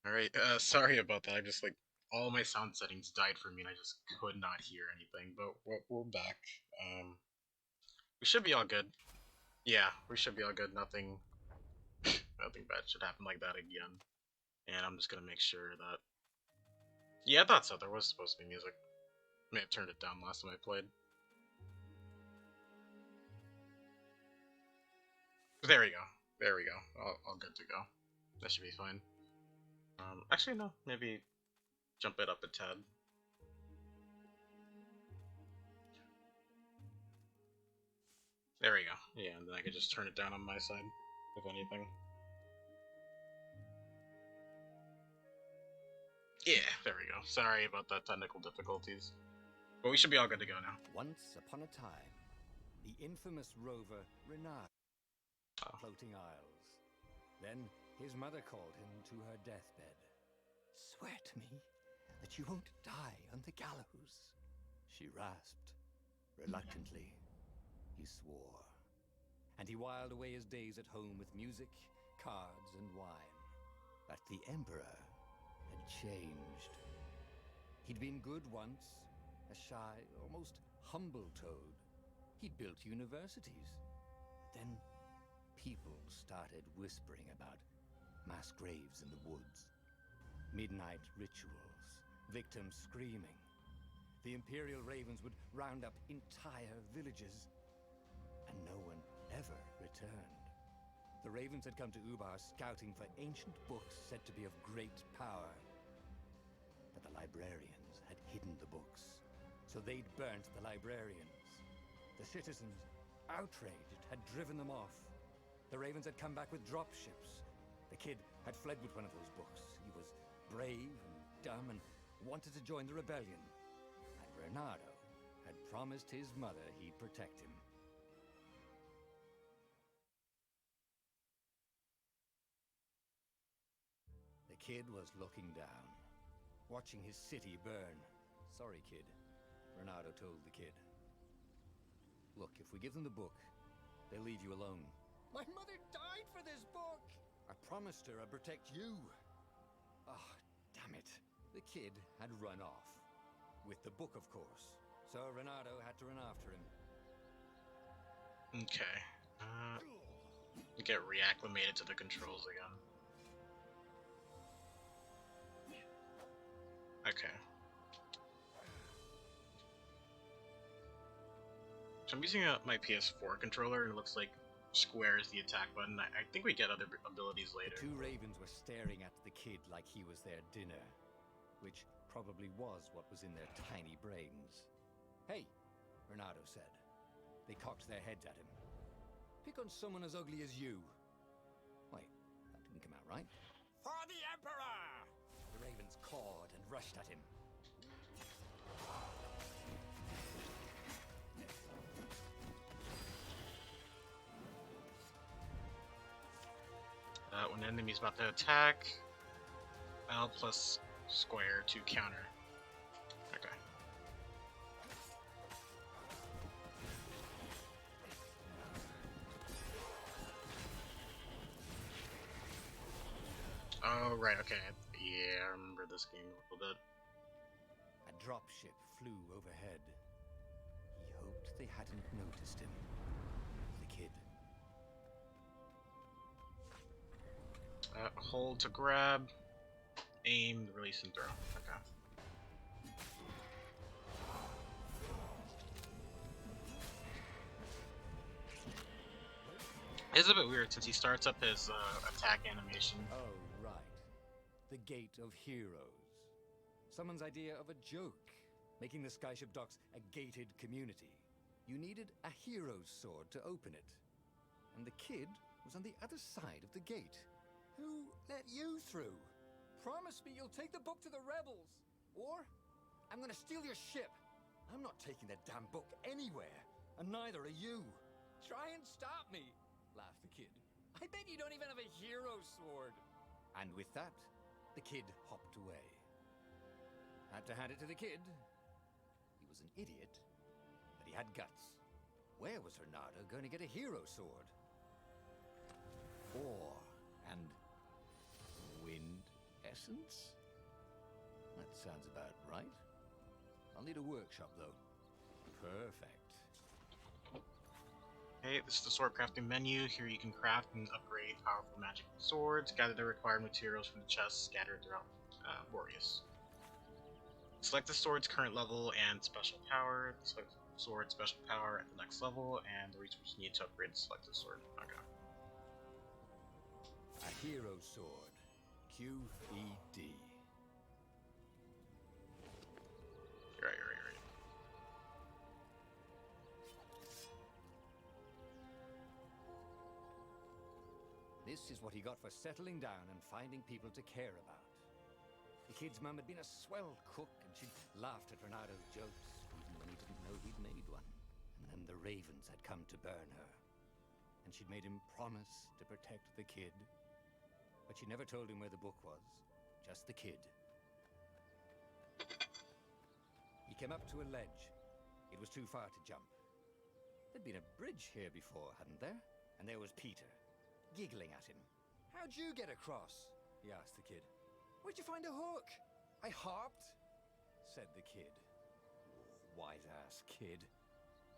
Alright, sorry about that. I just, like, all my sound settings died for me and I just could not hear anything, but we're back. Um, we should be all good. Yeah, we should be all good. Nothing bad should happen like that again. And I'm just gonna make sure that... Yeah, I thought so. There was supposed to be music. May have turned it down last time I played. There we go. There we go. All good to go. That should be fine. Actually, no. Maybe jump it up a tad. There we go. Yeah, and then I can just turn it down on my side, if anything. Yeah, there we go. Sorry about that technical difficulties. But we should be all good to go now. Once upon a time, the infamous rover Renard floating isles. Then his mother called him to her deathbed. Swear to me that you won't die on the gallows. She rasped. Reluctantly, he swore. And he whiled away his days at home with music, cards, and wine. But the Emperor had changed. He'd been good once, a shy, almost humble toad. He'd built universities. Then people started whispering about mass graves in the woods, midnight rituals, victims screaming. The Imperial Ravens would round up entire villages, and no one ever returned. The Ravens had come to Ubar scouting for ancient books said to be of great power. But the librarians had hidden the books, so they'd burnt the librarians. The citizens, outraged, had driven them off. The Ravens had come back with dropships. The kid had fled with one of those books. He was brave and dumb and wanted to join the rebellion. And Reynardo had promised his mother he'd protect him. The kid was looking down, watching his city burn. Sorry, kid, Reynardo told the kid. Look, if we give them the book, they'll leave you alone. My mother died for this book! I promised her I'd protect you. Oh, damn it. The kid had run off. With the book, of course. So Reynardo had to run after him. Okay. Get reacclimated to the controls again. Okay. So I'm using my PS4 controller, and it looks like square is the attack button. I think we get other abilities later. The two ravens were staring at the kid like he was their dinner, which probably was what was in their tiny brains. Hey, Reynardo said. They cocked their heads at him. Pick on someone as ugly as you. Wait, that didn't come out right. For the Emperor! The ravens cawed and rushed at him. When an enemy's about to attack, L plus square to counter. Okay. Oh, right, okay. Yeah, I remember this game a little bit. A dropship flew overhead. He hoped they hadn't noticed him. The kid. Hold to grab, aim, release, and throw. Okay. It's a bit weird since he starts up his attack animation. Oh, right. The Gate of Heroes. Someone's idea of a joke, making the Skyship docks a gated community. You needed a hero's sword to open it. And the kid was on the other side of the gate. Who let you through? Promise me you'll take the book to the rebels, or I'm gonna steal your ship. I'm not taking that damn book anywhere, and neither are you. Try and stop me, laughed the kid. I bet you don't even have a hero sword. And with that, the kid hopped away. Had to hand it to the kid. He was an idiot, but he had guts. Where was Reynardo going to get a hero sword? War and wind license? That sounds about right. I'll need a workshop, though. Perfect. Okay, this is the sword crafting menu. Here you can craft and upgrade powerful magic swords. Gather the required materials from the chests scattered throughout Boreas. Select the sword's current level and special power. Select the sword's special power at the next level, and the resources you need to upgrade the selected sword. Okay. A hero sword. QED. You're right. This is what he got for settling down and finding people to care about. The kid's mum had been a swell cook, and she'd laughed at Renado's jokes, even when he didn't know he'd made one. And then the ravens had come to burn her. And she'd made him promise to protect the kid. But she never told him where the book was, just the kid. He came up to a ledge. It was too far to jump. There'd been a bridge here before, hadn't there? And there was Peter, giggling at him. "How'd you get across?" he asked the kid. "Where'd you find a hook?" "I hopped," said the kid. Wise-ass kid.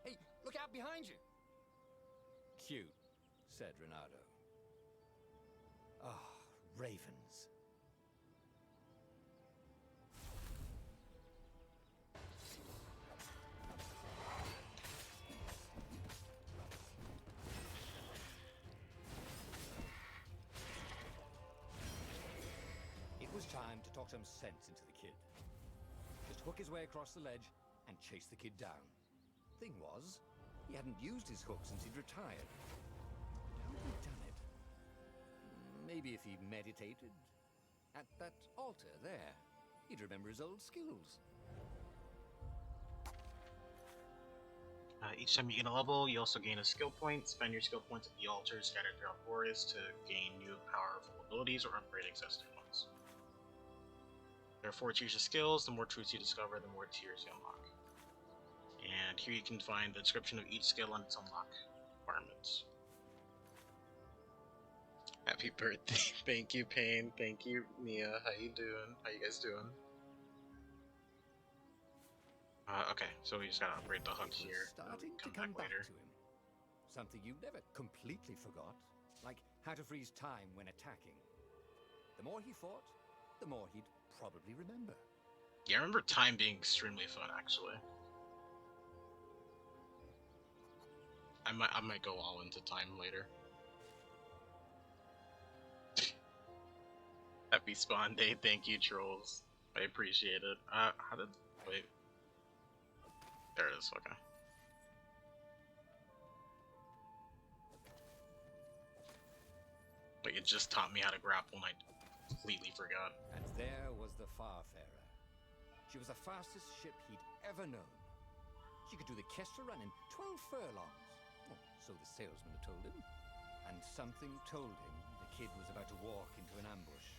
"Hey, look out behind you!" "Cute," said Renato. Ah, ravens. It was time to talk some sense into the kid. Just hook his way across the ledge and chase the kid down. Thing was, he hadn't used his hook since he'd retired. How had he done it? Maybe if he meditated at that altar there, he'd remember his old skills. Each time you gain a level, you also gain a skill point. Spend your skill points at the altar scattered throughout Boreas to gain new powerful abilities or upgrade existing ones. There are 4 tiers of skills. The more truths you discover, the more tiers you unlock. And here you can find the description of each skill and its unlock requirements. Happy birthday. Thank you, Payne. Thank you, Mia. How you doing? How you guys doing? Okay, so we just gotta upgrade the hook here. Starting to come back to him. Something you never completely forgot, like how to freeze time when attacking. The more he fought, the more he'd probably remember. Yeah, I remember time being extremely fun, actually. I might go all into time later. Happy spawn day, thank you, trolls. I appreciate it. How did... wait. There it is, okay. Like, it just taught me how to grapple and I completely forgot. And there was the Farfarer. She was the fastest ship he'd ever known. She could do the Kessler run in 12 furlongs. Well, so the salesman had told him. And something told him the kid was about to walk into an ambush.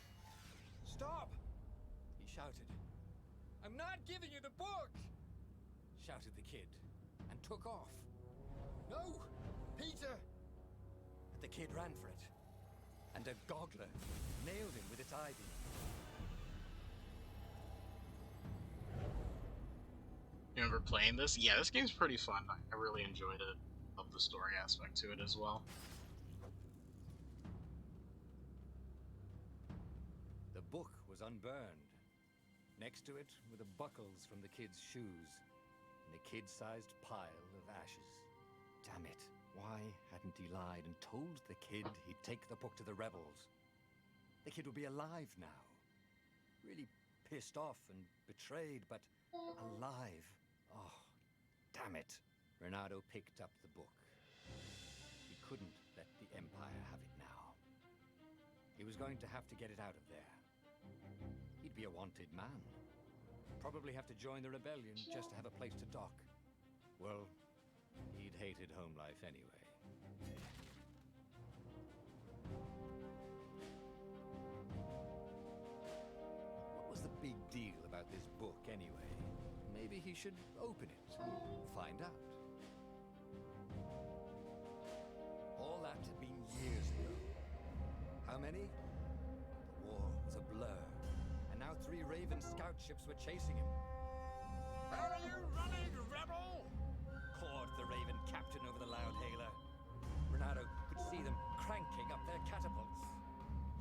"Stop!" he shouted. "I'm not giving you the book!" shouted the kid, and took off. "No! Peter!" But the kid ran for it, and a goggler nailed him with its ivy. You remember playing this? Yeah, this game's pretty fun. I really enjoyed it. Love the story aspect to it as well. The book was unburned. Next to it were the buckles from the kid's shoes, and a kid-sized pile of ashes. Damn it, why hadn't he lied and told the kid he'd take the book to the rebels? The kid would be alive now. Really pissed off and betrayed, but alive. Oh, damn it. Renato picked up the book. He couldn't let the Empire have it now. He was going to have to get it out of there. He'd be a wanted man. Probably have to join the rebellion just to have a place to dock. Well, he'd hated home life anyway. What was the big deal about this book anyway? Maybe he should open it and find out. All that had been years ago. How many? The war was a blur. Now 3 Raven scout ships were chasing him. Where are you running, rebel? Cawed the Raven captain over the loud hailer. Renato could see them cranking up their catapults.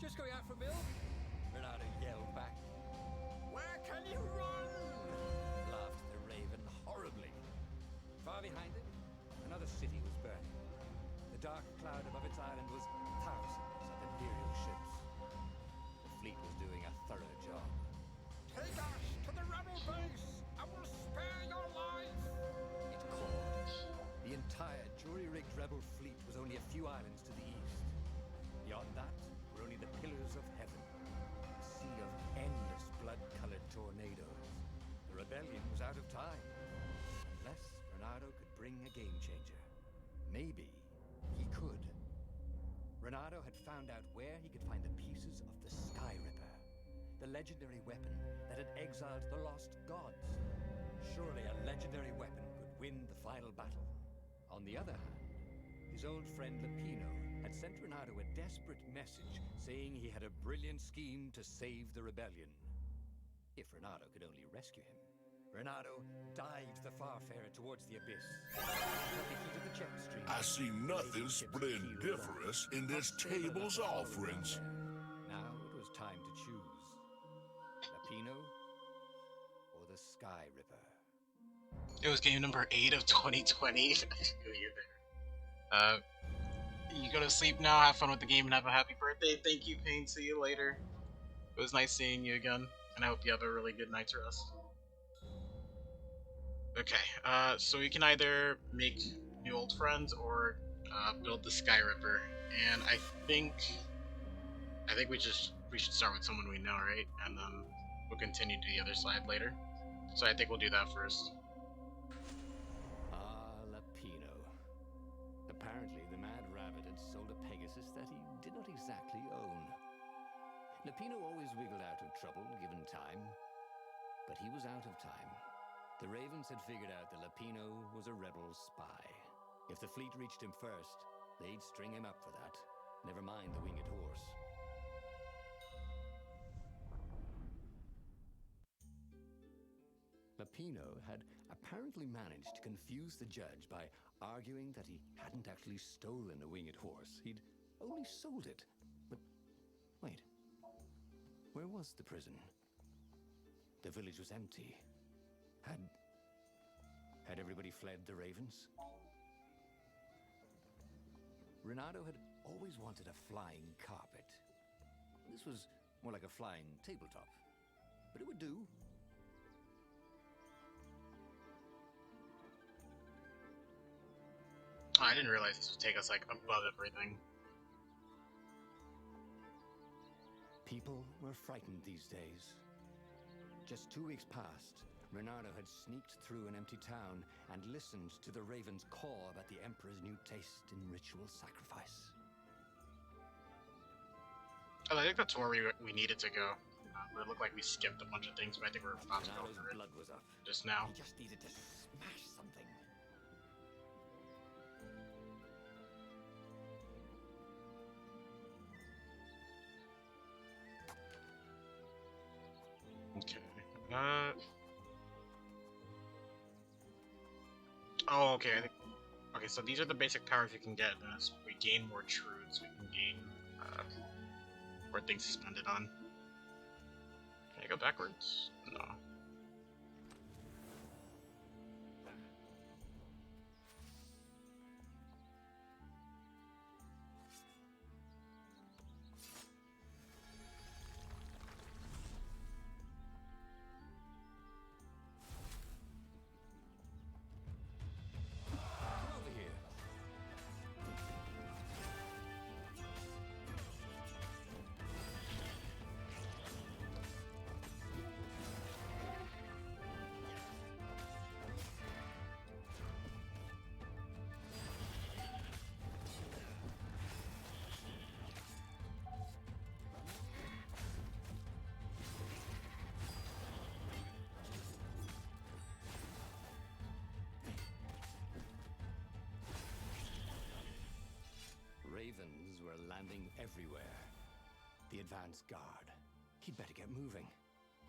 Just going out for milk? Renato yelled back. Where can you run? Laughed the Raven horribly. Far behind it, another city was burning. The dark cloud above its island was thousands of Imperial ships. The fleet was doing a thorough job. Take us to the rebel base! I will spare your life! It called. The entire jury-rigged rebel fleet was only a few islands to the east. Beyond that were only the pillars of heaven, a sea of endless blood-colored tornadoes. The rebellion was out of time, unless Renato could bring a game-changer. Maybe he could. Renato had found out where he could find the pieces of the Sky Ripper, the legendary weapon that had exiled the lost gods. Surely a legendary weapon could win the final battle. On the other hand, his old friend Lapino had sent Renato a desperate message saying he had a brilliant scheme to save the rebellion. If Renato could only rescue him. Renato dived the Farfarer towards the abyss. Felt the heat of the jet stream. I see nothing splendiferous in this table's offerings. Now it was time to choose. Lapino or the Sky Ripper. It was game number 8 of 2020. You go to sleep now, have fun with the game, and have a happy birthday. Thank you, Payne. See you later. It was nice seeing you again, and I hope you have a really good night's rest. Okay, so we can either make new old friends or build the Sky Ripper, and I think we should start with someone we know, right? And then we'll continue to the other side later. So I think we'll do that first. Lapino. Apparently, the Mad Rabbit had sold a Pegasus that he did not exactly own. Lapino always wiggled out of trouble given time, but he was out of time. The Ravens had figured out that Lapino was a rebel spy. If the fleet reached him first, they'd string him up for that. Never mind the winged horse. Lapino had apparently managed to confuse the judge by arguing that he hadn't actually stolen a winged horse. He'd only sold it. But wait, where was the prison? The village was empty. Had everybody fled the Ravens? Renato had always wanted a flying carpet. This was more like a flying tabletop, but it would do. Oh, I didn't realize this would take us like above everything. People were frightened these days. Just 2 weeks past, Renato had sneaked through an empty town and listened to the Ravens caw about the Emperor's new taste in ritual sacrifice. Oh, I think that's where we needed to go. But it looked like we skipped a bunch of things, but I think we're about to go Renato's for it blood was up. just now. He just needed to smash something. Okay. Oh, okay. Okay, so these are the basic powers we can get. As we gain more truths, we can gain more things suspended on. Can I go backwards? No. Come over here. Ravens were landing everywhere. The advance guard. He'd better get moving.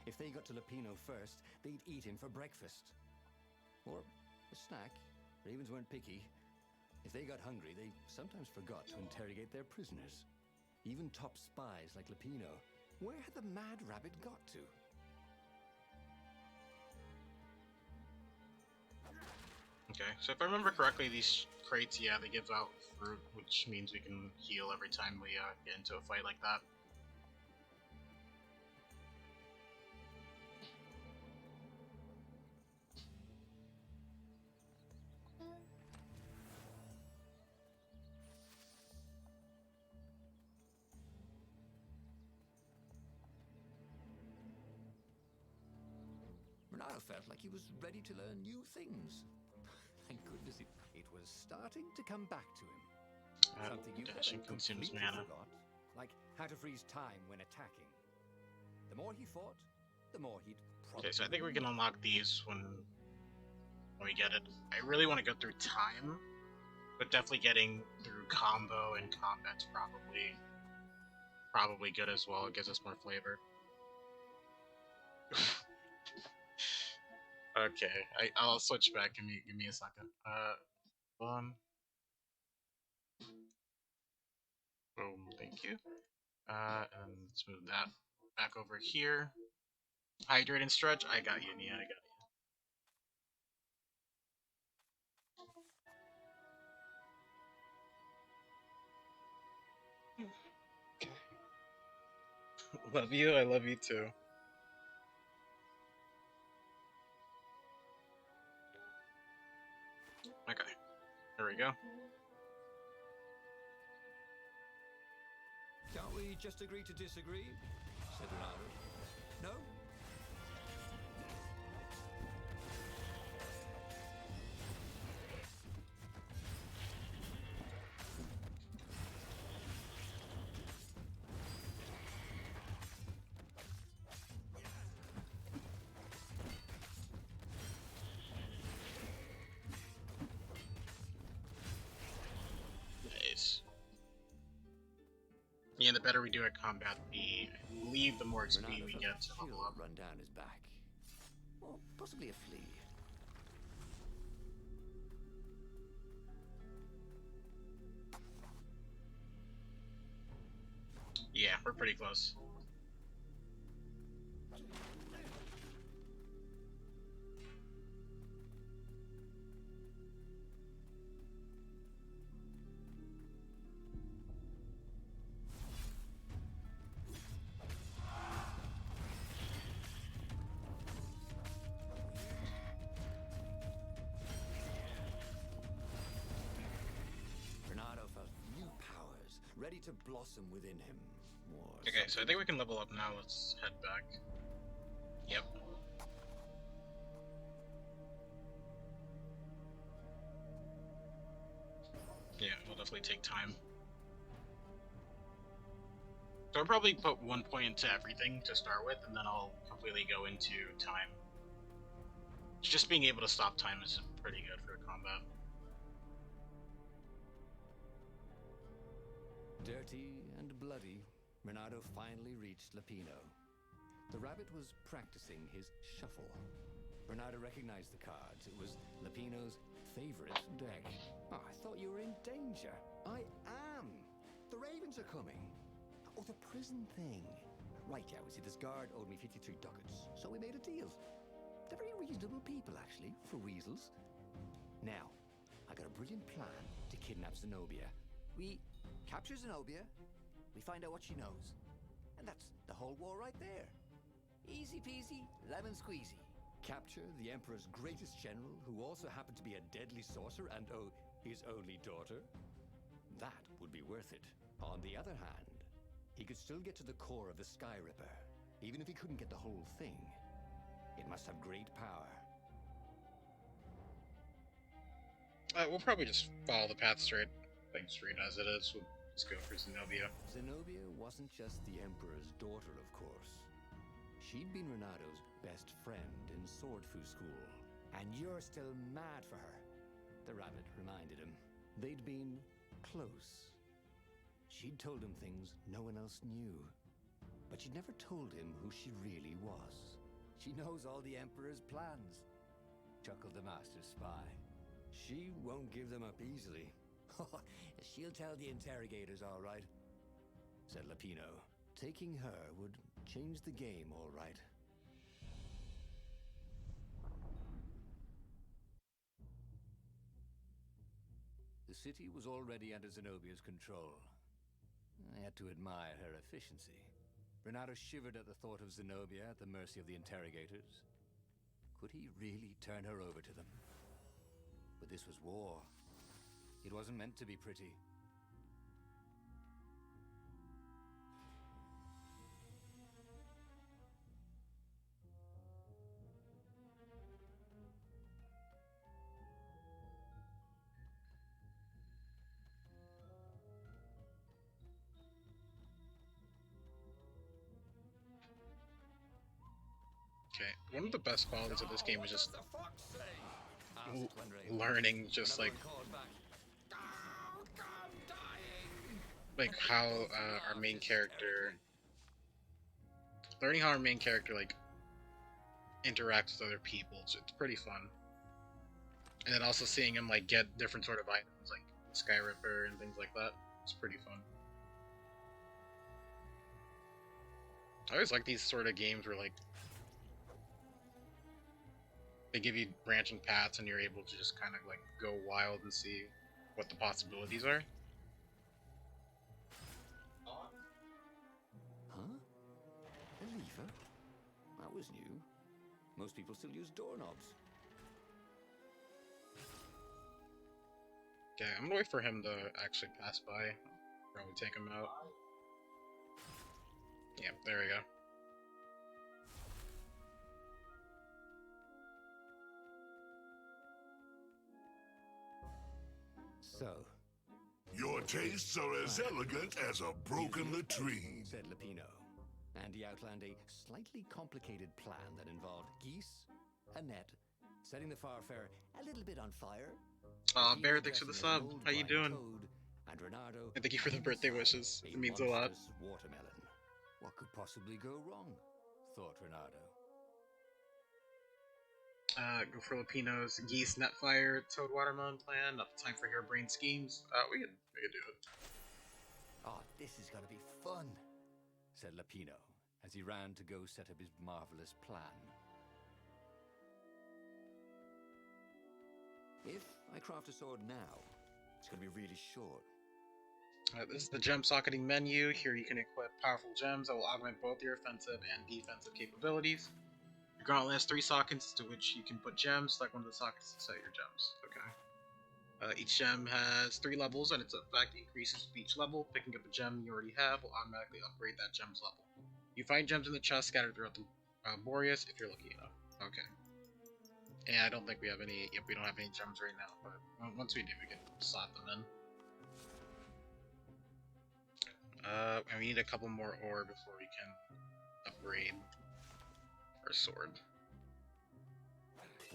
If they got to Lapino first, they'd eat him for breakfast. Or a snack. Ravens weren't picky. If they got hungry, they sometimes forgot to interrogate their prisoners. Even top spies like Lapino. Where had the mad rabbit got to? Okay, so if I remember correctly, these crates, yeah, they give out fruit, which means we can heal every time we get into a fight like that. Renato felt like he was ready to learn new things. Thank goodness it was starting to come back to him. Something you Dashing consumes completely mana. forgot, like how to freeze time when attacking. The more he fought, the more he'd probably... Okay, so I think we can unlock these when we get it. I really want to go through time, but definitely getting through combo and combat's probably good as well. It gives us more flavor. Okay, I'll switch back. Give me a second. Boom, thank you. And let's move that back over here. Hydrate and stretch. I got you, Nia. I got you. Okay. Love you. I love you too. Okay. There we go. Can't we just agree to disagree? Said Renato. No? Nice. Yeah, the better we do at combat, I believe the more XP Renato we felt get a to level chill up. run down his back. Or possibly a flea. Yeah, we're pretty close. Renato felt new powers ready to blossom within him. Or Okay, so I something. think we can level up now. Let's head back. Yep. Yeah, we'll definitely take time. So I'll probably put 1 point into everything to start with, and then I'll completely go into time. Just being able to stop time is pretty good for combat. Dirty and bloody, Renato finally reached Lapino. The rabbit was practicing his shuffle. Renato recognized the cards. It was Lapino's favorite deck. Oh, I thought you were in danger. I am. The ravens are coming. Oh, the prison thing. Right, yeah, we see this guard owed me 53 ducats, so we made a deal. They're very reasonable people, actually, for weasels. Now, I got a brilliant plan to kidnap Zenobia. We capture Zenobia, we find out what she knows, and that's the whole war right there. Easy peasy, lemon squeezy. Capture the Emperor's greatest general, who also happened to be a deadly sorcerer and, oh, his only daughter. That would be worth it. On the other hand, he could still get to the core of the Sky Ripper, even if he couldn't get the whole thing. It must have great power. We'll probably just follow the path straight as it is. We'll just go for Zenobia. Zenobia wasn't just the Emperor's daughter, of course. She'd been Renato's best friend in Sword Fu school. And you're still mad for her, the rabbit reminded him. They'd been close. She'd told him things no one else knew. but she'd never told him who she really was. She knows all the Emperor's plans, chuckled the Master Spy. She won't give them up easily. She'll tell the interrogators, all right, said Lapino. Taking her would change the game, all right. The city was already under Zenobia's control. I had to admire her efficiency. Renato shivered at the thought of Zenobia at the mercy of the interrogators. Could he really turn her over to them? But this was war. It wasn't meant to be pretty. Okay, one of the best qualities of this game was just What does the fox say? learning just like Oh, I'm dying. how our main character, learning how our main character like interacts with other people. It's pretty fun. And then also seeing him like get different sort of items like Sky Ripper and things like that. It's pretty fun. I always like these sort of games where like they give you branching paths and you're able to just kind of like go wild and see what the possibilities are. Huh? A lever? That was new. Most people still use doorknobs. Okay, I'm gonna wait for him to actually pass by. Probably take him out. Yep, there we go. So, Your tastes are as elegant as a broken latrine. said Lapino, and he outlined a slightly complicated plan that involved geese, a net, setting the Farfarer a little bit on fire. Aw, Lapino Bear, thanks for the dressing as an sub. old How you blind doing? toad, and Renato And thank you for the birthday wishes. It means a lot. monstrous watermelon. What could possibly go wrong? Thought Renato. Go for Lupino's Geese Netfire Toad Watermelon plan. Not the time for harebrained schemes. We could do it. Oh, this is gonna be fun, said Lapino as he ran to go set up his marvelous plan. If I craft a sword now, it's gonna be really short. This is the gem socketing menu. Here you can equip powerful gems that will augment both your offensive and defensive capabilities. Your gauntlet has 3 sockets to which you can put gems. Select one of the sockets to set your gems. Okay. Each gem has 3 levels, and its effect increases with each level. Picking up a gem you already have will automatically upgrade that gem's level. You find gems in the chest scattered throughout the Boreas if you're lucky enough. Okay. And I don't think we have any. Yep, we don't have any gems right now, but once we do, we can slot them in. And we need a couple more ore before we can upgrade our sword.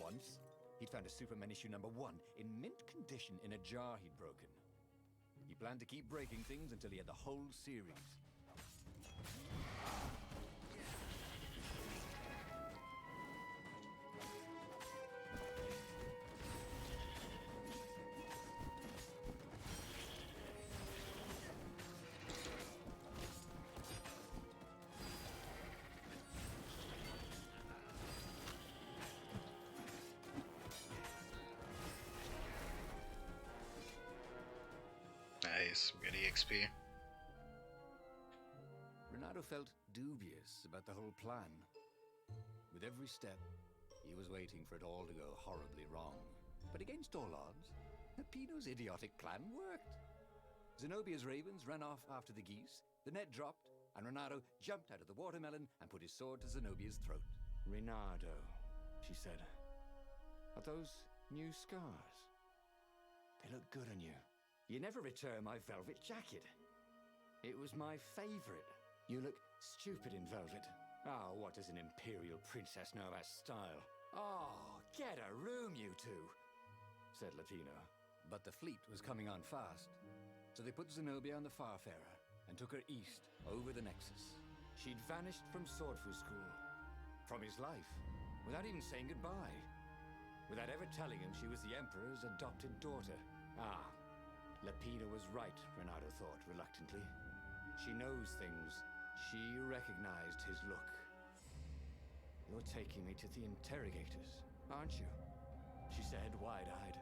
Once, he'd found a Superman issue #1 in mint condition in a jar he'd broken. He planned to keep breaking things until he had the whole series. Nice, we got EXP. Renato felt dubious about the whole plan. With every step, he was waiting for it all to go horribly wrong. But against all odds, Pino's idiotic plan worked. Zenobia's ravens ran off after the geese, the net dropped, and Renato jumped out of the watermelon and put his sword to Zenobia's throat. Renato, she said, are those new scars? They look good on you. You never returned my velvet jacket. It was my favorite. You look stupid in velvet. Oh, what does an imperial princess know about style? Oh, get a room, you two, said Lapino. But the fleet was coming on fast, so they put Zenobia on the Farfarer and took her east over the Nexus. She'd vanished from Swordfu School, from his life, without even saying goodbye. Without ever telling him she was the Emperor's adopted daughter. Ah, Lapina was right, Renato thought reluctantly. She knows things. She recognized his look. You're taking me to the interrogators, aren't you? She said, wide-eyed.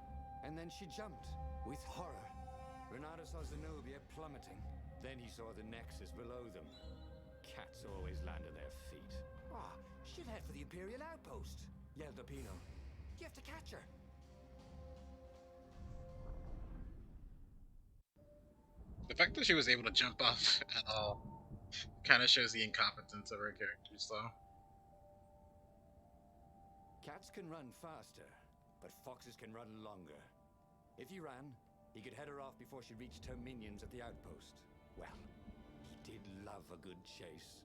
And then she jumped, with horror. Renato saw Zenobia plummeting. Then he saw the Nexus below them. Cats always land on their feet. Ah, she'll head for the Imperial outpost, yelled Lapino. You have to catch her. The fact that she was able to jump off at all kind of shows the incompetence of her characters, though. Cats can run faster, but foxes can run longer. If he ran, he could head her off before she reached her minions at the outpost. Well, he did love a good chase.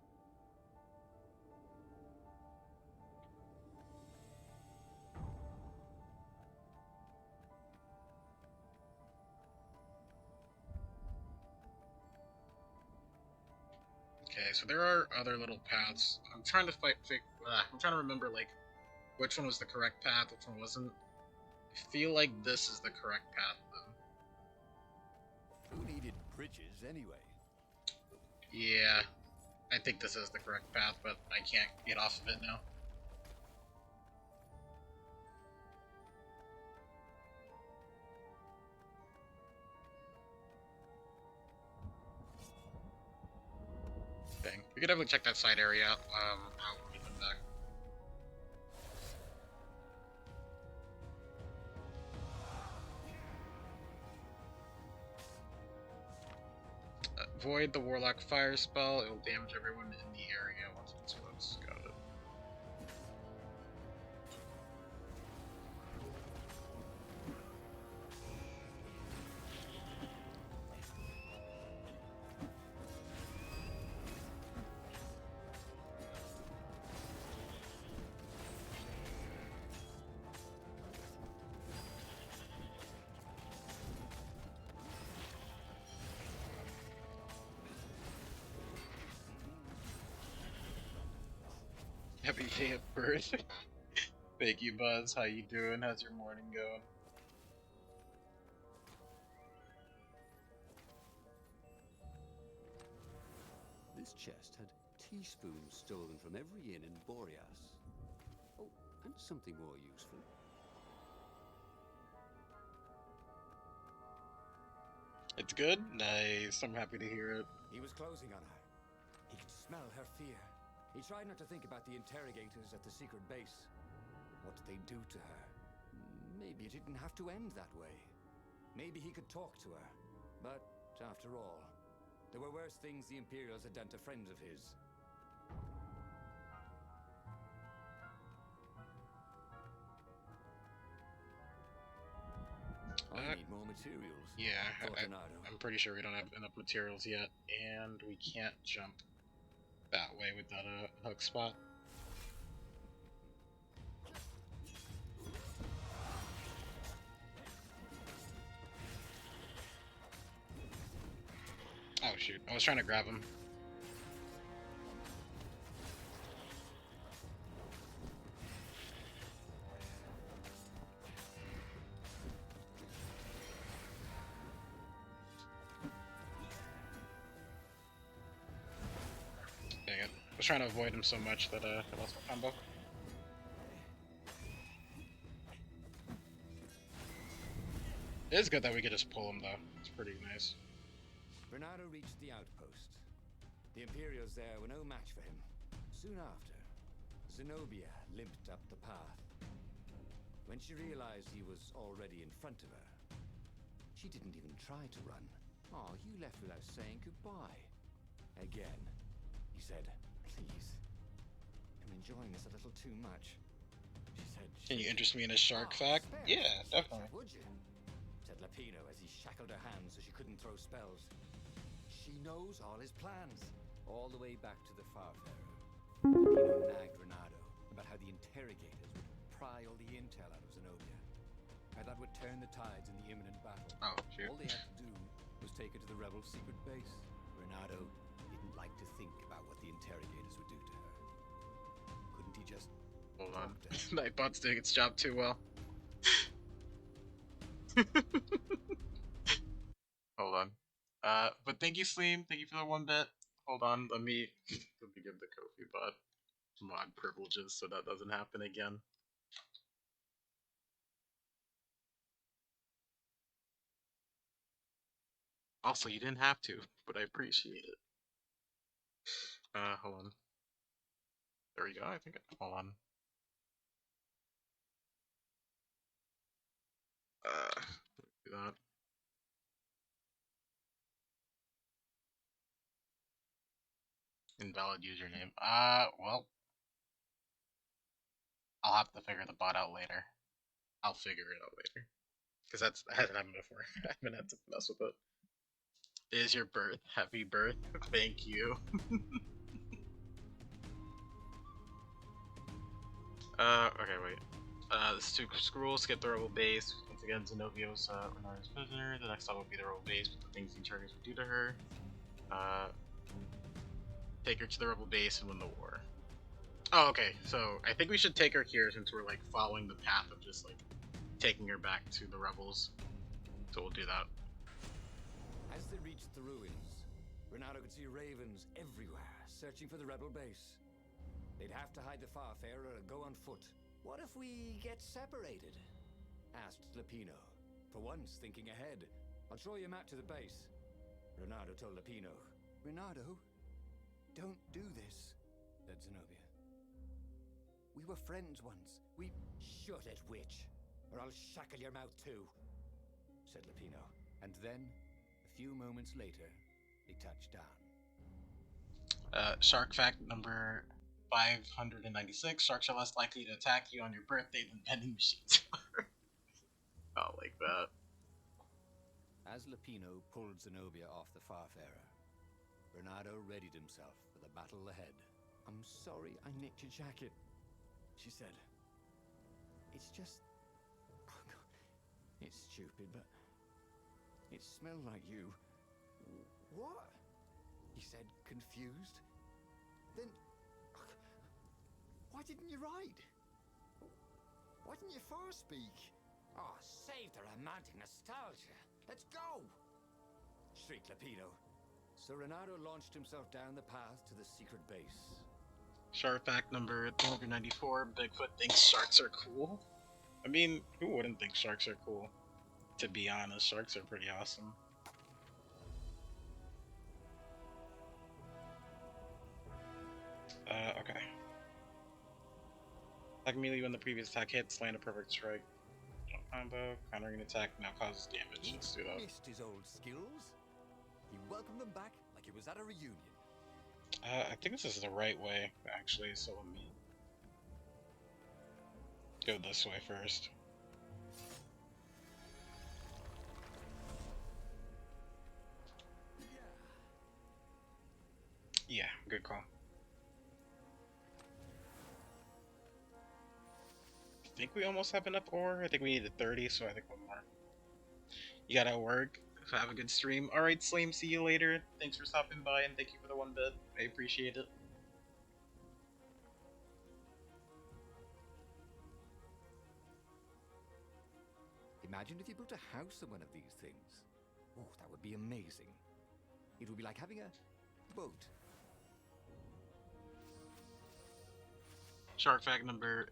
Okay, so there are other little paths. I'm trying to I'm trying to remember like which one was the correct path, which one wasn't. I feel like this is the correct path, though. Who needed bridges anyway? Yeah, I think this is the correct path, but I can't get off of it now. Dang, we could definitely check that side area out. Out when we come back. Avoid the Warlock fire spell. It will damage everyone in the area once it explodes. Got it. Happy day of birth. Thank you, Buzz. How you doing? How's your morning going? This chest had teaspoons stolen from every inn in Boreas. Oh, and something more useful. It's good? Nice. I'm happy to hear it. He was closing on her. He could smell her fear. He tried not to think about the interrogators at the secret base. What did they do to her? Maybe it didn't have to end that way. Maybe he could talk to her. But, after all, there were worse things the Imperials had done to friends of his. I need more materials. Yeah, Fortunato. I'm pretty sure we don't have enough materials yet, and we can't jump that way without a hook spot. Oh shoot, I was trying to grab him. Dang it. I was trying to avoid him so much that I lost my combo. It is good that we could just pull him though. It's pretty nice. Bernardo reached the outpost. The Imperials there were no match for him. Soon after, Zenobia limped up the path. When she realized he was already in front of her, she didn't even try to run. Oh, you left without saying goodbye. Again. He said, please. I'm enjoying this a little too much. She said... Can you interest me in a shark fact? Yeah, definitely. Would you? Said Lapino as he shackled her hands so she couldn't throw spells. She knows all his plans. All the way back to the Farfarer. Lapino nagged Renato about how the interrogators would pry all the intel out of Zenobia. How that would turn the tides in the imminent battle. Oh, shoot. All they had to do was take her to the rebel secret base. Renato didn't like to think about what the interrogators just Hold on. talk to him. Nightbot's doing its job too well. Hold on. But thank you, Sleem. Thank you for the 1 bit. Hold on. Let me give the Kofi bot mod privileges so that doesn't happen again. Also, you didn't have to, but I appreciate it. Hold on. There we go. I think. Hold on. Do that. Invalid username. Well, I'll have to figure the bot out later. I'll figure it out later. Because that hasn't happened before. I haven't had to mess with it. It is your birth. Happy birth. Thank you. Okay, wait. This is to scroll, skip the rebel base. Once again, Zenobio's Renar's prisoner. The next stop will be the rebel base, but the things the charters would do to her. Take her to the rebel base and win the war. Oh, okay. So I think we should take her here since we're like following the path of just like taking her back to the rebels. So we'll do that. As they reached the ruins, Renato could see ravens everywhere, searching for the rebel base. They'd have to hide the Farfarer or go on foot. What if we get separated? Asked Lapino, for once thinking ahead. I'll show you a map to the base. Renato told Lapino. Renato, don't do this, said Zenobia. We were friends once. We... Shut it, witch, or I'll shackle your mouth too, said Lapino. And then, a few moments later, they touched down. Shark fact number 596. Sharks are less likely to attack you on your birthday than vending machines are. Not like that. As Lapino pulled Zenobia off the Farfarer, Renato readied himself for the battle ahead. I'm sorry I nicked your jacket, she said. It's just... Oh God. It's stupid, but... It smelled like you. What? He said, confused. Then... Why didn't you write? Why didn't you first speak? Oh, save the romantic nostalgia. Let's go! Shrieked Lapino. So Renato launched himself down the path to the secret base. Shark fact number 394. Bigfoot thinks sharks are cool. I mean, who wouldn't think sharks are cool? To be honest, sharks are pretty awesome. Okay. Attack immediately when the previous attack hits, land a perfect strike. Combo, countering an attack now causes damage. Let's do that. Missed his old skills. He welcomed them back like it was at a reunion. I think this is the right way, actually, so let me go this way first. Yeah, good call. I think we almost have enough ore. I think we needed 30, so I think one more. You gotta work. Have a good stream. Alright, Slame, see you later. Thanks for stopping by, and thank you for the 1 bit. I appreciate it. Imagine if you built a house on one of these things. Oh, that would be amazing. It would be like having a boat. Shark fact number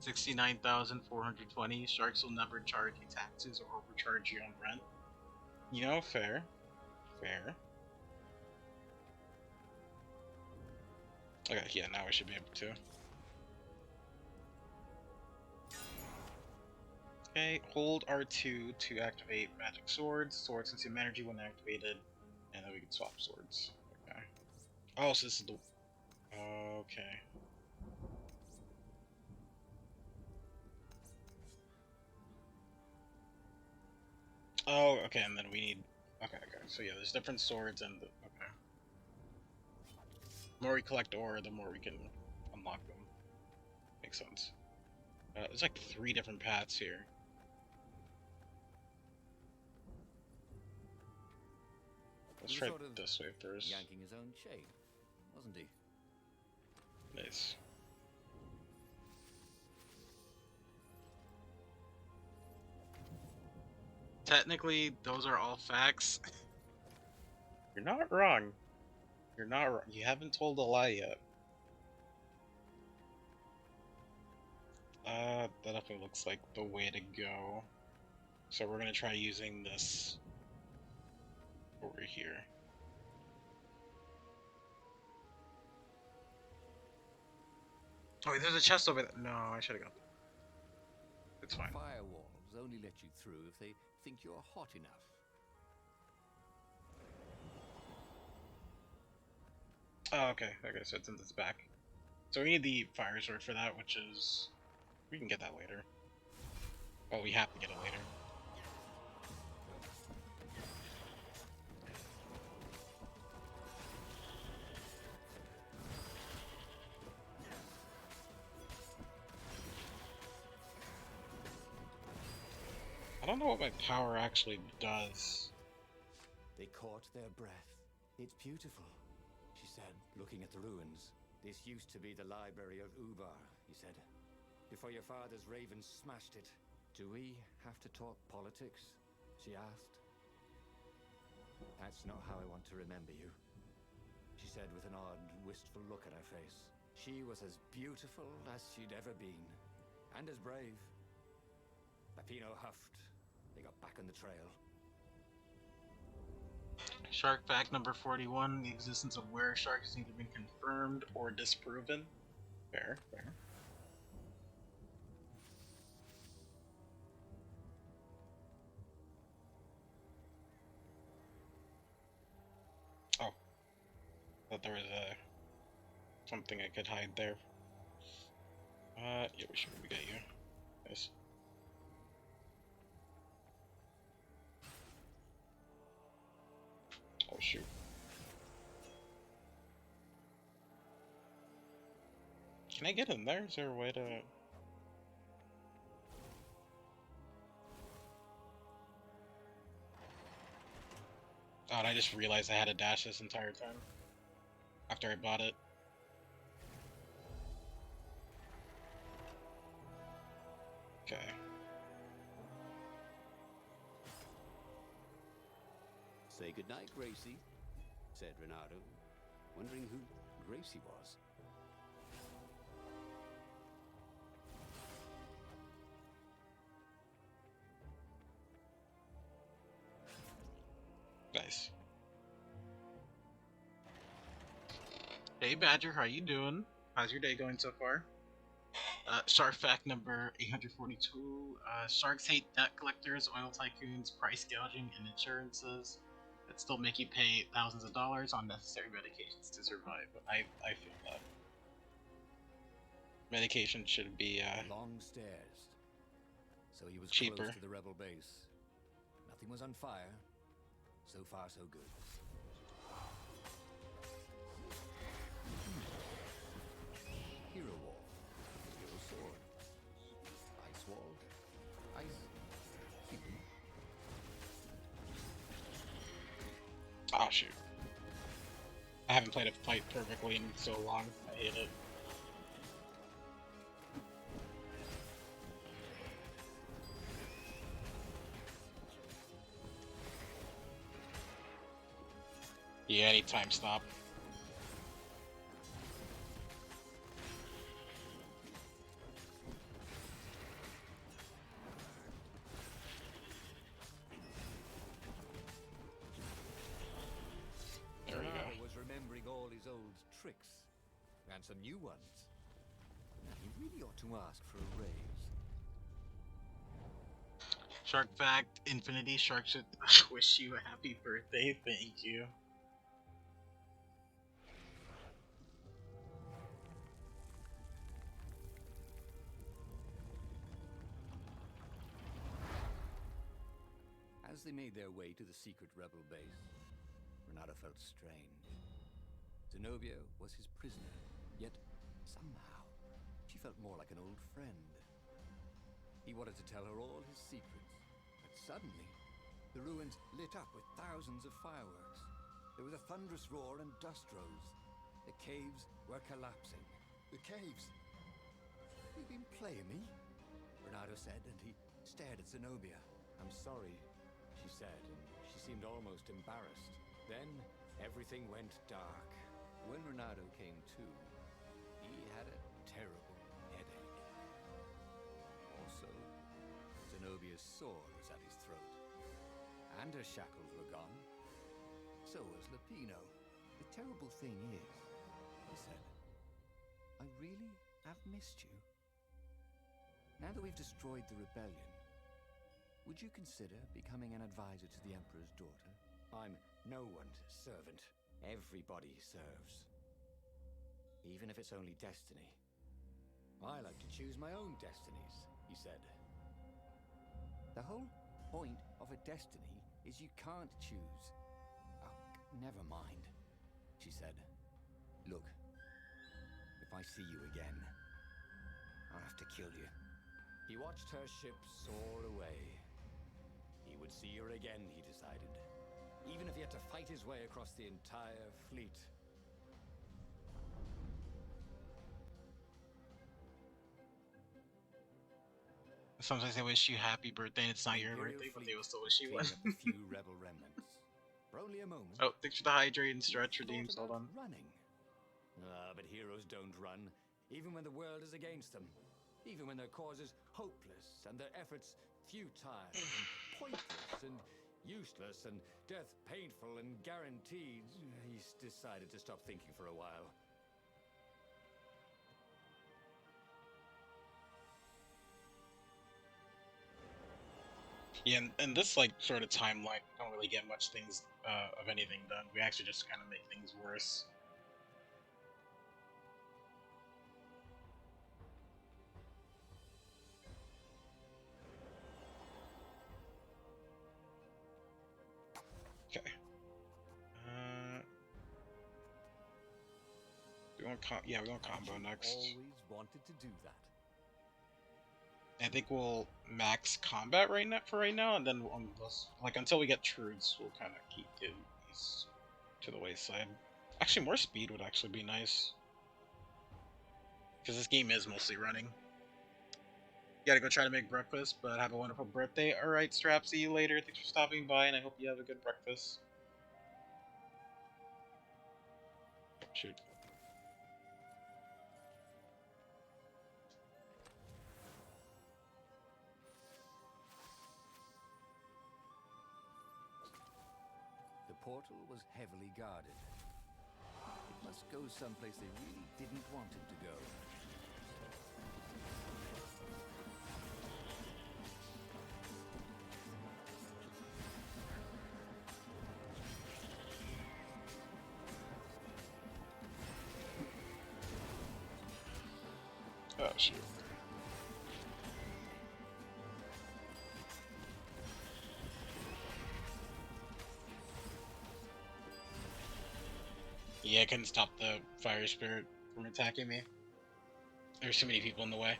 69,420. Sharks will never charge you taxes or overcharge you on rent. You know, fair. Fair. Okay, yeah, now we should be able to. Okay, hold R2 to activate magic swords. Swords consume energy when activated, and then we can swap swords. Okay. Oh, so this is the... Okay. Oh, okay, and then we need... Okay, so yeah, there's different swords and... Okay. The more we collect ore, the more we can unlock them. Makes sense. There's like 3 different paths here. Let's try this way first. Yanking his own chain, wasn't he? Nice. Technically, those are all facts. You're not wrong. You're not wrong. You haven't told a lie yet. That definitely looks like the way to go. So we're gonna try using this over here. Oh, wait, there's a chest over there. No, I should have gone. It's fine. Firewalls only let you through if they think you're hot enough. Oh, okay. Okay, so it's in this back. So we need the fire sword for that, which is... We can get that later. Well, we have to get it later. I don't know what my power actually does. They caught their breath. It's beautiful, she said, looking at the ruins. This used to be the library of Ubar, he said. Before your father's ravens smashed it. Do we have to talk politics? She asked. That's not how I want to remember you, she said with an odd, wistful look at her face. She was as beautiful as she'd ever been, and as brave. Peppino huffed. They got back on the trail. Shark fact number 41, the existence of were sharks has either been confirmed or disproven. Fair, fair. Oh. Thought there was something I could hide there. Yeah, we got you. Nice. Oh shoot. Can I get in there? Is there a way to... Oh, and I just realized I had a dash this entire time. After I bought it. Okay. Say goodnight, Gracie, said Renato, wondering who Gracie was. Nice. Hey Badger, how you doing? How's your day going so far? Shark fact number 842. Sharks hate debt collectors, oil tycoons, price gouging, and insurances that still make you pay thousands of dollars on necessary medications to survive. I feel that. Medication should be Long stairs. So he was cheaper. close to the rebel base. Nothing was on fire. So far, so good. Hero wall. Hero sword. Ice wall. Ice. Oh shoot. I haven't played a fight perfectly in so long. I hate it. Yeah, any time stop. There we go. Renato was remembering all his old tricks. And some new ones. He really ought to ask for a raise. Shark fact, Infinity Shark should wish you a happy birthday, thank you. As they made their way to the secret rebel base, Renato felt strange. Zenobia was his prisoner, yet somehow she felt more like an old friend. He wanted to tell her all his secrets, but suddenly the ruins lit up with thousands of fireworks. There was a thunderous roar and dust rose. The caves were collapsing. The caves. You've been playing me? Renato said, and he stared at Zenobia. I'm sorry, she said, and she seemed almost embarrassed. Then everything went dark. When Renato came to, he had a terrible headache. Also, Zenobia's sword was at his throat. And her shackles were gone. So was Lupino. The terrible thing is, he said, I really have missed you. Now that we've destroyed the rebellion, would you consider becoming an advisor to the Emperor's daughter? I'm no one's servant. Everybody serves. Even if it's only destiny. I like to choose my own destinies, he said. The whole point of a destiny is you can't choose. Oh, never mind, she said. Look, if I see you again, I'll have to kill you. He watched her ship soar away. He would see her again, he decided. Even if he had to fight his way across the entire fleet. Sometimes they wish you happy birthday and it's not The your Imperial birthday, but fleet they will still wish you one. cleaned up the few rebel remnants. For only a moment. Oh, thanks for the hydrate and stretch he redeems. thought Hold about on. running. But heroes don't run, even when the world is against them. Even when their cause is hopeless and their efforts futile and pointless and useless and death painful and guaranteed. He's decided to stop thinking for a while. Yeah, and this like sort of timeline, we don't really get much things of anything done. We actually just kind of make things worse. Okay. We want we want combo next. Always wanted to do that. I think we'll max combat right now, and then like until we get truths, we'll kind of keep these to the wayside. Actually, more speed would actually be nice, because this game is mostly running. Gotta go try to make breakfast, but have a wonderful birthday. Alright, Strap, see you later. Thanks for stopping by, and I hope you have a good breakfast. Shoot. The portal was heavily guarded. It must go someplace they really didn't want it to go. Oh, shoot. Yeah, I couldn't stop the fire spirit from attacking me. There's too many people in the way.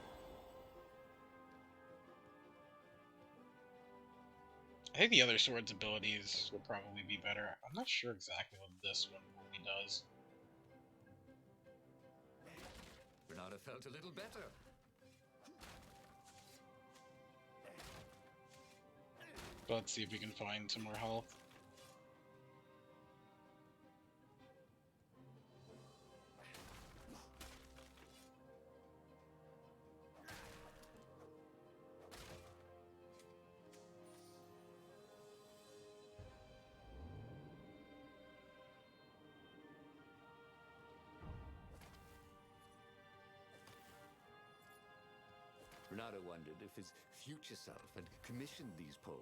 I think the other sword's abilities will probably be better. I'm not sure exactly what this one really does. Renata felt a little better. But let's see if we can find some more health. Renato wondered if his future self had commissioned these poles.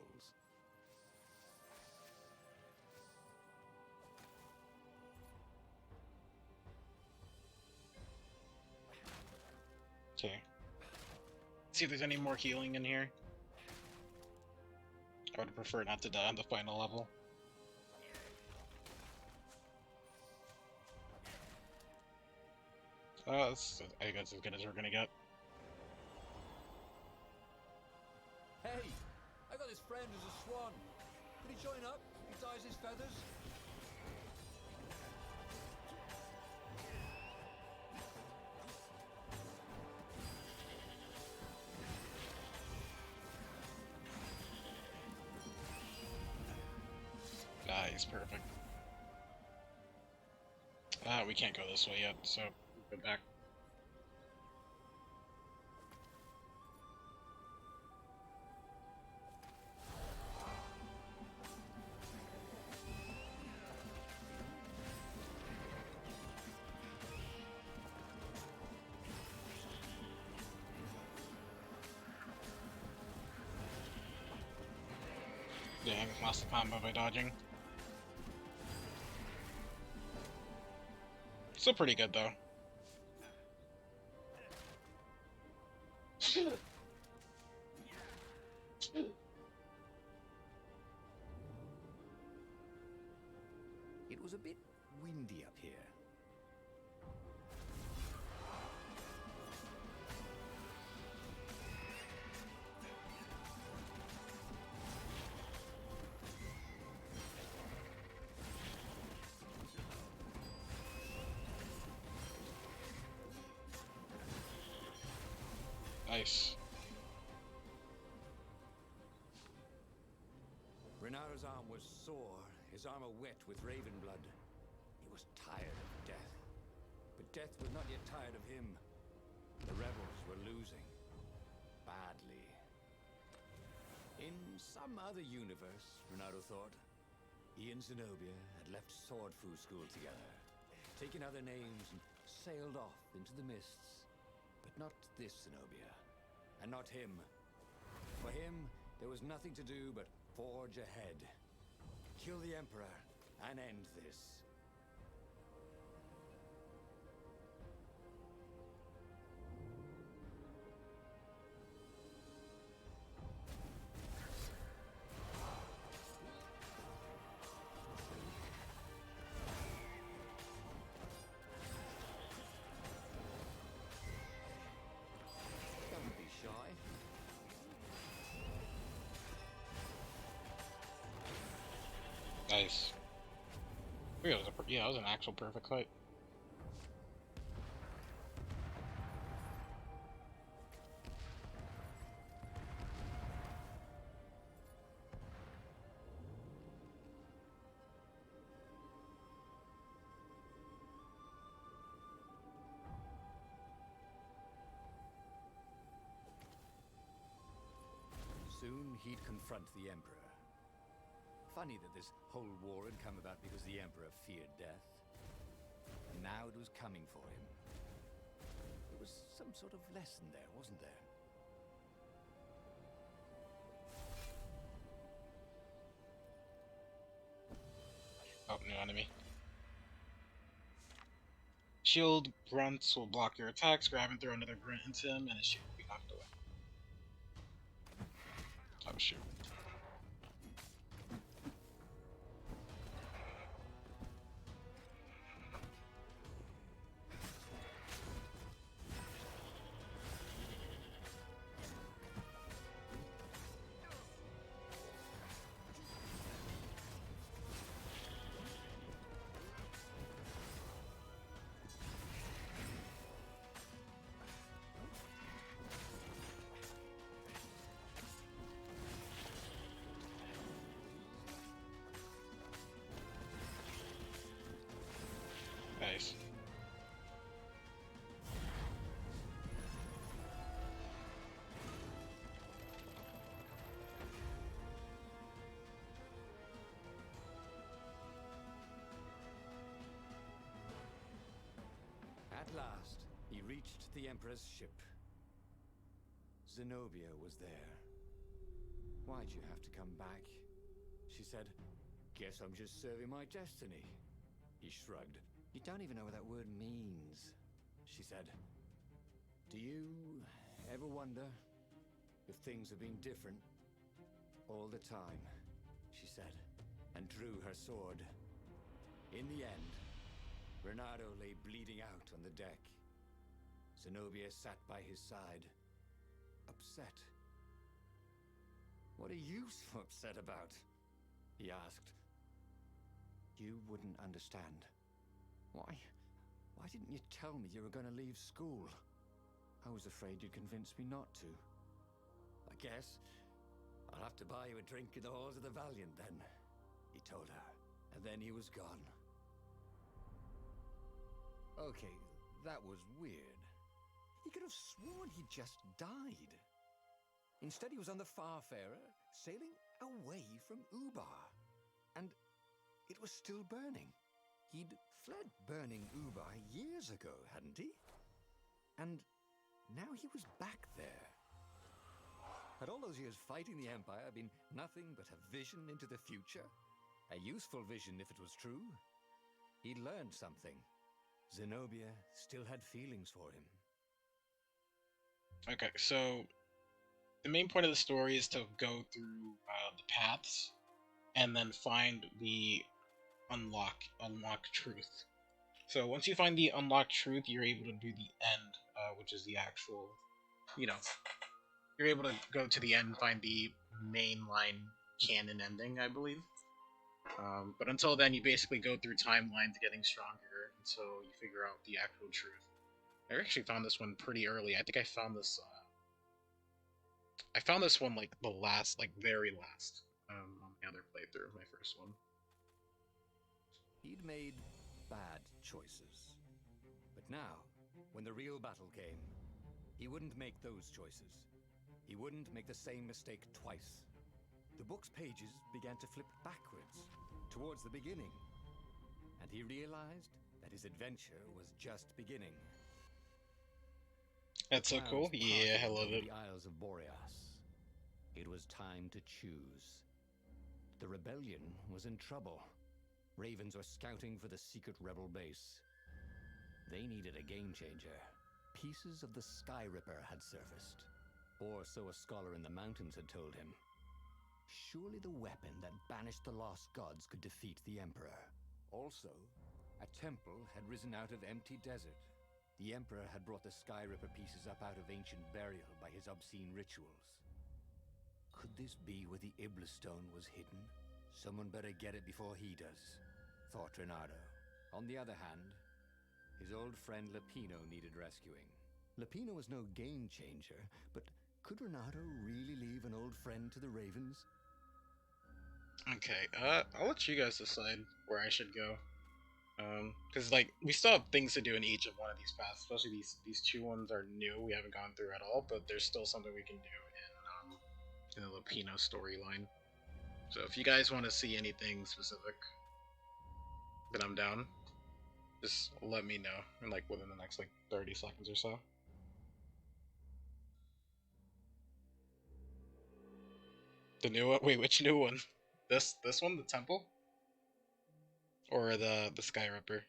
Okay. See if there's any more healing in here. I would prefer not to die on the final level. I think that's as good as we're gonna get. Hey, I got this friend who's a swan. Could he join up? He dyes his feathers. Nice, perfect. We can't go this way yet, so go back. Dang, lost the combo by dodging. Still pretty good though. It was a bit windy up here. Nice. Renaro's arm was sore, his armor wet with raven blood. He was tired of death. But death was not yet tired of him. The rebels were losing. Badly. In some other universe, Renaro thought, he and Zenobia had left Sword Fu School together, taken other names and sailed off into the mists. But not this Zenobia, and not him. For him, there was nothing to do but forge ahead. Kill the Emperor and end this. Don't be shy. Nice. Yeah, it was an actual perfect fight. Soon he'd confront the Emperor. Funny that this whole war had come about because the Emperor feared death. And now it was coming for him. There was some sort of lesson there, wasn't there? Oh, new enemy. Shield grunts will block your attacks. Grab and throw another grunt into him, and his shield will be knocked away. Oh shoot. Nice. At last, he reached the Emperor's ship. Zenobia was there. Why'd you have to come back? She said, guess I'm just serving my destiny. He shrugged. You don't even know what that word means. She said, do you ever wonder if things have been different? All the time, she said, and drew her sword. In the end, Renato lay bleeding out on the deck. Zenobia sat by his side, upset. What are you so upset about? He asked. You wouldn't understand. Why didn't you tell me you were going to leave school? I was afraid you'd convince me not to. I guess I'll have to buy you a drink in the halls of the Valiant then, he told her, and then he was gone. Okay, that was weird. He could have sworn he just died. Instead, he was on the Farfarer, sailing away from Ubar. And it was still burning. He'd fled burning Ubar years ago, hadn't he? And now he was back there. Had all those years fighting the Empire been nothing but a vision into the future? A useful vision if it was true. He'd learned something. Zenobia still had feelings for him. Okay, so the main point of the story is to go through the paths and then find the unlock truth. So once you find the unlocked truth, you're able to do the end, which is the actual, you're able to go to the end and find the mainline canon ending, I believe. But until then, you basically go through timelines getting stronger until you figure out the actual truth. I actually found this one pretty early. I think I found this. I found this one like the last, like very last, on the other playthrough of my first one. He'd made bad choices. But now, when the real battle came, he wouldn't make those choices. He wouldn't make the same mistake twice. The book's pages began to flip backwards, towards the beginning. And he realized that his adventure was just beginning. That's so cool. Yeah, I love it. The Isles of Boreas. It was time to choose. The rebellion was in trouble. Ravens were scouting for the secret rebel base. They needed a game changer. Pieces of the Sky Ripper had surfaced. Or so a scholar in the mountains had told him. Surely the weapon that banished the lost gods could defeat the Emperor. Also, a temple had risen out of empty desert. The Emperor had brought the Sky Ripper pieces up out of ancient burial by his obscene rituals. Could this be where the Iblis Stone was hidden? Someone better get it before he does, thought Reynardo. On the other hand, his old friend Lapino needed rescuing. Lapino was no game changer, but could Reynardo really leave an old friend to the Ravens? Okay, I'll let you guys decide where I should go. Because like we still have things to do in each of one of these paths. Especially these two ones are new. We haven't gone through at all, but there's still something we can do in the Lapino storyline. So if you guys want to see anything specific, then I'm down. Just let me know, and like within the next like 30 seconds or so. The new one? Wait, which new one? This one, the temple, or the Sky Ripper?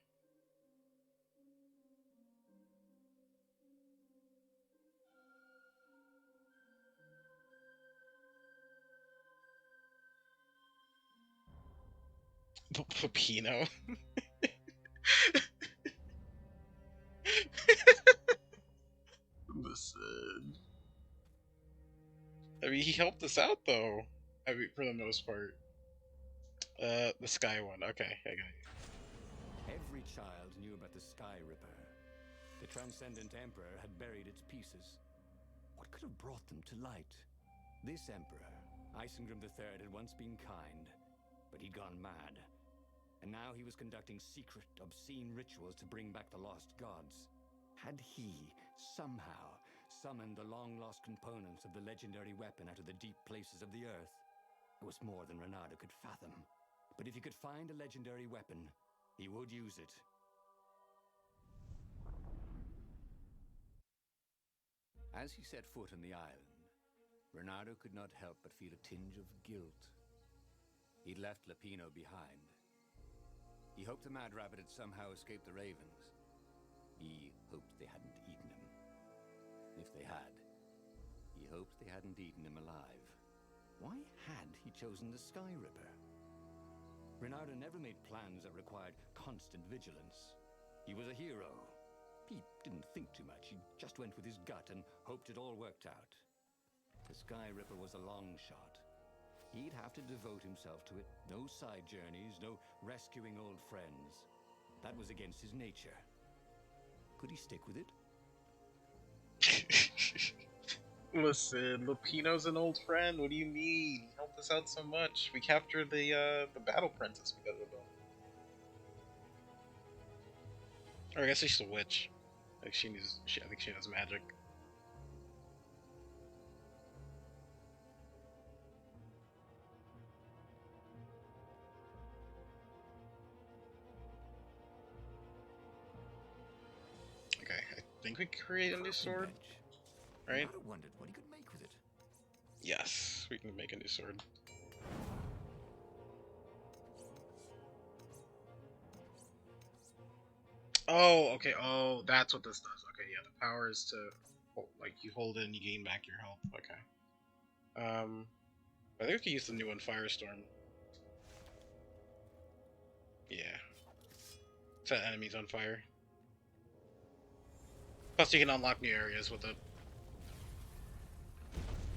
Pepino. Listen. I mean, he helped us out though. I mean, for the most part. The Sky one. Okay, I got you. Every child knew about the Sky Ripper. The Transcendent Emperor had buried its pieces. What could have brought them to light? This Emperor, Isengrim III, had once been kind, but he'd gone mad. And now he was conducting secret, obscene rituals to bring back the lost gods. Had he, somehow, summoned the long-lost components of the legendary weapon out of the deep places of the earth? It was more than Reynardo could fathom. But if he could find a legendary weapon, he would use it. As he set foot on the island, Reynardo could not help but feel a tinge of guilt. He'd left Lapino behind. He hoped the Mad Rabbit had somehow escaped the Ravens. He hoped they hadn't eaten him. If they had, he hoped they hadn't eaten him alive. Why had he chosen the Sky Ripper? Reynardo never made plans that required constant vigilance. He was a hero. He didn't think too much. He just went with his gut and hoped it all worked out. The Sky Ripper was a long shot. He'd have to devote himself to it. No side journeys, no rescuing old friends. That was against his nature. Could he stick with it? Listen, Lupino's an old friend. What do you mean? He helped us out so much. We captured the Battle Princess because of him. Or I guess she's a witch. Like I think she knows magic. Okay, I think we create a new sword, right? I wondered what he could make with it. Yes, we can make a new sword. Oh, okay. Oh, that's what this does. Okay, yeah, the power is to, like, you hold it and you gain back your health. Okay. I think we can use the new one, Firestorm. Yeah. Set enemies on fire. Plus, you can unlock new areas with it.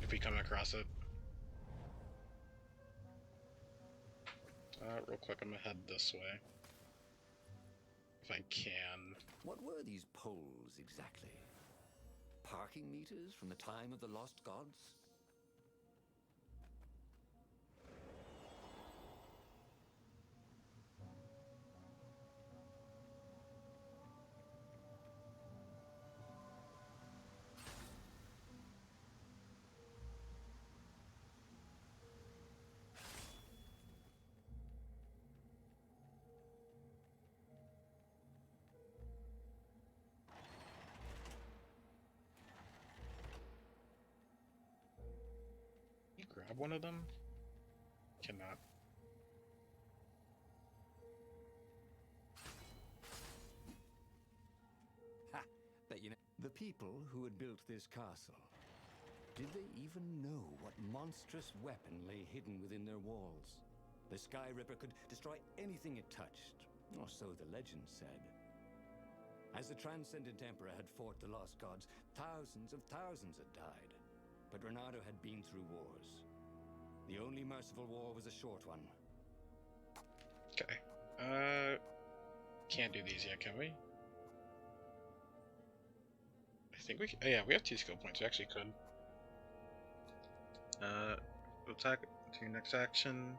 If we come across it. Real quick, I'm gonna head this way. If I can. What were these poles exactly? Parking meters from the time of the lost gods? Can you grab one of them? Cannot. Ha! Bet you know. The people who had built this castle, did they even know what monstrous weapon lay hidden within their walls? The Sky Ripper could destroy anything it touched, or so the legend said. As the Transcendent Emperor had fought the lost gods, thousands had died. But Renato had been through wars. The only merciful war was a short one. Okay. Can't do these yet, can we? I think we can. Oh, yeah, we have 2 skill points. We actually could. Attack to your next action.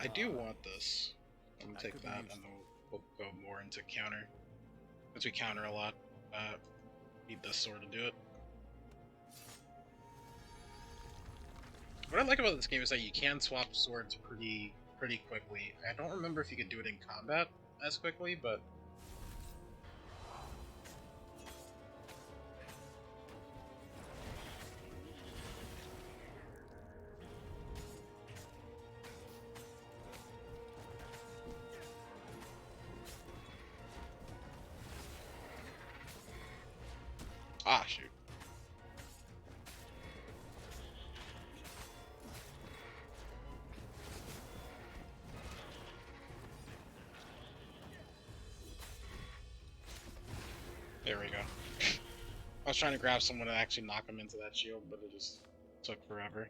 I do want this. I'm gonna take that, and then we'll go more into counter. Since we counter a lot, need this sword to do it. What I like about this game is that you can swap swords pretty quickly. I don't remember if you could do it in combat as quickly, but ah, shoot. There we go. I was trying to grab someone and actually knock him into that shield, but it just took forever.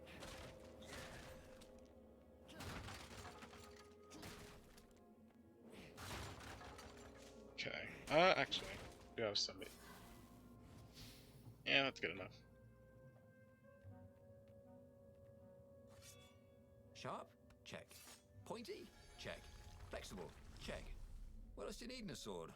Okay. Actually, we do have somebody. Yeah, that's good enough. Sharp? Check. Pointy? Check. Flexible? Check. What else do you need in a sword?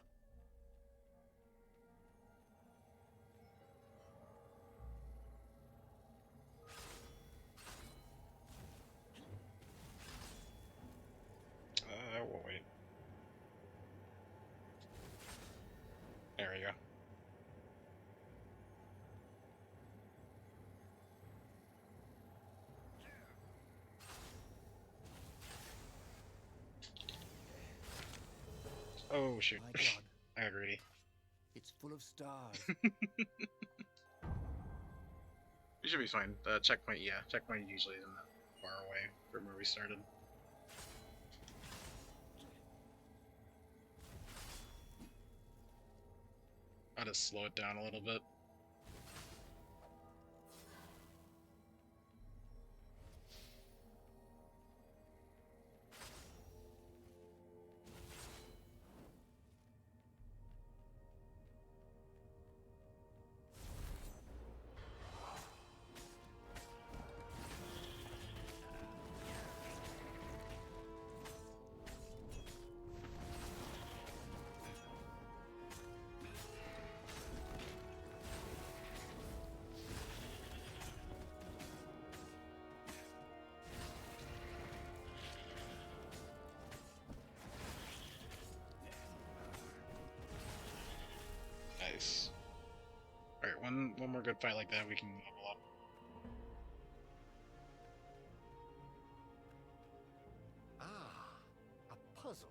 We'll wait. There we go. Oh shoot. My God. I got greedy. It's full of stars. We should be fine. Checkpoint, yeah. Checkpoint usually isn't that far away from where we started. I'll just slow it down a little bit. Nice. Alright, one more good fight like that, we can level up. Ah, a puzzle.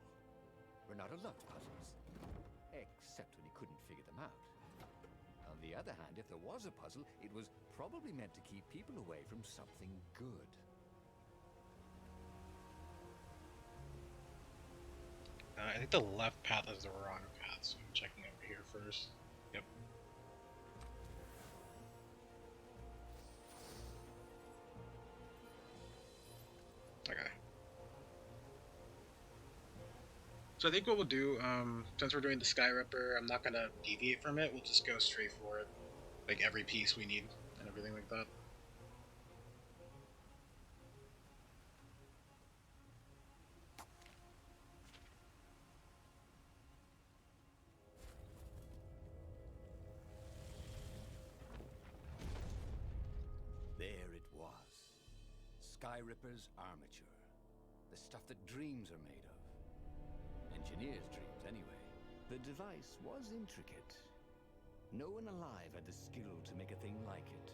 Renato loved puzzles, except when he couldn't figure them out. On the other hand, if there was a puzzle, it was probably meant to keep people away from something good. I think the left path is the wrong path, so I'm checking over here first. Yep. Okay. So I think what we'll do, since we're doing the Sky Ripper, I'm not gonna deviate from it. We'll just go straight for it, like every piece we need and everything like that. There it was. Sky Ripper's armature. The stuff that dreams are made of. Engineers' dreams, anyway. The device was intricate. No one alive had the skill to make a thing like it.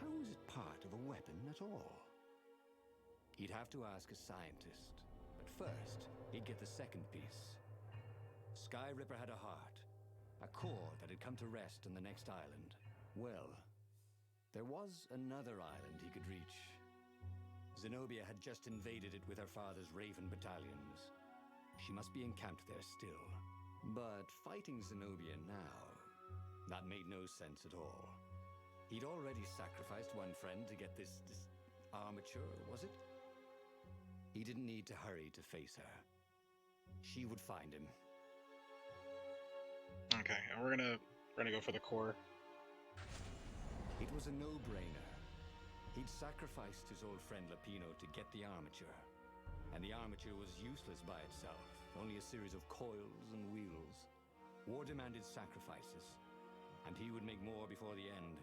How was it part of a weapon at all? He'd have to ask a scientist. But first, he'd get the second piece. Sky Ripper had a heart. A core that had come to rest on the next island. Well, there was another island he could reach. Zenobia had just invaded it with her father's Raven battalions. She must be encamped there still. But fighting Zenobia now, that made no sense at all. He'd already sacrificed one friend to get this armature, was it? He didn't need to hurry to face her. She would find him. Okay, and we're gonna go for the core. It was a no-brainer. He'd sacrificed his old friend Lapino to get the armature. And the armature was useless by itself, only a series of coils and wheels. War demanded sacrifices, and he would make more before the end.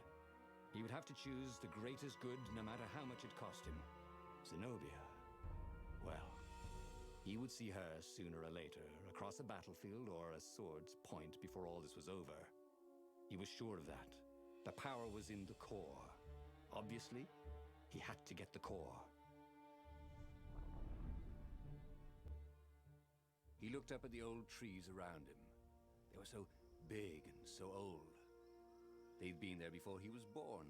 He would have to choose the greatest good no matter how much it cost him. Zenobia. Well, he would see her sooner or later, across a battlefield or a sword's point before all this was over. He was sure of that. The power was in the core. Obviously, he had to get the core. He looked up at the old trees around him. They were so big and so old. They'd been there before he was born,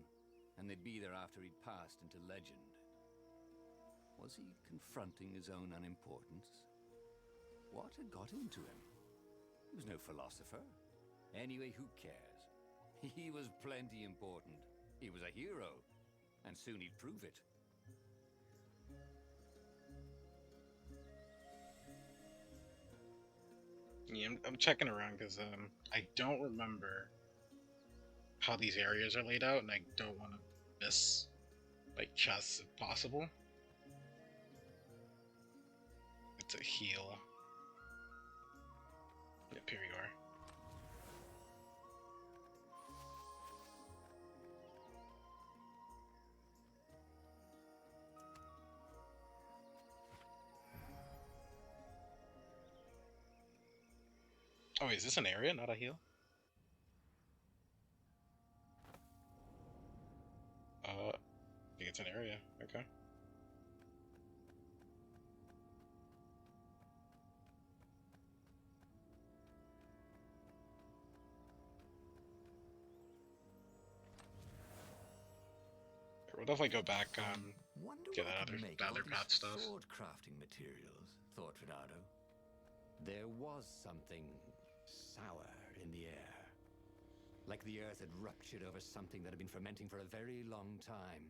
and they'd be there after he'd passed into legend. Was he confronting his own unimportance? What had got into him? He was no philosopher. Anyway, who cares? He was plenty important. He was a hero, and soon he'd prove it. Yeah, I'm checking around because I don't remember how these areas are laid out, and I don't want to miss like chests if possible. It's a heal. Yep, here you are. Oh, wait, is this an area, not a heal? I think it's an area. Okay. We'll definitely go back, Wonder get what that could other, make that all other these path stuff. sword crafting materials, thought Renato. There was something sour in the air. Like the earth had ruptured over something that had been fermenting for a very long time.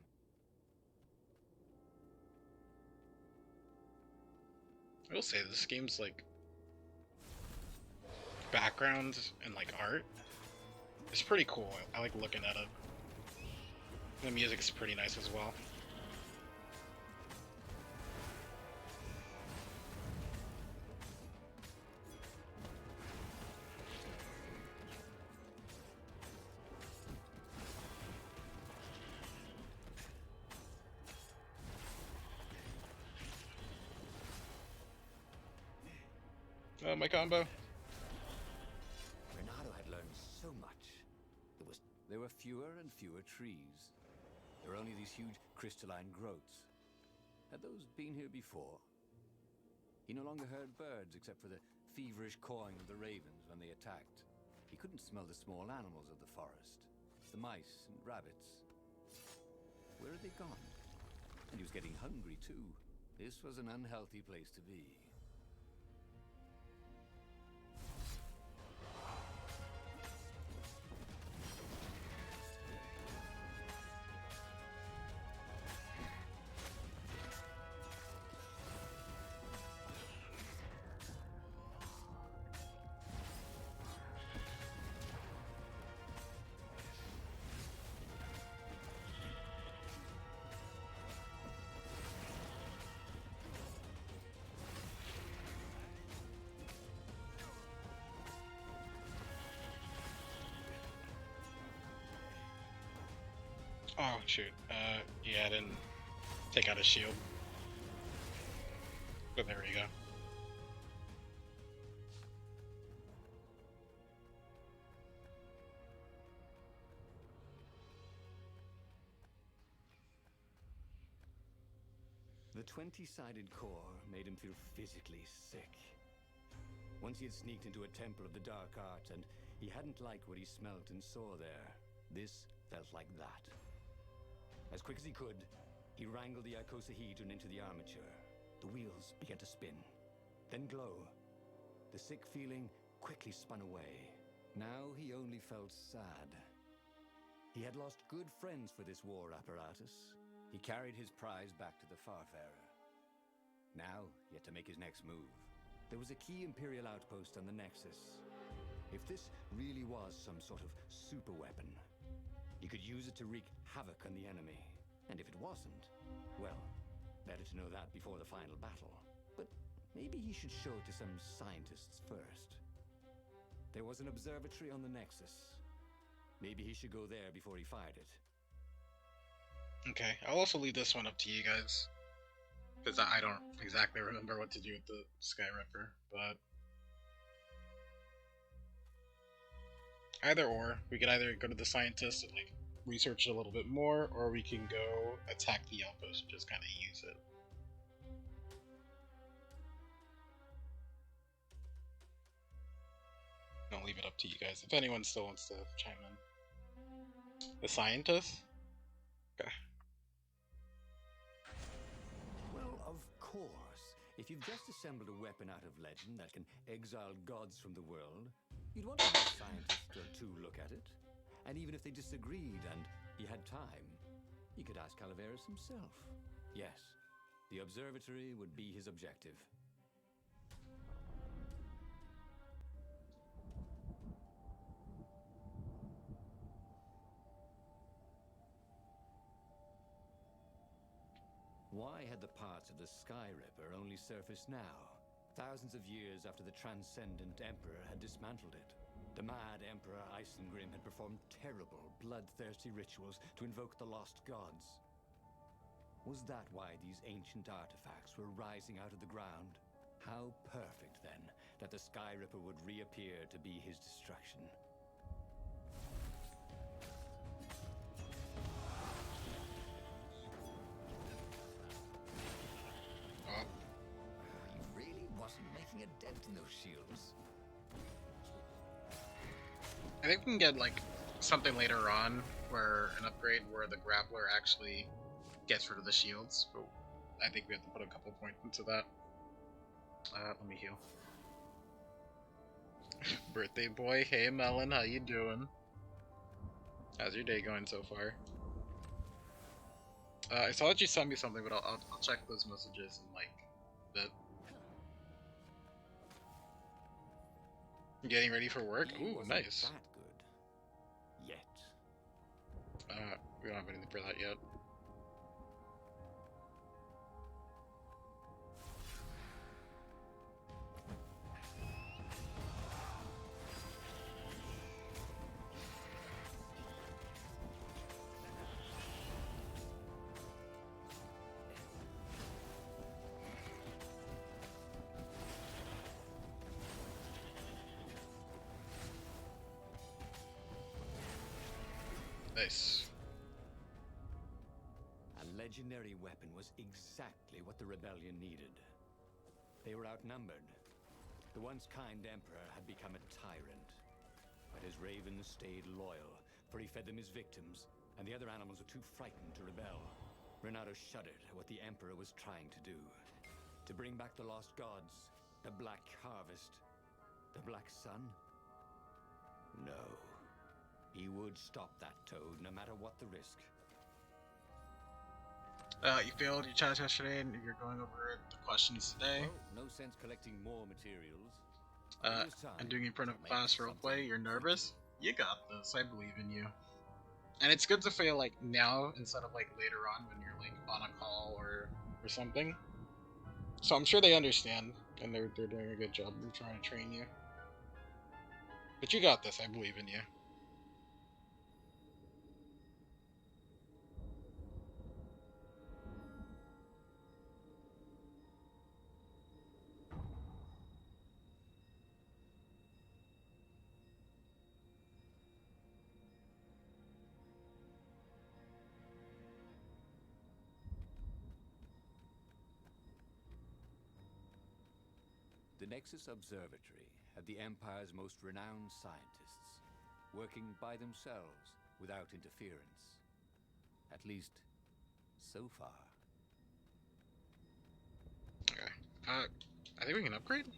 I will say, this game's, like, background and, like, art is pretty cool. I like looking at it. The music's pretty nice as well. Oh, my combo. Renato had learned so so much. There were fewer and fewer trees. There were only these huge crystalline growths. Had those been here before? He no longer heard birds except for the feverish cawing of the ravens when they attacked. He couldn't smell the small animals of the forest. The mice and rabbits. Where had they gone? And he was getting hungry too. This was an unhealthy place to be. Oh shoot. Yeah, I didn't take out his shield. But there we go. The 20-sided core made him feel physically sick. Once he had sneaked into a temple of the dark arts, and he hadn't liked what he smelt and saw there. This felt like that. As quick as he could, he wrangled the icosahedron into the armature. The wheels began to spin, then glow. The sick feeling quickly spun away. Now he only felt sad. He had lost good friends for this war apparatus. He carried his prize back to the Farfarer. Now he had to make his next move. There was a key Imperial outpost on the Nexus. If this really was some sort of super weapon, he could use it to wreak havoc on the enemy. And if it wasn't, well, better to know that before the final battle. But maybe he should show it to some scientists first. There was an observatory on the Nexus. Maybe he should go there before he fired it. Okay, I'll also leave this one up to you guys. Because I don't exactly remember what to do with the Sky Ripper, but... Either or, we could either go to the scientists and like research it a little bit more, or we can go attack the outpost and just kind of use it. I'll leave it up to you guys, if anyone still wants to chime in. The scientists? Okay. Well, of course. If you've just assembled a weapon out of legend that can exile gods from the world, you'd want to have a scientist or two look at it. And even if they disagreed and he had time, he could ask Calaveras himself. Yes, the observatory would be his objective. Why had the parts of the Sky Ripper only surfaced now, thousands of years after the Transcendent Emperor had dismantled it? The mad Emperor Isengrim had performed terrible, bloodthirsty rituals to invoke the lost gods. Was that why these ancient artifacts were rising out of the ground? How perfect, then, that the Sky Ripper would reappear to be his destruction. He really wasn't making a dent in those shields. I think we can get like something later on where an upgrade where the grappler actually gets rid of the shields, but I think we have to put a couple points into that. Let me heal. Birthday boy, hey Melon, how you doing? How's your day going so far? I saw that you sent me something, but I'll check those messages in like a bit. Getting ready for work? Ooh, nice. That good. Yet. We don't have anything for that yet. Nice. A legendary weapon was exactly what the rebellion needed. They were outnumbered. The once kind emperor had become a tyrant. But his ravens stayed loyal, for he fed them his victims, and the other animals were too frightened to rebel. Renato shuddered at what the emperor was trying to do. To bring back the lost gods, the Black Harvest, the Black Sun? No. He would stop that toad, no matter what the risk. You failed your challenge yesterday, and you're going over the questions today. Well, no sense collecting more materials. I'm doing in front of class roleplay. You're nervous? You got this. I believe in you. And it's good to fail like now instead of like later on when you're like on a call or something. So I'm sure they understand, and they're doing a good job. They're trying to train you. But you got this. I believe in you. The Nexus Observatory had the Empire's most renowned scientists, working by themselves without interference. At least, so far. Okay. I think we can upgrade?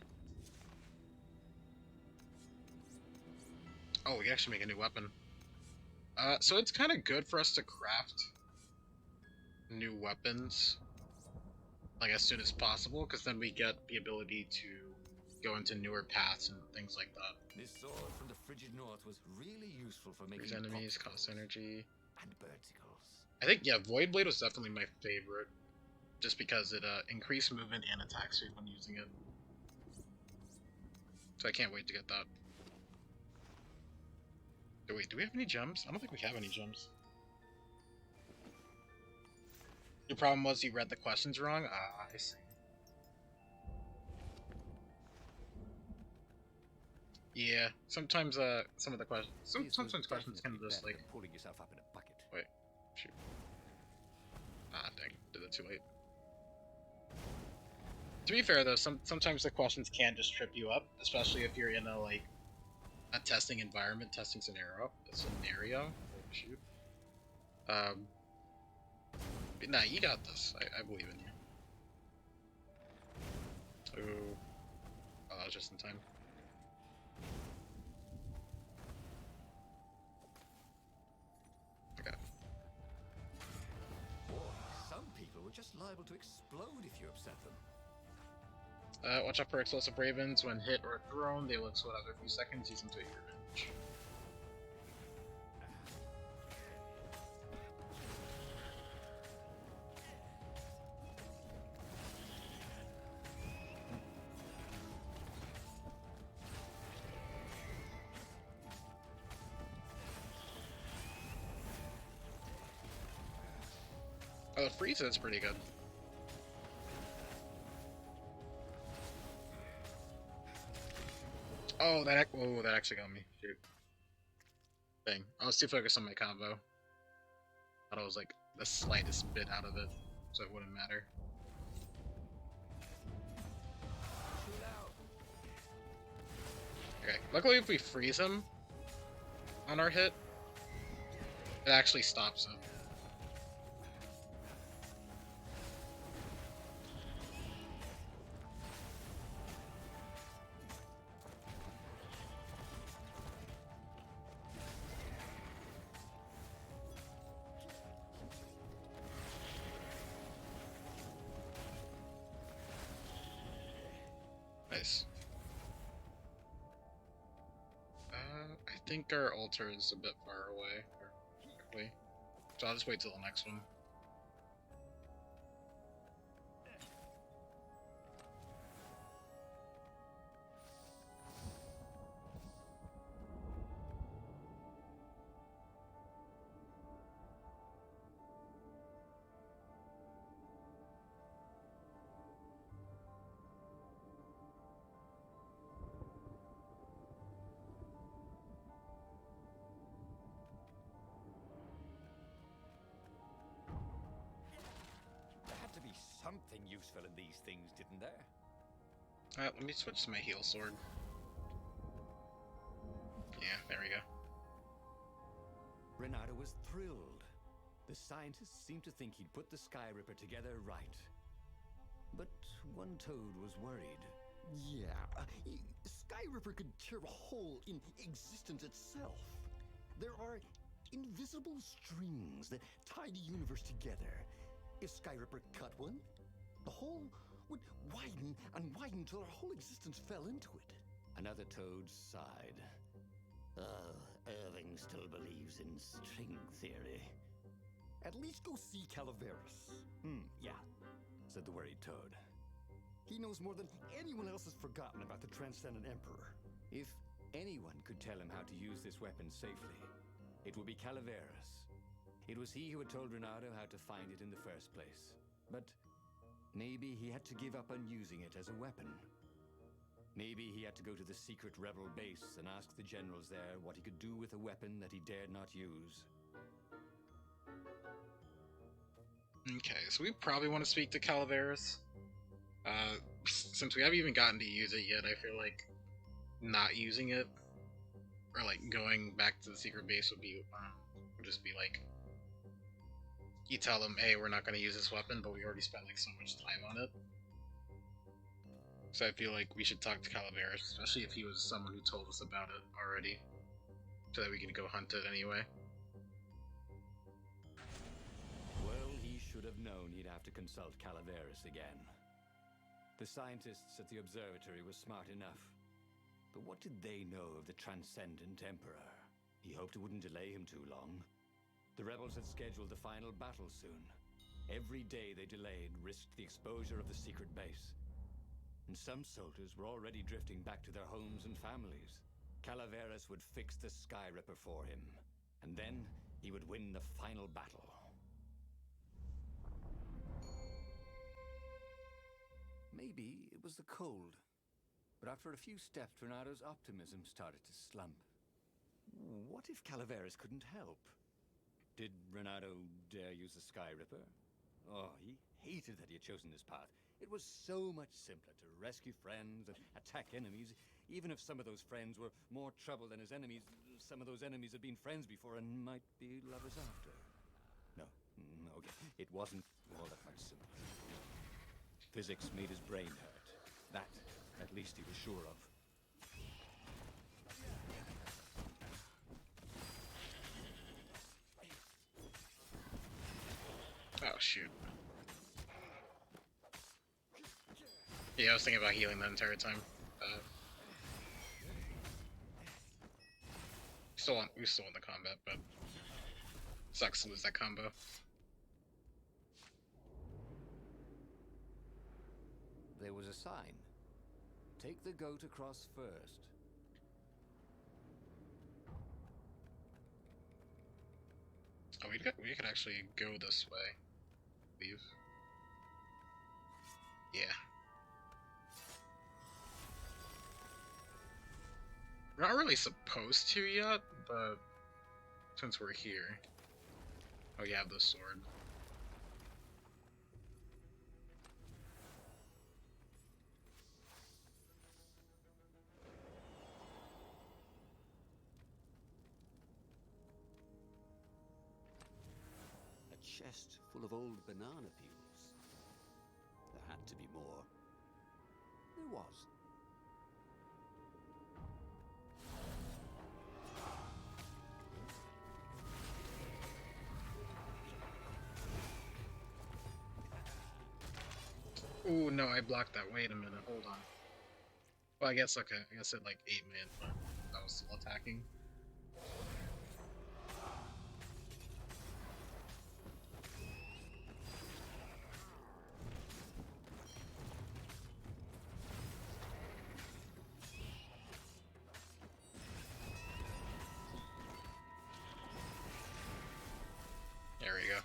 Oh, we can actually make a new weapon. So it's kind of good for us to craft new weapons, like as soon as possible, because then we get the ability to go into newer paths and things like that. This sword from the frigid north was really useful for making Freeze enemies, popsicles cost energy. and birdicles. I think, yeah, Void Blade was definitely my favorite, just because it increased movement and attack speed when using it. So I can't wait to get that. Oh, wait, do we have any gems? I don't think we have any gems. Your problem was you read the questions wrong? Ah, I see. Yeah, sometimes some of the questions, sometimes questions can just like pulling yourself up in a bucket. wait, shoot. Ah, dang, did it too late. To be fair though, sometimes the questions can just trip you up, especially if you're in a like a testing environment, testing scenario. Oh, shoot. But nah, you got this. I believe in you. Ooh. Oh, that was just in time. Okay. Boy, some people were just liable to explode if you upset them. Watch out for explosive ravens. When hit or thrown, they will explode after a few seconds. Use them to your advantage. Oh, the freeze is pretty good. Oh, that actually got me. Shoot. Dang. I was too focused on my combo. Thought I was like the slightest bit out of it, so it wouldn't matter. Okay. Luckily, if we freeze him on our hit, it actually stops him. Nice. I think our altar is a bit far away, quickly. So I'll just wait till the next one. something useful in these things, didn't there? Let me switch to my heal sword. Yeah, there we go. Renato was thrilled. The scientists seemed to think he'd put the Sky Ripper together right. But one toad was worried. Yeah, Sky Ripper could tear a hole in existence itself. There are invisible strings that tie the universe together. If Sky Ripper cut one, the hole would widen and widen till our whole existence fell into it. Another toad sighed. Oh, Irving still believes in string theory. At least go see Calaveras. Yeah, said the worried toad. He knows more than anyone else has forgotten about the Transcendent Emperor. If anyone could tell him how to use this weapon safely, it would be Calaveras. It was he who had told Renato how to find it in the first place. But maybe he had to give up on using it as a weapon. Maybe he had to go to the secret rebel base and ask the generals there what he could do with a weapon that he dared not use. Okay, so we probably want to speak to Calaveras. Since we haven't even gotten to use it yet, I feel like not using it, or like going back to the secret base would just be like, you tell them, hey, we're not going to use this weapon, but we already spent like so much time on it. So I feel like we should talk to Calaveras, especially if he was someone who told us about it already, so that we can go hunt it anyway. Well, he should have known he'd have to consult Calaveras again. The scientists at the observatory were smart enough. But what did they know of the Transcendent Emperor? He hoped it wouldn't delay him too long. The rebels had scheduled the final battle soon. Every day they delayed risked the exposure of the secret base. And some soldiers were already drifting back to their homes and families. Calaveras would fix the Sky Ripper for him, and then he would win the final battle. Maybe it was the cold, but after a few steps, Renato's optimism started to slump. What if Calaveras couldn't help? Did Renato dare use the Sky Ripper? Oh, he hated that he had chosen this path. It was so much simpler to rescue friends and attack enemies, even if some of those friends were more trouble than his enemies. Some of those enemies had been friends before and might be lovers after. No, okay, it wasn't all that much simpler. Physics made his brain hurt. That, at least, he was sure of. Oh, shoot. Yeah, I was thinking about healing that entire time. We still won the combat, but sucks to lose that combo. There was a sign. Take the goat across first. Oh, we could actually go this way. Leave. Yeah. We're not really supposed to yet, but since we're here. Oh, you have the sword. A chest full of old banana peels. There had to be more. There was. Ooh, no, I blocked that. Wait a minute, hold on. Well, I guess, okay, I guess it like 8 man, but I was still attacking. There we go.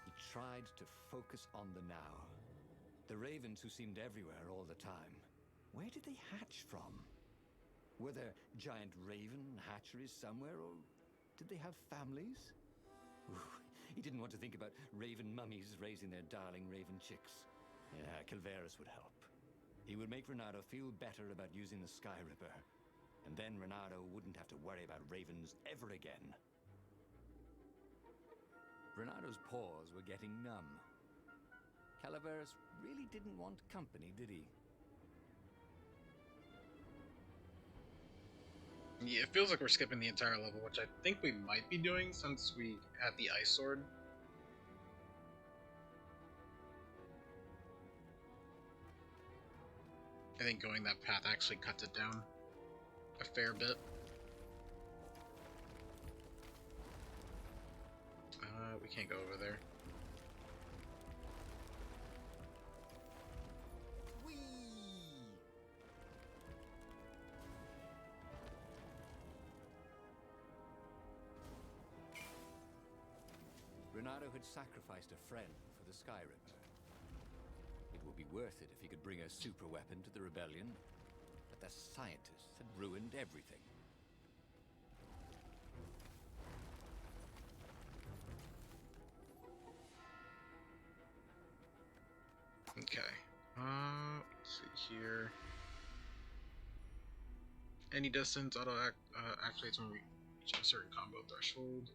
He tried to focus on the now. The ravens who seemed everywhere all the time. Where did they hatch from? Were there giant raven hatcheries somewhere, or did they have families? Ooh, He didn't want to think about raven mummies raising their darling raven chicks. Yeah, Calvaris would help. He would make Renato feel better about using the Sky Ripper. And then Renato wouldn't have to worry about ravens ever again. Renato's paws were getting numb. Calaveras really didn't want company, did he? Yeah, it feels like we're skipping the entire level, which I think we might be doing since we had the ice sword. I think going that path actually cuts it down a fair bit. We can't go over there. Whee! Renato had sacrificed a friend for the Sky Ripper. It would be worth it if he could bring a super weapon to the rebellion, but the scientists had ruined everything. Okay. Let's see here. Any distance auto activates when we reach a certain combo threshold.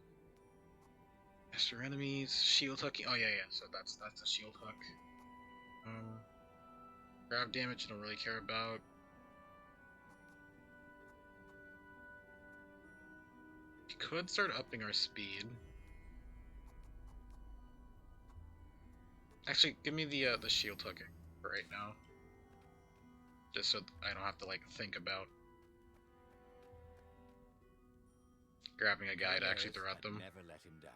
Master enemies, shield hooking. Oh yeah, yeah. So that's the shield hook. Grab damage I don't really care about. We could start upping our speed. Actually, give me the shield hooking for right now. Just so I don't have to like think about grabbing a guy to actually throw at them. Never let him down.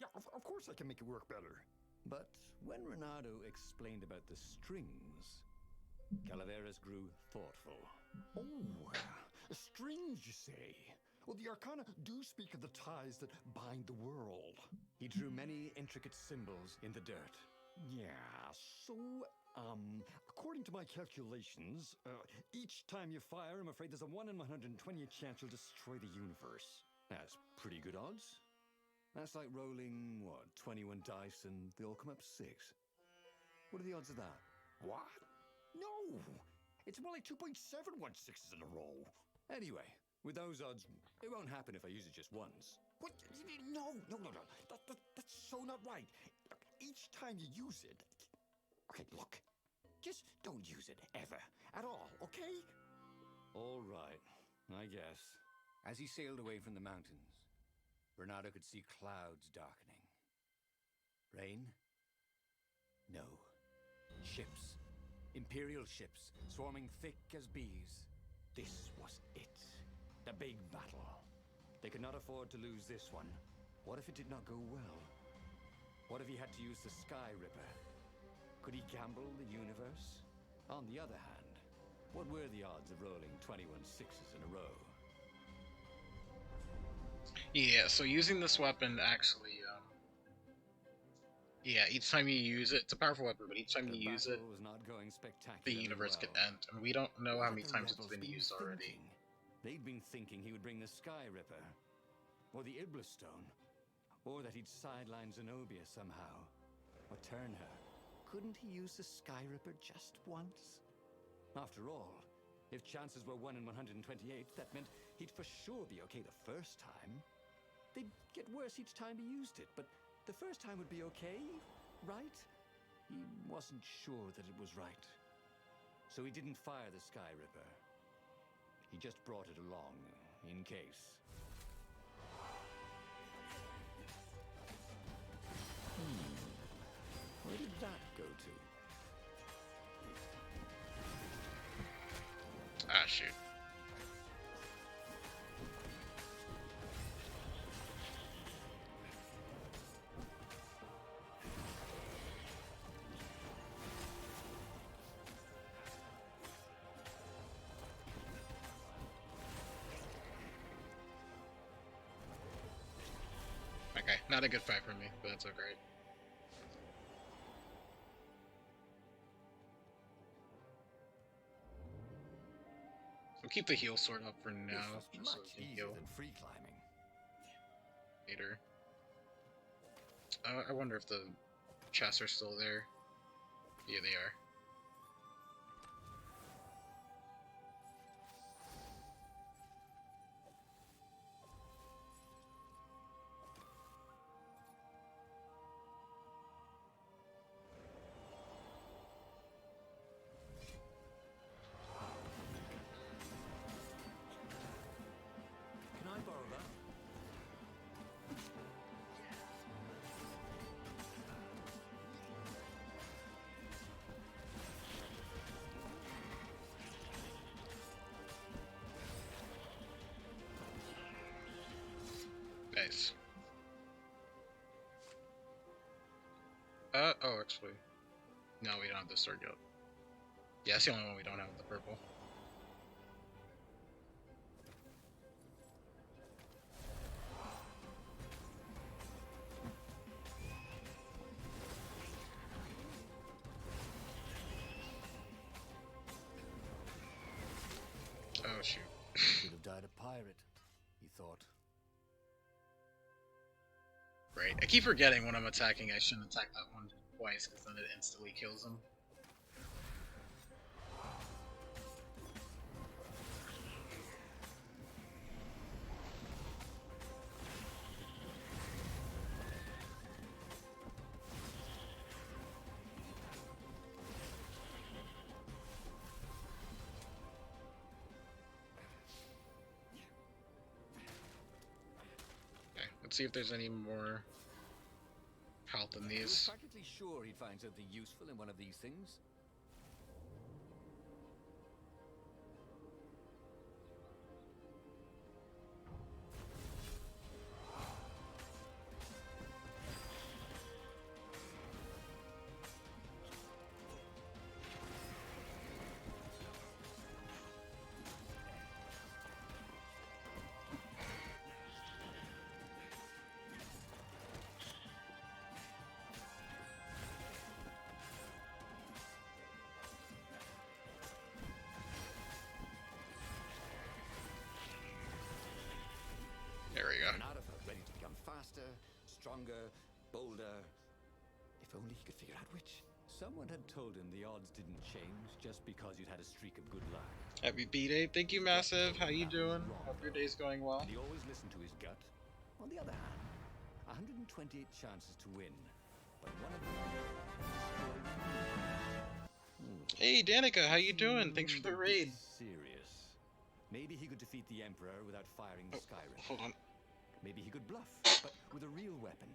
Yeah, of course I can make it work better. But when Renato explained about the strings, Calaveras grew thoughtful. Oh, strings, you say? Well, the Arcana do speak of the ties that bind the world. He drew many intricate symbols in the dirt. Yeah, so, according to my calculations, each time you fire, I'm afraid there's a 1 in 120 chance you'll destroy the universe. That's pretty good odds. That's like rolling, what, 21 dice and they all come up 6. What are the odds of that? What? No! It's more like 2.716s in a row. Anyway, with those odds, it won't happen if I use it just once. What? No. That's so not right. Look, each time you use it... Okay, look. Just don't use it ever. At all, okay? All right, I guess. As he sailed away from the mountains, Renato could see clouds darkening. Rain? No. Ships. Imperial ships, swarming thick as bees. This was it. The big battle. They could not afford to lose this one. What if it did not go well? What if he had to use the Sky Ripper? Could he gamble the universe? On the other hand, what were the odds of rolling 21 sixes in a row? Yeah, so using this weapon actually, yeah, each time you use it, it's a powerful weapon, but each time you use it, was not going the universe well. could end, and we don't know how What many the times it's rebels been used already. thinking? They'd been thinking he would bring the Sky Ripper, or the Iblis Stone, or that he'd sideline Zenobia somehow, or turn her. Couldn't he use the Sky Ripper just once? After all, if chances were 1 in 128, that meant he'd for sure be okay the first time. They'd get worse each time he used it, but the first time would be okay, right? He wasn't sure that it was right. So he didn't fire the Sky Ripper. He just brought it along, in case. Where did that go to? Ah, shoot. Okay, not a good fight for me, but that's okay. We'll keep the heal sword up for now, This was just so much we can easier heal than free climbing. later. I wonder if the chests are still there. Yeah, they are. Can I borrow that? Nice. Oh, actually. No, we don't have the sword yet. Yeah, that's the only one we don't have with the purple. Oh, shoot. Should have died a pirate, he thought. Right. I keep forgetting when I'm attacking I shouldn't attack that one twice, because then it instantly kills him. Okay, let's see if there's any more health in He was these. practically sure he'd find something useful in one of these things. There we go. Renata felt ready to become faster, stronger, bolder. If only he could figure out which. Someone had told him the odds didn't change just because you'd had a streak of good luck. Happy B-Day. Thank you, Massive. How you doing? Hope your day's going well. And he always listened to his gut. On the other hand, 128 chances to win, but one of them... Hey, Danica. How you doing? Thanks for the raid. Serious. Maybe he could defeat the Emperor without firing the Skyrim. Hold on. Maybe he could bluff, but with a real weapon.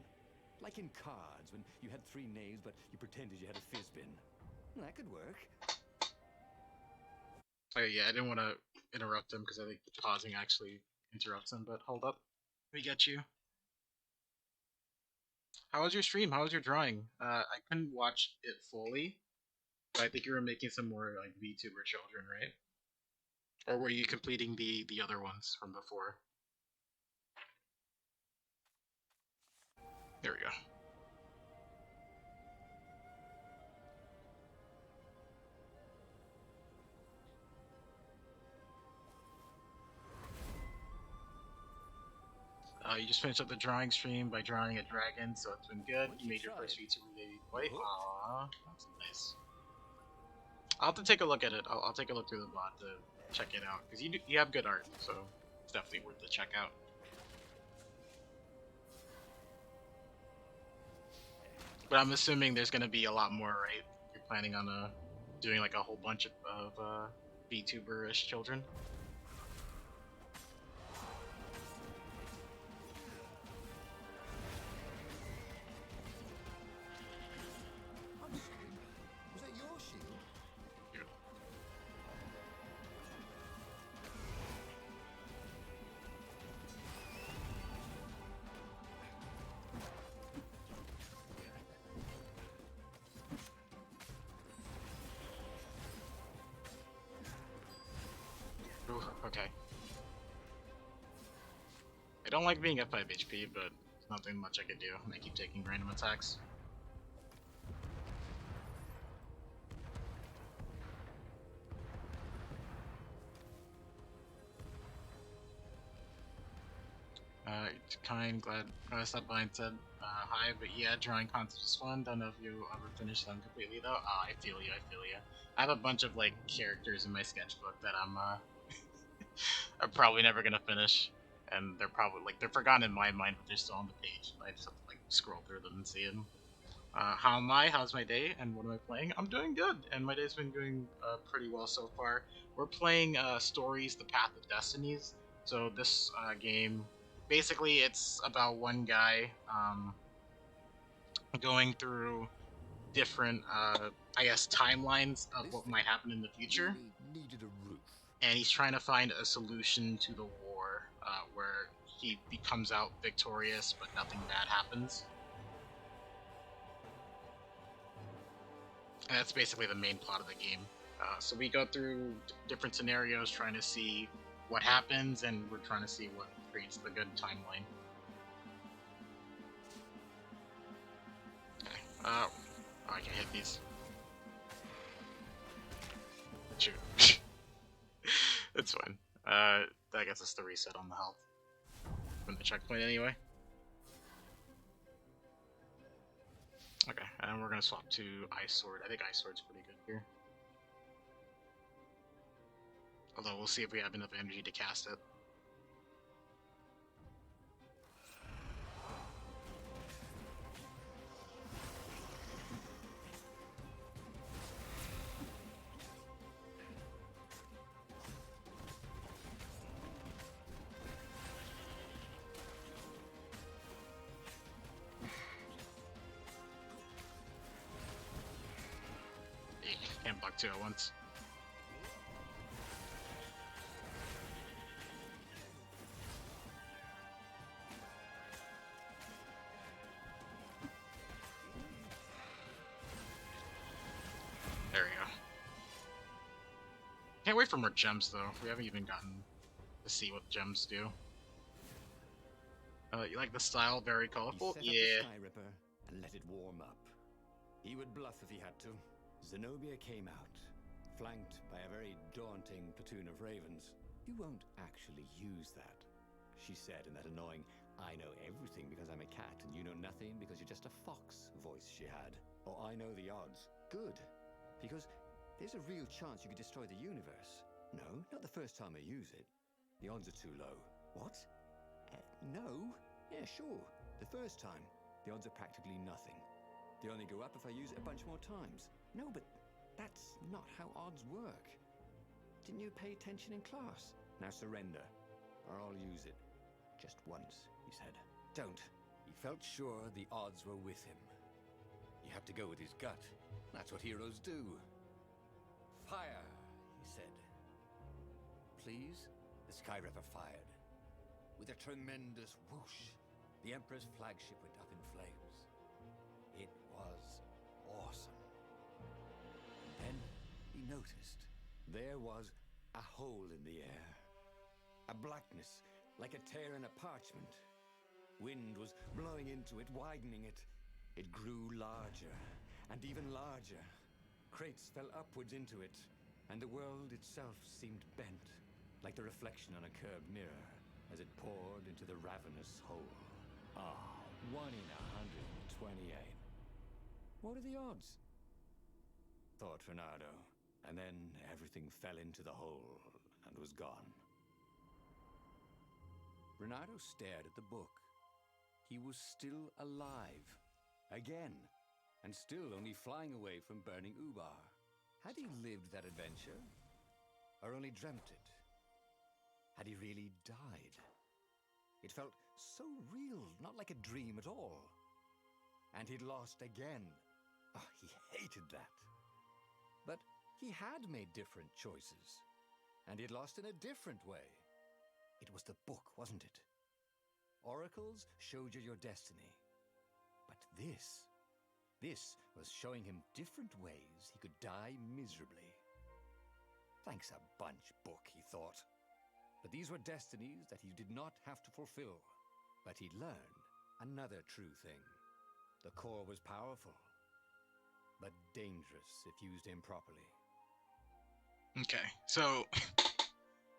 Like in cards, when you had 3 knaves, but you pretended you had a fizbin. That could work. Oh yeah, I didn't want to interrupt him because I think pausing actually interrupts him, but hold up. We get you. How was your stream? How was your drawing? I couldn't watch it fully, but I think you were making some more like VTuber children, right? Or were you completing the other ones from before? There we go. You just finished up the drawing stream by drawing a dragon, so it's been good. You made your first VTuber debut. Wait, aww, that's nice. I'll have to take a look at it. I'll take a look through the bot to check it out because you have good art, so it's definitely worth the check out. But I'm assuming there's gonna be a lot more, right? You're planning on doing like a whole bunch of VTuber-ish children. I'm sorry. Was that your shield? Here. Ooh, okay. I don't like being at 5 HP, but there's nothing much I can do. I keep taking random attacks. Kind, glad I stopped by and said hi, but yeah, drawing concepts is fun. Don't know if you ever finished them completely though. I feel you, I feel you. I have a bunch of like characters in my sketchbook that I'm probably never gonna finish, and they're probably like they're forgotten in my mind, but they're still on the page. I just have to like scroll through them and see them. How am I? How's my day? And what am I playing? I'm doing good, and my day's been going pretty well so far. We're playing Stories: The Path of Destinies. So this game, basically, it's about one guy going through different, I guess, timelines of This what thing might happen in the future, really needed a roof. and he's trying to find a solution to the war where he becomes out victorious, but nothing bad happens. And that's basically the main plot of the game. So we go through different scenarios trying to see what happens, and we're trying to see what creates the good timeline. Okay. I can hit these. Shoot. It's fine. I guess it's the reset on the health from the checkpoint anyway. Okay, and we're gonna swap to Ice Sword. I think Ice Sword's pretty good here. Although we'll see if we have enough energy to cast it. Can't block two at once. There we go. Can't wait for more gems though. We haven't even gotten to see what gems do. You like the style? Very colorful? He set up Yeah. the Sky Ripper and let it warm up. He would bluff if he had to. Zenobia came out, flanked by a very daunting platoon of ravens. You won't actually use that, she said in that annoying, I know everything because I'm a cat and you know nothing because you're just a fox voice she had. Or I know the odds. Good, because there's a real chance you could destroy the universe. No, not the first time I use it. The odds are too low. What? No? Yeah, sure. The first time, the odds are practically nothing. They only go up if I use it a bunch more times. No, but that's not how odds work. Didn't you pay attention in class? Now surrender, or I'll use it. Just once, he said. Don't. He felt sure the odds were with him. You have to go with his gut. That's what heroes do. Fire, he said. Please? The Sky Ripper fired. With a tremendous whoosh, the Emperor's flagship went up in flames. It was awesome. And then he noticed there was a hole in the air. A blackness, like a tear in a parchment. Wind was blowing into it, widening it. It grew larger, and even larger. Crates fell upwards into it, and the world itself seemed bent, like the reflection on a curved mirror, as it poured into the ravenous hole. 1 in 128. What are the odds? Thought Renardo, and then everything fell into the hole and was gone. Renardo stared at the book. He was still alive. Again. And still only flying away from burning Ubar. Had he lived that adventure? Or only dreamt it? Had he really died? It felt so real, not like a dream at all. And he'd lost again. Oh, he hated that. But he had made different choices. And he'd lost in a different way. It was the book, wasn't it? Oracles showed you your destiny. But this was showing him different ways he could die miserably. Thanks a bunch, book, he thought. But these were destinies that he did not have to fulfill. But he'd learned another true thing. The core was powerful, but dangerous if used improperly. Okay, so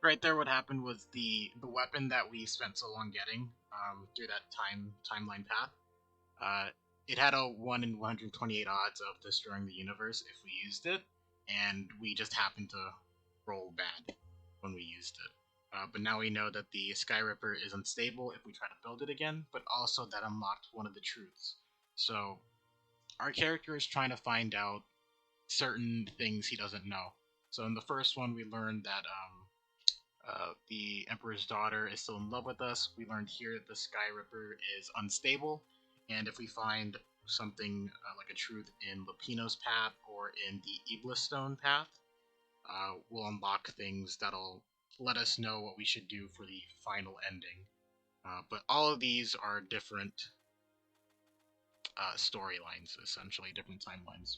right there what happened was the weapon that we spent so long getting, through that timeline path. Uh, it had a 1 in 128 odds of destroying the universe if we used it, and we just happened to roll bad when we used it. But now we know that the Sky Ripper is unstable if we try to build it again, but also that unlocked one of the truths. So our character is trying to find out certain things he doesn't know. So in the first one, we learned that the Emperor's daughter is still in love with us. We learned here that the Sky Ripper is unstable, and if we find something like a truth in Lupino's path or in the Iblis Stone path, we'll unlock things that'll let us know what we should do for the final ending. But all of these are different storylines, essentially, different timelines.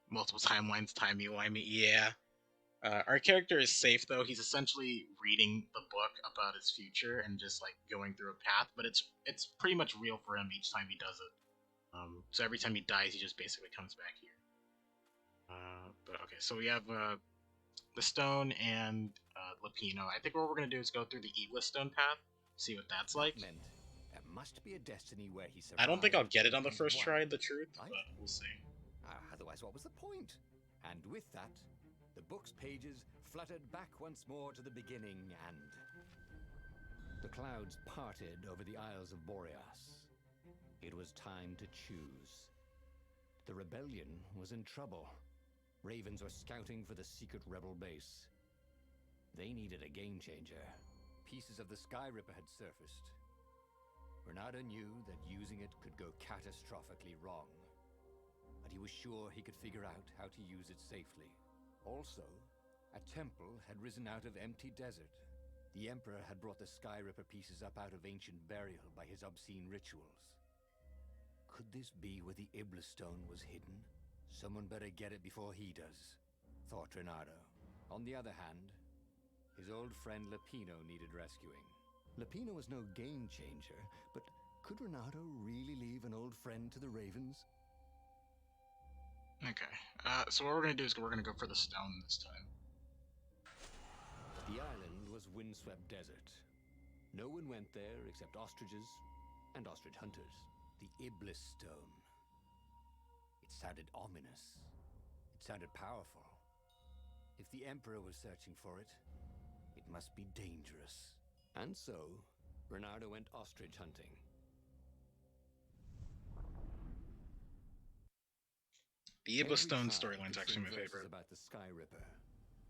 Multiple timelines, timey-wimey, yeah. Our character is safe though. He's essentially reading the book about his future and just like going through a path, but it's pretty much real for him each time he does it. So every time he dies, he just basically comes back here. But okay, so we have the stone and Lapino. I think what we're gonna do is go through the Iblis Stone path, see what that's like. That meant there must be a destiny where he survived. I don't think I'll get it on the and first won, try, the truth, right? but we'll see. Otherwise, what was the point? And with that, the book's pages fluttered back once more to the beginning, and the clouds parted over the Isles of Boreas. It was time to choose. The rebellion was in trouble. Ravens were scouting for the secret rebel base. They needed a game changer. Pieces of the Sky Ripper had surfaced. Renato knew that using it could go catastrophically wrong, but he was sure he could figure out how to use it safely. Also, a temple had risen out of empty desert. The Emperor had brought the Sky Ripper pieces up out of ancient burial by his obscene rituals. Could this be where the Iblis Stone was hidden? Someone better get it before he does, thought Renato. On the other hand, his old friend Lapino needed rescuing. Lapino was no game changer, but could Renato really leave an old friend to the Ravens? Okay, so what we're gonna do is we're gonna go for the stone this time. The island was windswept desert. No one went there except ostriches and ostrich hunters. The Iblis Stone. It sounded ominous. It sounded powerful. If the Emperor was searching for it, it must be dangerous. And so, Renato went ostrich hunting. The Iblis Every Stone tribe storyline's could actually sing my verses favorite. about the Sky Ripper,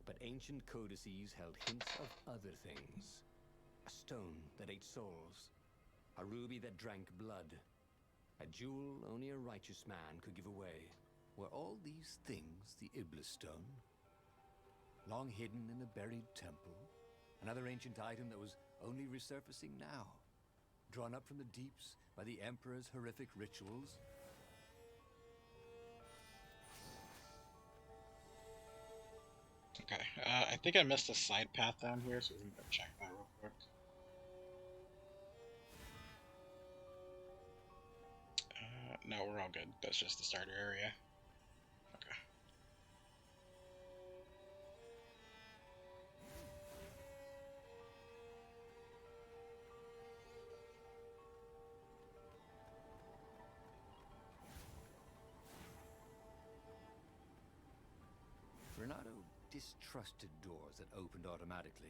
but ancient codices held hints of other things. A stone that ate souls, a ruby that drank blood, a jewel only a righteous man could give away. Were all these things the Iblis Stone? Long hidden in a buried temple? Another ancient item that was only resurfacing now? Drawn up from the deeps by the Emperor's horrific rituals? Okay, I think I missed a side path down here, so we're gonna go check that real quick. No, we're all good. That's just the starter area. Okay. Renato distrusted doors that opened automatically,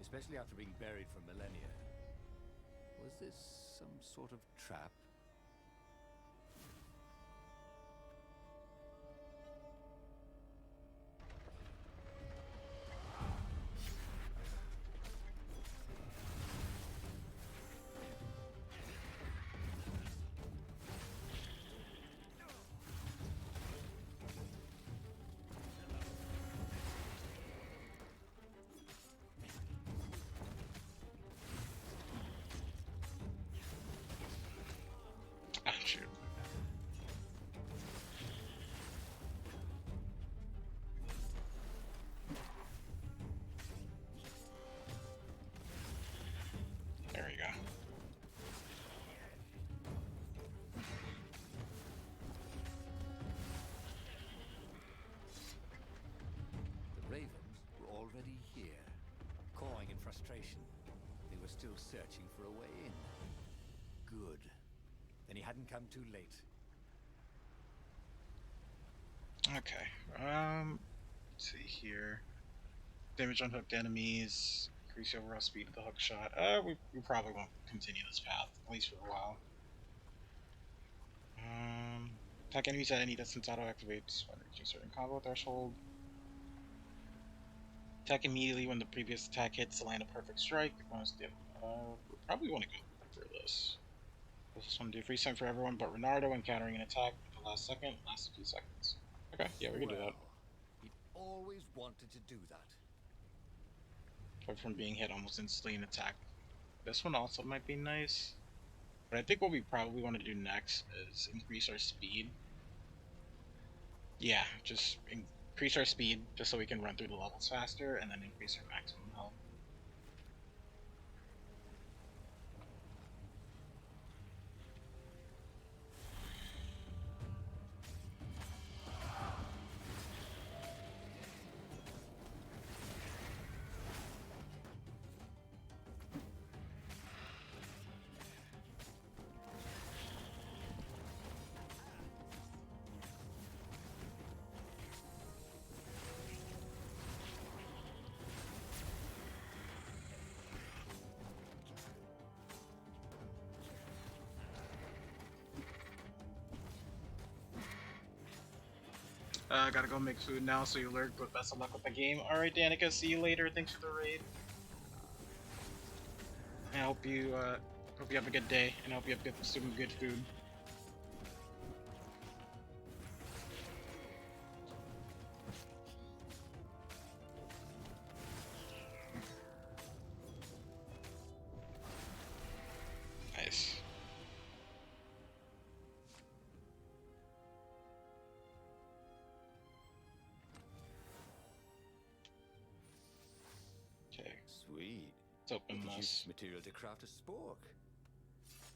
especially after being buried for millennia. Was this some sort of trap? Ah, shoot. There we go. The Ravens were already here, cawing in frustration. were still searching for a way in. Good. Then he hadn't come too late. Okay. Let's see here. Damage on hooked enemies. Increase the overall speed of the hook shot. We probably won't continue this path, at least for a while. Attack enemies at any distance auto activates when reaching a certain combo threshold. Attack immediately when the previous attack hits to land a perfect strike. Bonus dip. We probably want to go for this. This one do free stun for everyone but Renardo encountering an attack at the last second. Lasts a few seconds. Okay, yeah, we can do that. Well, he'd always wanted to do that. But from being hit almost instantly in attack. This one also might be nice. But I think what we probably want to do next is increase our speed. Yeah, just increase our speed just so we can run through the levels faster and then increase our maximum health. Gotta go make food now, so you lurk, but best of luck with the game. Alright, Danica, see you later. Thanks for the raid. I hope you have a good day, and I hope you have some good food. Nice. Okay, Sweet. let's open You could use this. this material to craft a spork.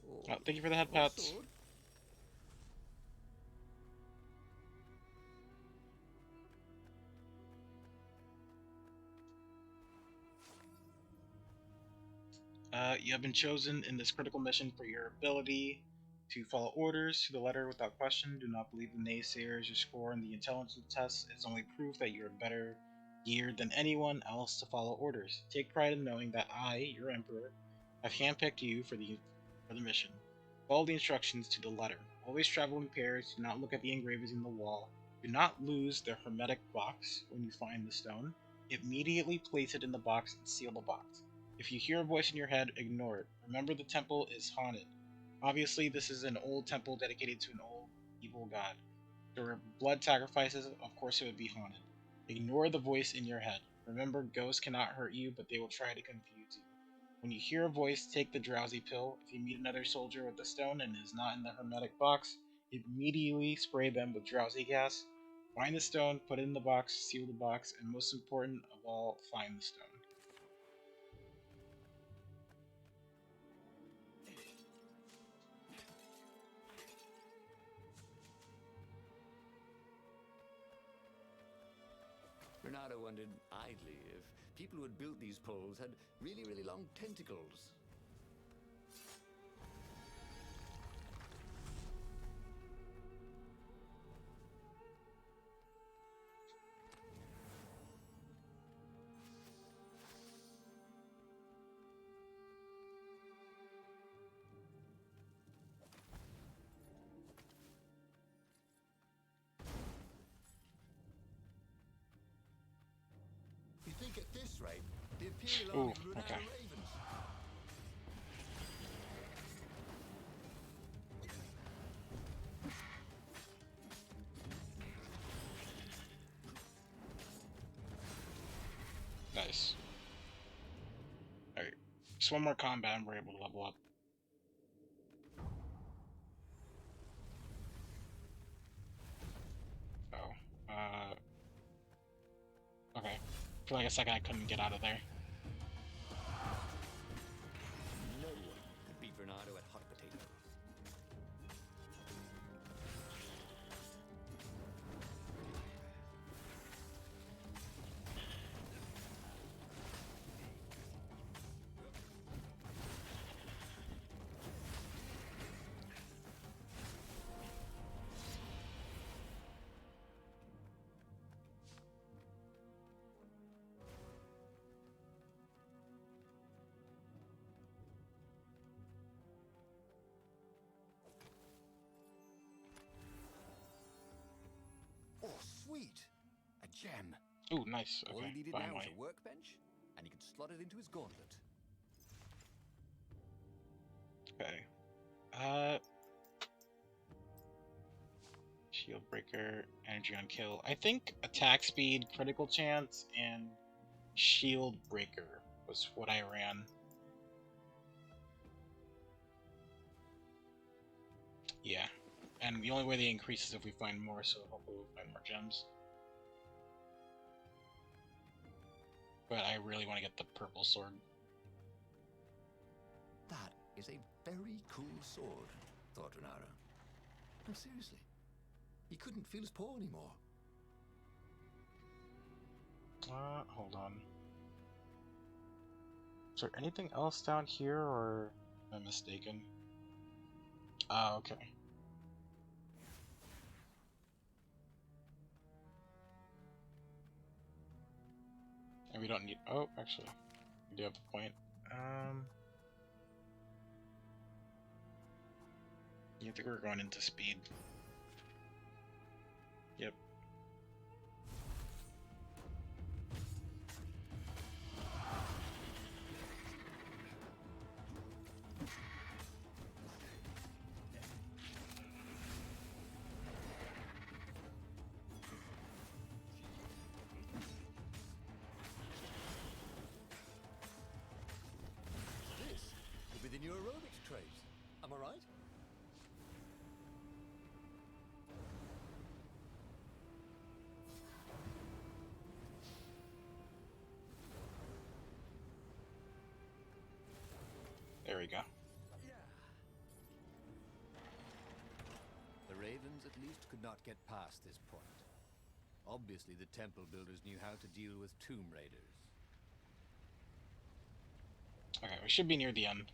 Oh, thank you for the head Or pats. sword. You have been chosen in this critical mission for your ability to follow orders to the letter without question. Do not believe the naysayers. Your score in the intelligence test is only proof that you are better geared than anyone else to follow orders. Take pride in knowing that I, your emperor, have handpicked you for the mission. Follow the instructions to the letter. Always travel in pairs. Do not look at the engravings in the wall. Do not lose the hermetic box when you find the stone. Immediately place it in the box and seal the box. If you hear a voice in your head, ignore it. Remember the temple is haunted. Obviously, this is an old temple dedicated to an old evil god. There were blood sacrifices, of course it would be haunted. Ignore the voice in your head. Remember, ghosts cannot hurt you, but they will try to confuse you. When you hear a voice, take the drowsy pill. If you meet another soldier with the stone and it is not in the hermetic box, immediately spray them with drowsy gas. Find the stone, put it in the box, seal the box, and most important of all, find the stone. Renato wondered idly if people who had built these poles had really, really long tentacles. You think at this rate, the Imperial Army would run out of ravens. Nice. Alright. Just one more combat and we're able to level up. Oh. Okay. For like a second I couldn't get out of there. No one could beat Renato at hot potato. Indeed. A gem. Ooh, nice. All he Okay, needed now was finally. a workbench, and he could slot it into his gauntlet. Okay. Shield breaker, energy on kill. I think attack speed, critical chance, and shield breaker was what I ran. Yeah. And the only way they increase is if we find more, so hopefully we'll find more gems. But I really want to get the purple sword. That is a very cool sword, thought Renara. No, seriously. He couldn't feel his paw anymore. Hold on. Is there anything else down here, or am I mistaken? Ah, okay. And we don't need. Oh, actually, we do have a point. You think we're going into speed? Yep. This could be the new aerobics craze. Am I right? There we go. The Ravens at least could not get past this point. Obviously, the temple builders knew how to deal with tomb raiders. Okay, we should be near the end.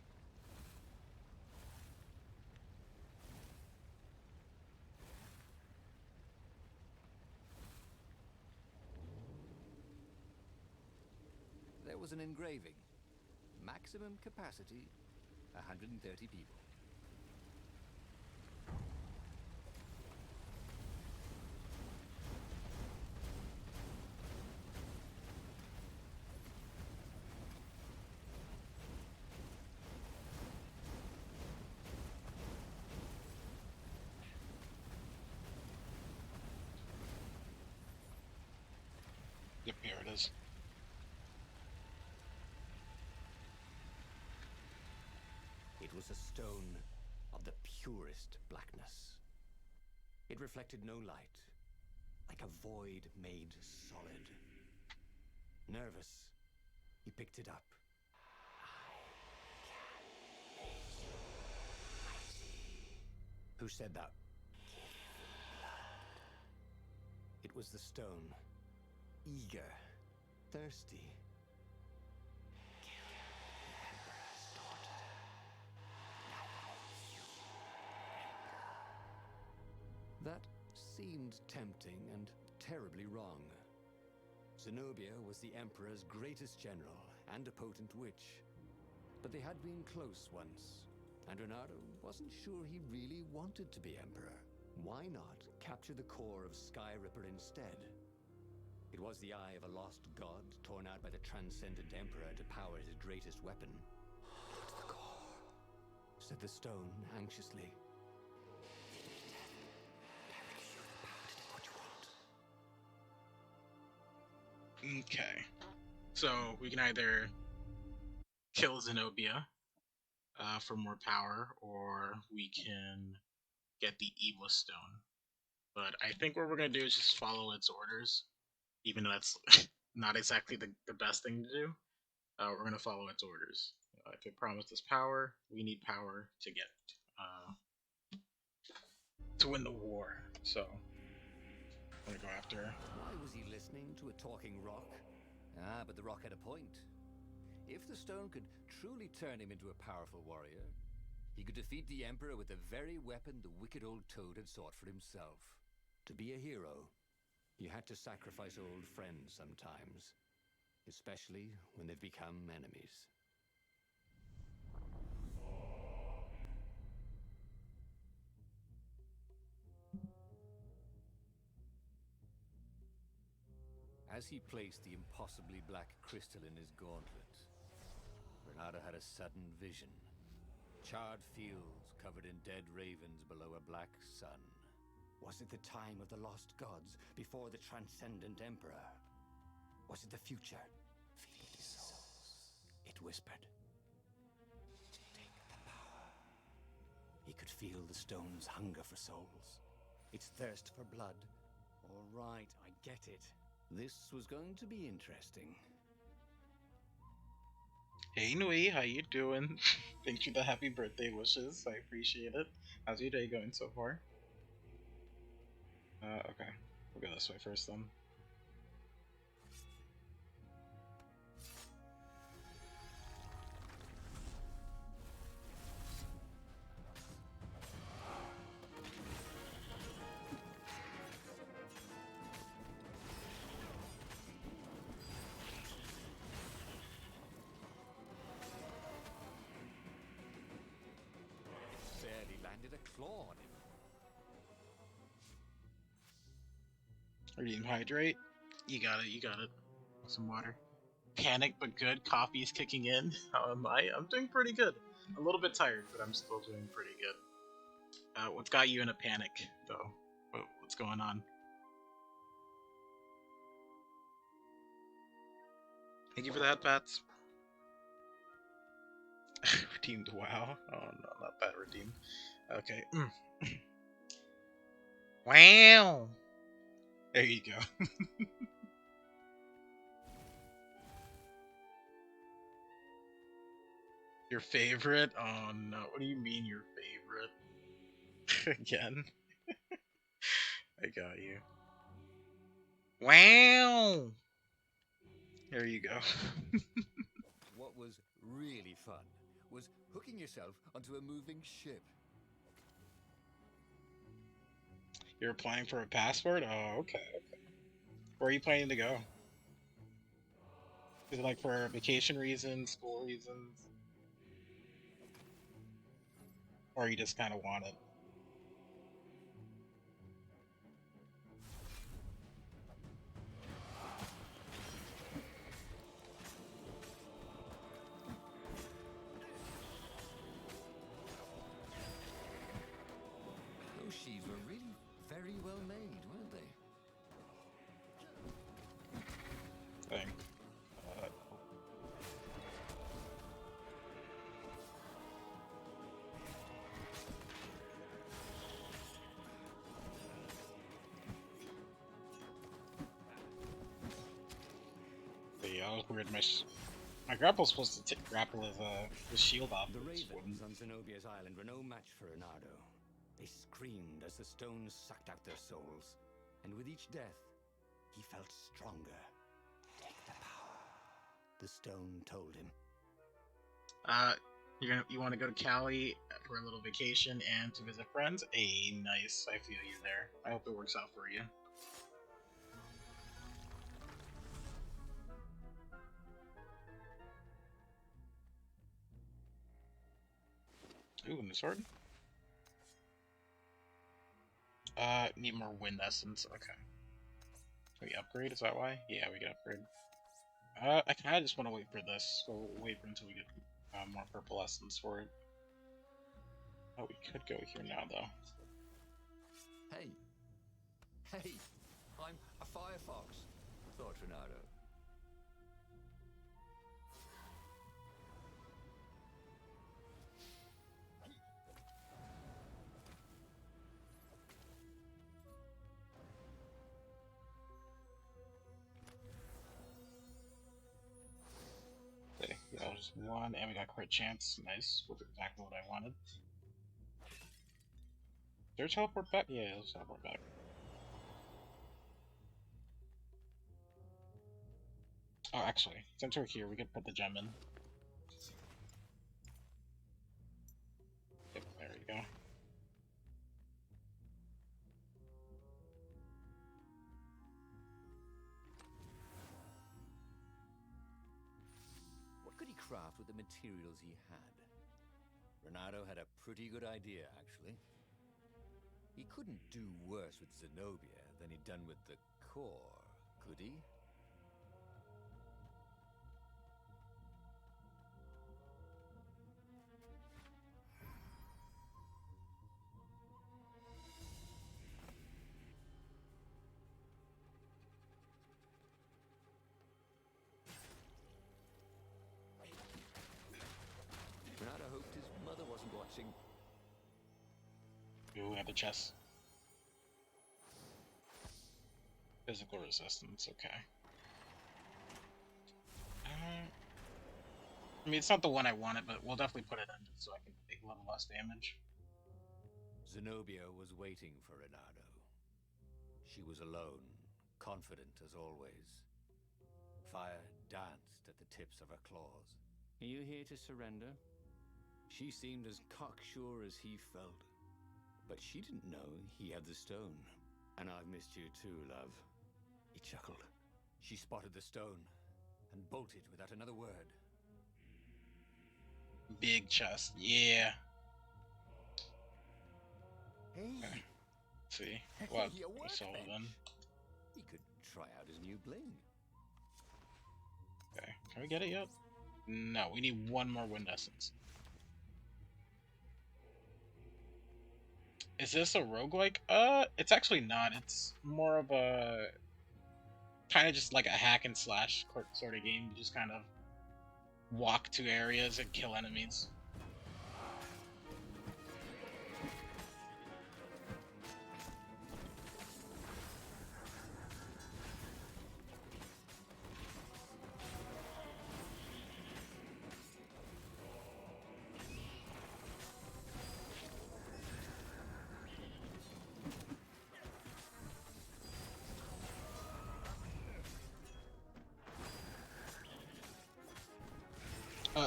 There was an engraving. Maximum capacity, 130 people. Yep, here it is. It was a stone of the purest blackness. It reflected no light, like a void made solid. Nervous, he picked it up. Who said that? It was the stone. Eager, thirsty. That seemed tempting and terribly wrong. Zenobia was the Emperor's greatest general and a potent witch. But they had been close once, and Renato wasn't sure he really wanted to be Emperor. Why not capture the core of Skyripper instead? It was the eye of a lost god torn out by the transcendent Emperor to power his greatest weapon. Not the core, said the stone anxiously. Okay. So we can either kill Zenobia for more power, or we can get the Evil Stone. But I think what we're going to do is just follow its orders, even though that's not exactly the best thing to do. We're going to follow its orders. If it promised us power, we need power to get to win the war. So I'm going to go after. Why was he listening to a talking rock? Ah, but the rock had a point. If the stone could truly turn him into a powerful warrior, he could defeat the Emperor with the very weapon the wicked old toad had sought for himself. To be a hero, you had to sacrifice old friends sometimes, especially when they've become enemies. As he placed the impossibly black crystal in his gauntlet, Renato had a sudden vision. Charred fields covered in dead ravens below a black sun. Was it the time of the lost gods before the transcendent emperor? Was it the future? Feed these souls, it whispered. Take the power. He could feel the stone's hunger for souls, its thirst for blood. All right, I get it. This was going to be interesting. Hey Nui, how you doing? Thanks for the happy birthday wishes. I appreciate it. How's your day going so far? Okay. We'll go this way first then. Barely landed a claw on him. Redeem hydrate. You got it, you got it. Some water. Panic but good. Coffee is kicking in. How am I? I'm doing pretty good. A little bit tired, but I'm still doing pretty good. What's got you in a panic, though? What's going on? Thank you for the head pats. Redeemed. Wow. Oh no, not that redeemed. Okay. Wow. There you go. Your favorite? Oh no. What do you mean your favorite? Again? I got you. Wow. There you go. What was really fun was hooking yourself onto a moving ship. You're applying for a passport? Oh, okay. Where are you planning to go? Is it like for vacation reasons, school reasons? Or you just kind of want it? Those sheaves were really very well made, weren't they? Thing. Yeah, that was weird. My grapple's supposed to grapple his shield off. The It just ravens wouldn't. on Zenobia's island were no match for Renato. They screamed as the stones sucked out their souls. And with each death, he felt stronger. Take the power, the stone told him. You want to go to Cali for a little vacation and to visit friends? Nice. I feel you there. I hope it works out for you. Ooh, and the sword. Need more wind essence. Okay. Can we upgrade? Is that why? Yeah, we can upgrade. I kind of just want to wait for this. So we'll wait until we get more purple essence for it. Oh, we could go here now, though. Hey! Hey! I'm a firefox, thought Renato. Okay, that was one, and we got crit chance. Nice, with exactly what I wanted. Is there a teleport back? Yeah, let's teleport back. Oh, actually, since we're here, we could put the gem in. Yep, there you go. What could he craft with the materials he had? Renato had a pretty good idea, actually. He couldn't do worse with Zenobia than he'd done with the core, could he? Ooh, we have the chest. Physical resistance, okay. I mean, it's not the one I wanted, but we'll definitely put it in so I can take a little less damage. Zenobia was waiting for Renato. She was alone, confident as always. Fire danced at the tips of her claws. Are you here to surrender? She seemed as cocksure as he felt. But she didn't know he had the stone. And I've missed you too, love. He chuckled. She spotted the stone and bolted without another word. Big chest, yeah. Hey, Okay. Let's see hey, what a we saw then. workbench. He could try out his new bling. Okay, can we get it yet? No, we need one more wind essence. Is this a roguelike? It's actually not. It's more of a kind of just like a hack and slash sort of game. You just kind of walk to areas and kill enemies.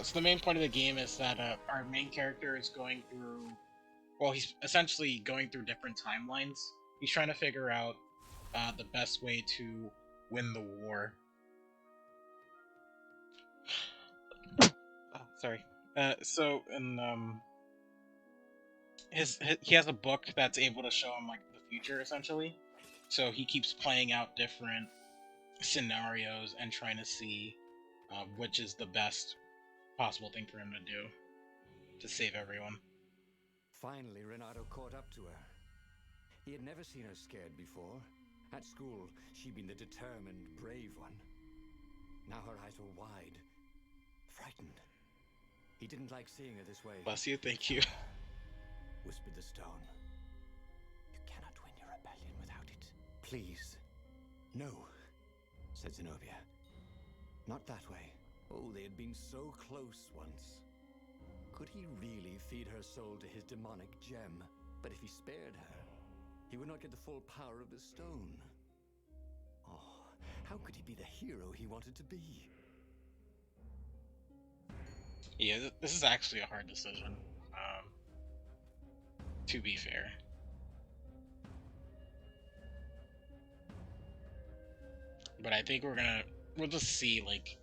So the main point of the game is that our main character is going through, well, he's essentially going through different timelines. He's trying to figure out the best way to win the war. Oh, sorry. So, and he has a book that's able to show him like the future essentially. So he keeps playing out different scenarios and trying to see which is the best possible thing for him to do to save everyone. Finally, Renato caught up to her. He had never seen her scared before. At school, she'd been the determined, brave one. Now her eyes were wide, frightened. He didn't like seeing her this way. Bless you, thank you. Whispered the stone. You cannot win your rebellion without it. Please. No, said Zenobia. Not that way. Oh, they had been so close once. Could he really feed her soul to his demonic gem? But if he spared her, he would not get the full power of the stone. Oh, how could he be the hero he wanted to be? Yeah, this is actually a hard decision. To be fair. But I think we'll just see like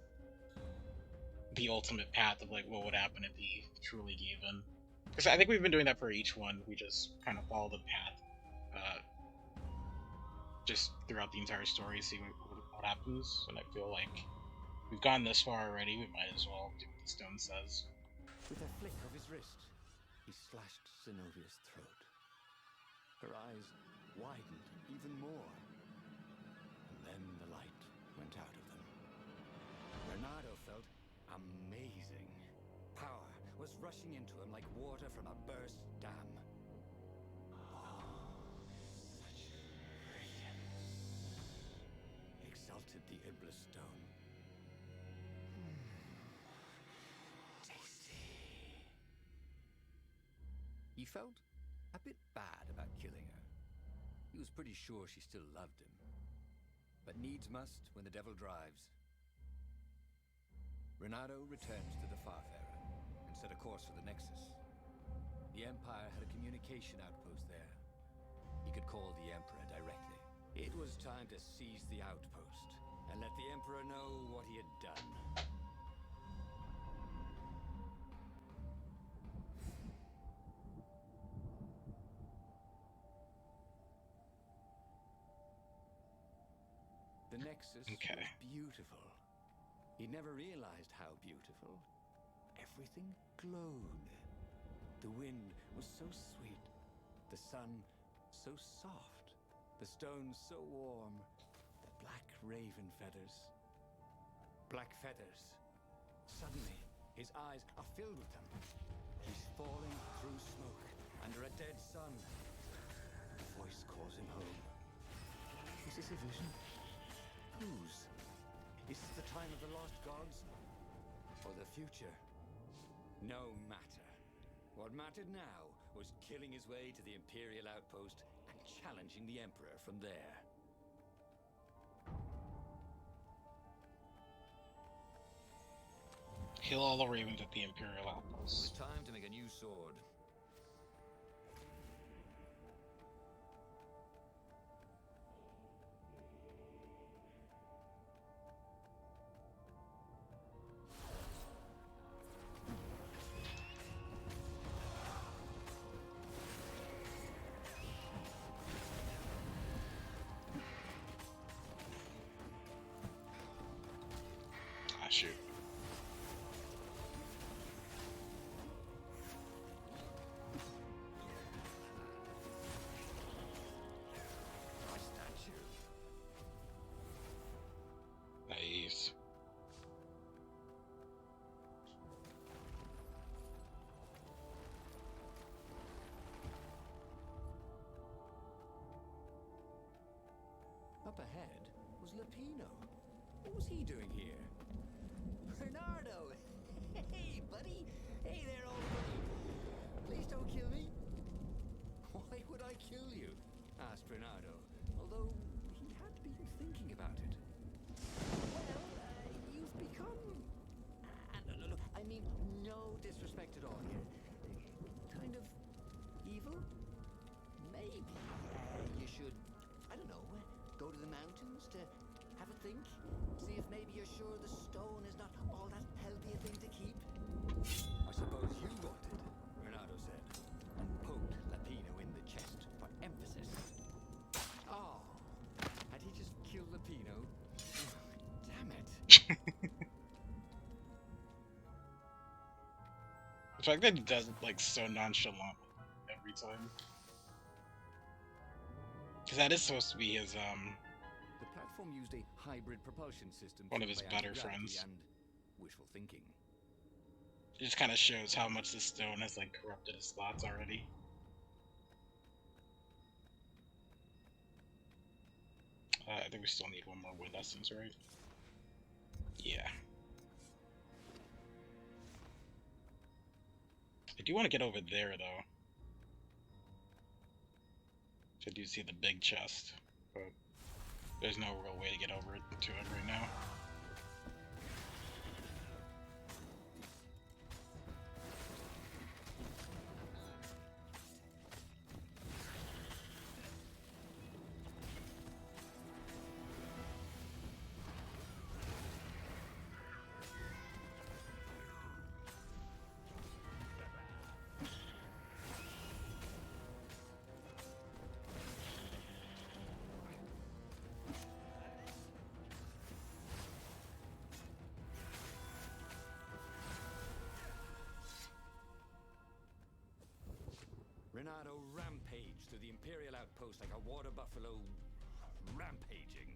the ultimate path of like what would happen if he truly gave in. Because I think we've been doing that for each one. We just kind of follow the path, just throughout the entire story, see what happens. And I feel like we've gone this far already. We might as well do what the stone says. With a flick of his wrist, he slashed Zenobia's throat. Her eyes widened even more. And then the light went out of them. Renato felt amazing. Power was rushing into him like water from a burst dam. Oh, such brilliance, exulted the Iblis stone. Tasty. He felt a bit bad about killing her. He was pretty sure she still loved him. But needs must when the devil drives. Renato returned to the Farfarer and set a course for the Nexus. The Empire had a communication outpost there. He could call the Emperor directly. It was time to seize the outpost and let the Emperor know what he had done. The Nexus Okay. was beautiful. He'd never realized how beautiful. Everything glowed. The wind was so sweet. The sun so soft. The stones so warm. The black raven feathers. Black feathers. Suddenly, his eyes are filled with them. He's falling through smoke under a dead sun. The voice calls him home. Is this a vision? Whose? Is this the time of the lost gods? Or the future? No matter. What mattered now was killing his way to the Imperial outpost and challenging the Emperor from there. Kill all the ravens at the Imperial It was outpost. time to make a new sword. Ah, shoot. My statue. Nice. Up ahead was Lapino. What was he doing here? Bernardo! Hey, buddy! Hey there, old buddy! Please don't kill me! Why would I kill you? Asked Bernardo, although he had been thinking about it. Well, you've become... no, I mean, no disrespect at all here. Kind of evil? Maybe you should, I don't know, go to the mountains to have a think? See if maybe you're sure the stone is not all that healthy a thing to keep? I suppose you wanted, Renato said, and poked Lapino in the chest for emphasis. Oh, had he just killed Lapino? Damn it. The fact that he does it like so nonchalant every time. Because that is supposed to be his The platform used a hybrid propulsion system one of fueled his by better anti-gravity friends. and wishful thinking. It just kind of shows how much the stone has like corrupted his thoughts already. I think we still need one more wind essence, right? Yeah. I do want to get over there though. I do see the big chest, but there's no real way to get over it to it right now. Renato rampaged through the Imperial outpost like a water buffalo rampaging.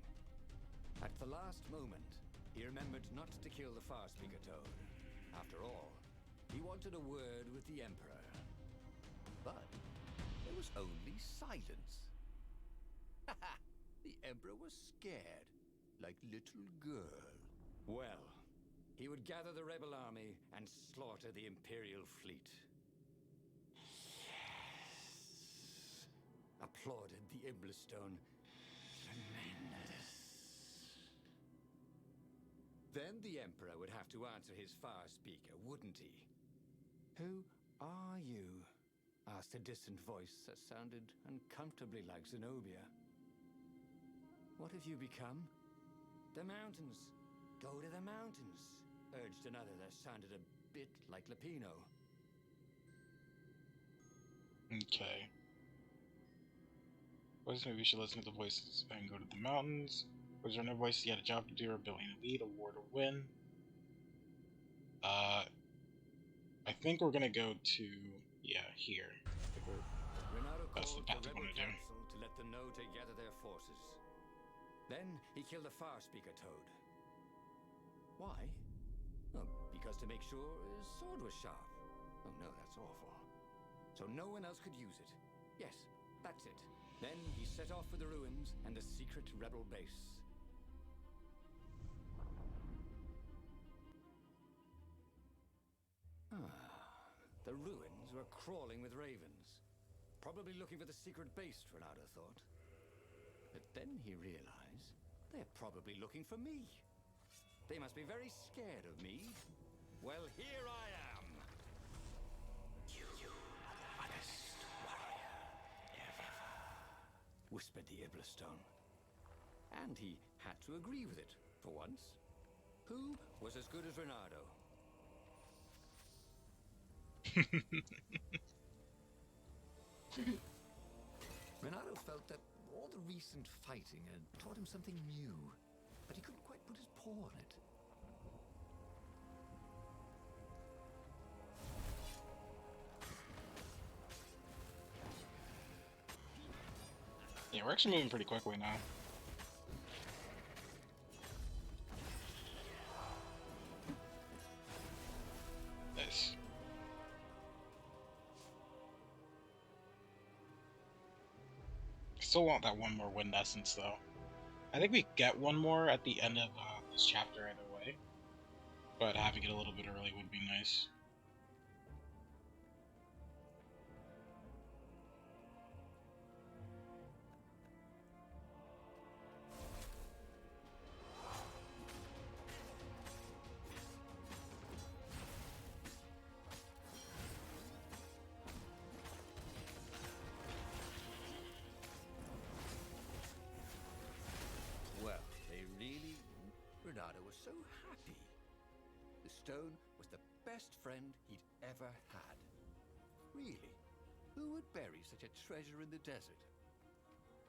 At the last moment, he remembered not to kill the Farspeaker Toad. After all, he wanted a word with the Emperor. But there was only silence. The Emperor was scared, like little girl. Well, he would gather the rebel army and slaughter the Imperial fleet. Applauded the Iblistone. Tremendous. Then the Emperor would have to answer his Farspeaker, wouldn't he? Who are you? Asked a distant voice that sounded uncomfortably like Zenobia. What have you become? The mountains. Go to the mountains, urged another that sounded a bit like Lapino. Okay. Voice, maybe we should listen to the voices and go to the mountains. Was there no voice? You had a job to do, or ability to lead, a war to win. I think we're gonna go to, yeah, here. Renato That's the called path the we rebel want to do. council to let them know to gather their forces. Then he killed the Farspeaker Toad. Why? Oh, because to make sure his sword was sharp. Oh no, that's awful. So no one else could use it. Yes, that's it. Then he set off for the ruins and the secret rebel base. The ruins were crawling with ravens. Probably looking for the secret base, Renato thought. But then he realized they're probably looking for me. They must be very scared of me. Well, here I am. You are the hottest warrior ever, whispered the Iblastone. And he had to agree with it, for once. Who was as good as Renato? Renato felt that all the recent fighting had taught him something new, but he couldn't quite put his paw on it. Yeah, we're actually moving pretty quickly now. Nice. Still want that one more wind essence though. I think we get one more at the end of this chapter either way, but having it a little bit early would be nice. Renato was so happy. The stone was the best friend he'd ever had. Really, who would bury such a treasure in the desert?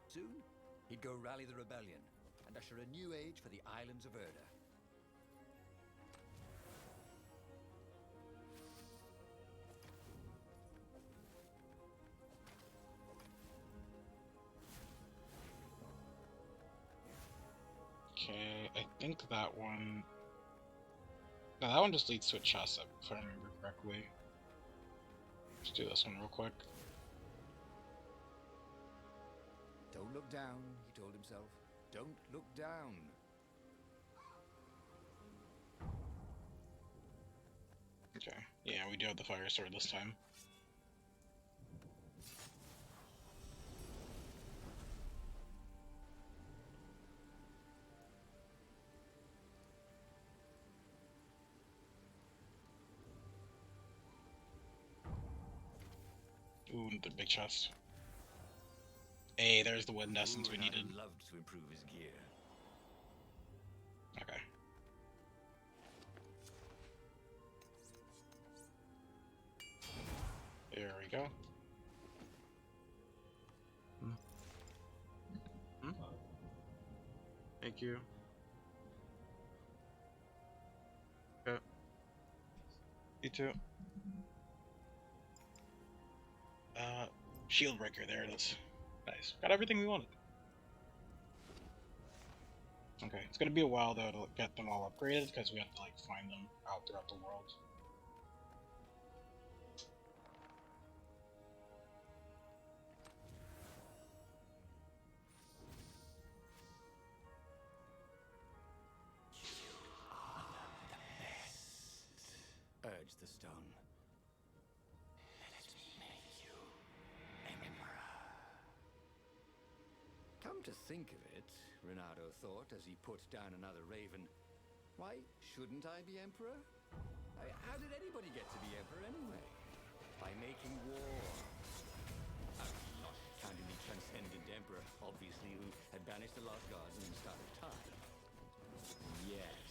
Soon, he'd go rally the rebellion and usher a new age for the islands of Erda. Okay, I think that one... No, that one just leads to a chest, if I remember correctly. Let's do this one real quick. Don't look down, he told himself. Don't look down. Okay, yeah, we do have the fire sword this time. Ooh, the big chest. Hey, there's the wind essence we needed. Loved to improve his gear. Okay. There we go. Thank you. Okay. You too. Shield breaker, there it is. Nice. Got everything we wanted. Okay, it's gonna be a while though to get them all upgraded because we have to like find them out throughout the world. Urged the stone. Let me make you emperor. Come to think of it, Renato thought as he put down another raven, why shouldn't I be emperor? How did anybody get to be emperor anyway? By making war. Not counting the transcendent emperor, obviously, who had banished the lost gods and started time. Yes,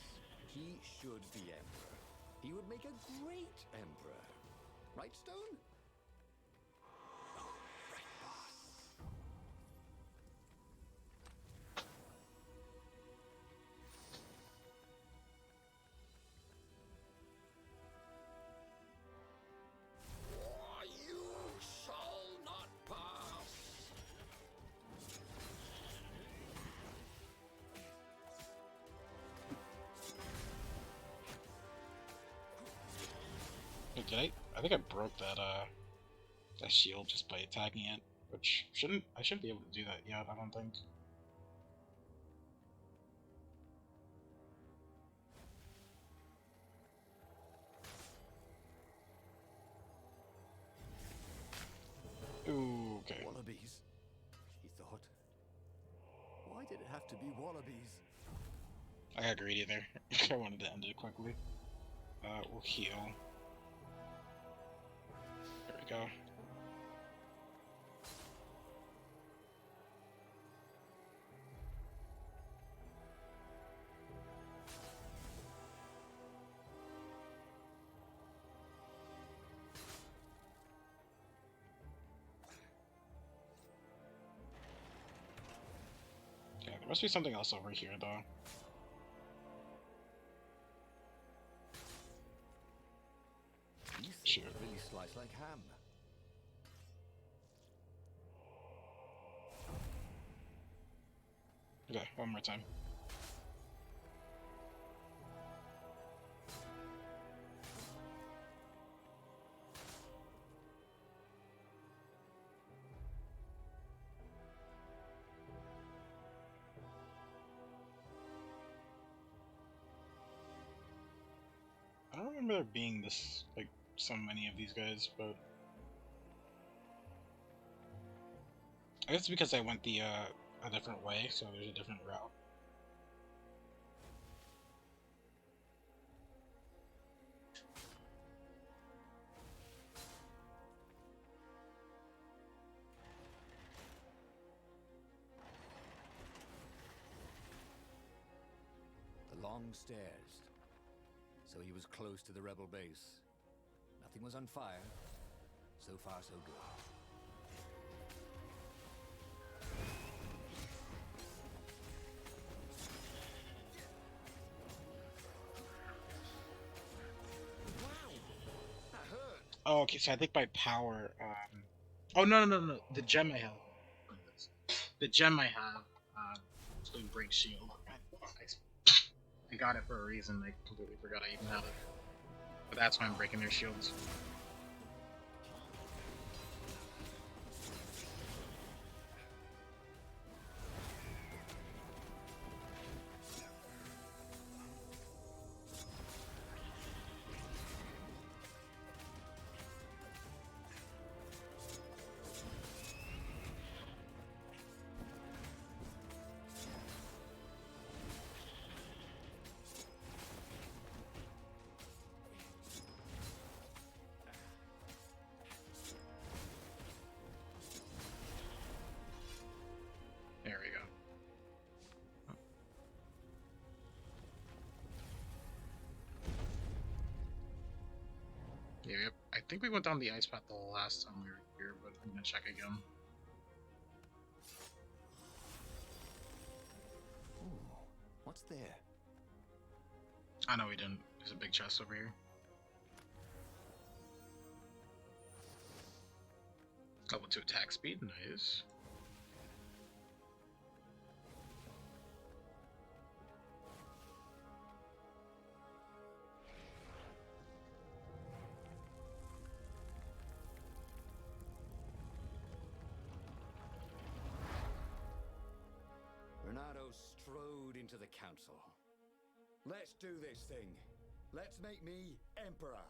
he should be emperor. He would make a great emperor. Right, Stone? Oh, right, boss. You shall not pass. Hey, I think I broke that that shield just by attacking it. which I shouldn't be able to do that yet. I don't think. Ooh, okay. Wallabies, he thought. Why did it have to be wallabies? I got greedy there. I wanted to end it quickly. We'll heal. There we go. Yeah, there must be something else over here, though. These Sure. things really slice like ham. Okay, one more time. I don't remember there being this, like, so many of these guys, but I guess it's because I went the a different way, so there's a different route. The long stairs. So he was close to the rebel base. Nothing was on fire. So far, so good. Oh, okay, so I think by power, oh, no. The gem I have. The gem I have, doing break shield. I got it for a reason, I completely forgot I even had it. But that's why I'm breaking their shields. There we go. Yeah, yep. I think we went down the ice path the last time we were here, but I'm gonna check again. Ooh, what's there? I know we didn't. There's a big chest over here. Level 2 attack speed, nice. Renato strode into the council. Let's do this thing. Let's make me emperor.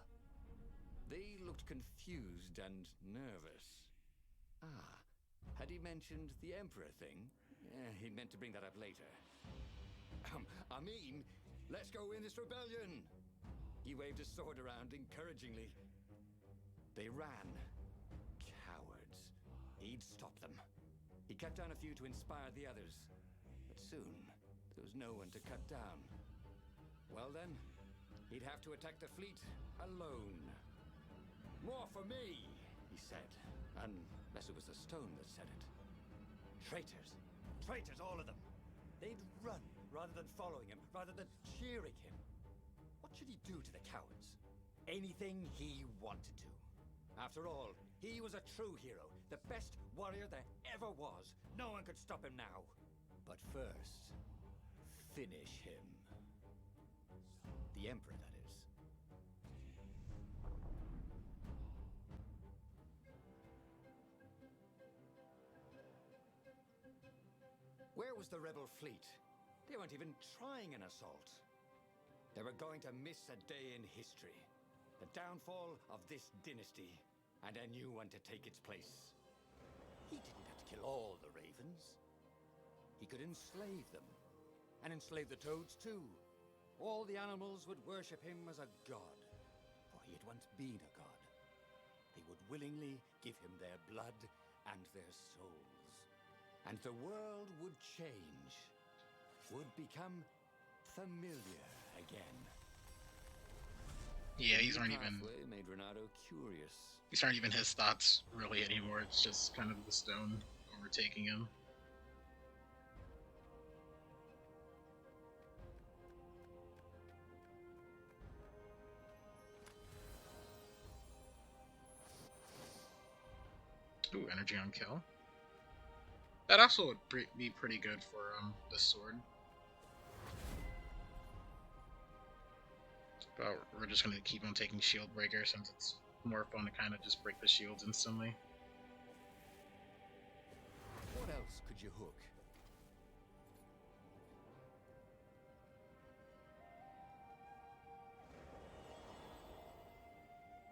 They looked confused and nervous. Ah, had he mentioned the emperor thing? He'd meant to bring that up later. I mean, let's go in this rebellion. He waved his sword around encouragingly. They ran. Cowards. He'd stop them. He cut down a few to inspire the others. But soon, there was no one to cut down. Well then, he'd have to attack the fleet alone. More for me, he said. Unless it was the stone that said it. Traitors. Traitors, all of them. They'd run rather than following him, rather than cheering him. What should he do to the cowards? Anything he wanted to. After all, he was a true hero, the best warrior there ever was. No one could stop him now. But first, finish him. The Emperor, that is. was the rebel fleet. They weren't even trying an assault. They were going to miss a day in history. The downfall of this dynasty, and a new one to take its place. He didn't have to kill all the ravens. He could enslave them, and enslave the toads too. All the animals would worship him as a god, for he had once been a god. They would willingly give him their blood and their souls. And the world would change, would become familiar again. Yeah, The new pathway made Renato curious. these aren't even his thoughts really anymore. It's just kind of the stone overtaking him. Ooh, energy on kill. That also would be pretty good for the sword. But we're just gonna keep on taking shield breaker since it's more fun to kind of just break the shields instantly. What else could you hook?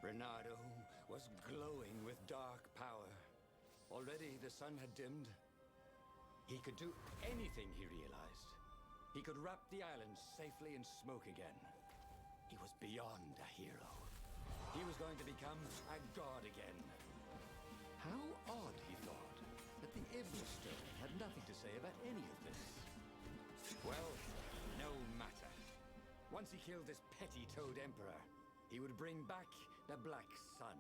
Renato was glowing with dark power. Already the sun had dimmed. He could do anything, he realized. He could wrap the island safely in smoke again. He was beyond a hero. He was going to become a god again. How odd, he thought, that the Iblis Stone had nothing to say about any of this. Well, no matter. Once he killed this petty Toad Emperor, he would bring back the Black Sun.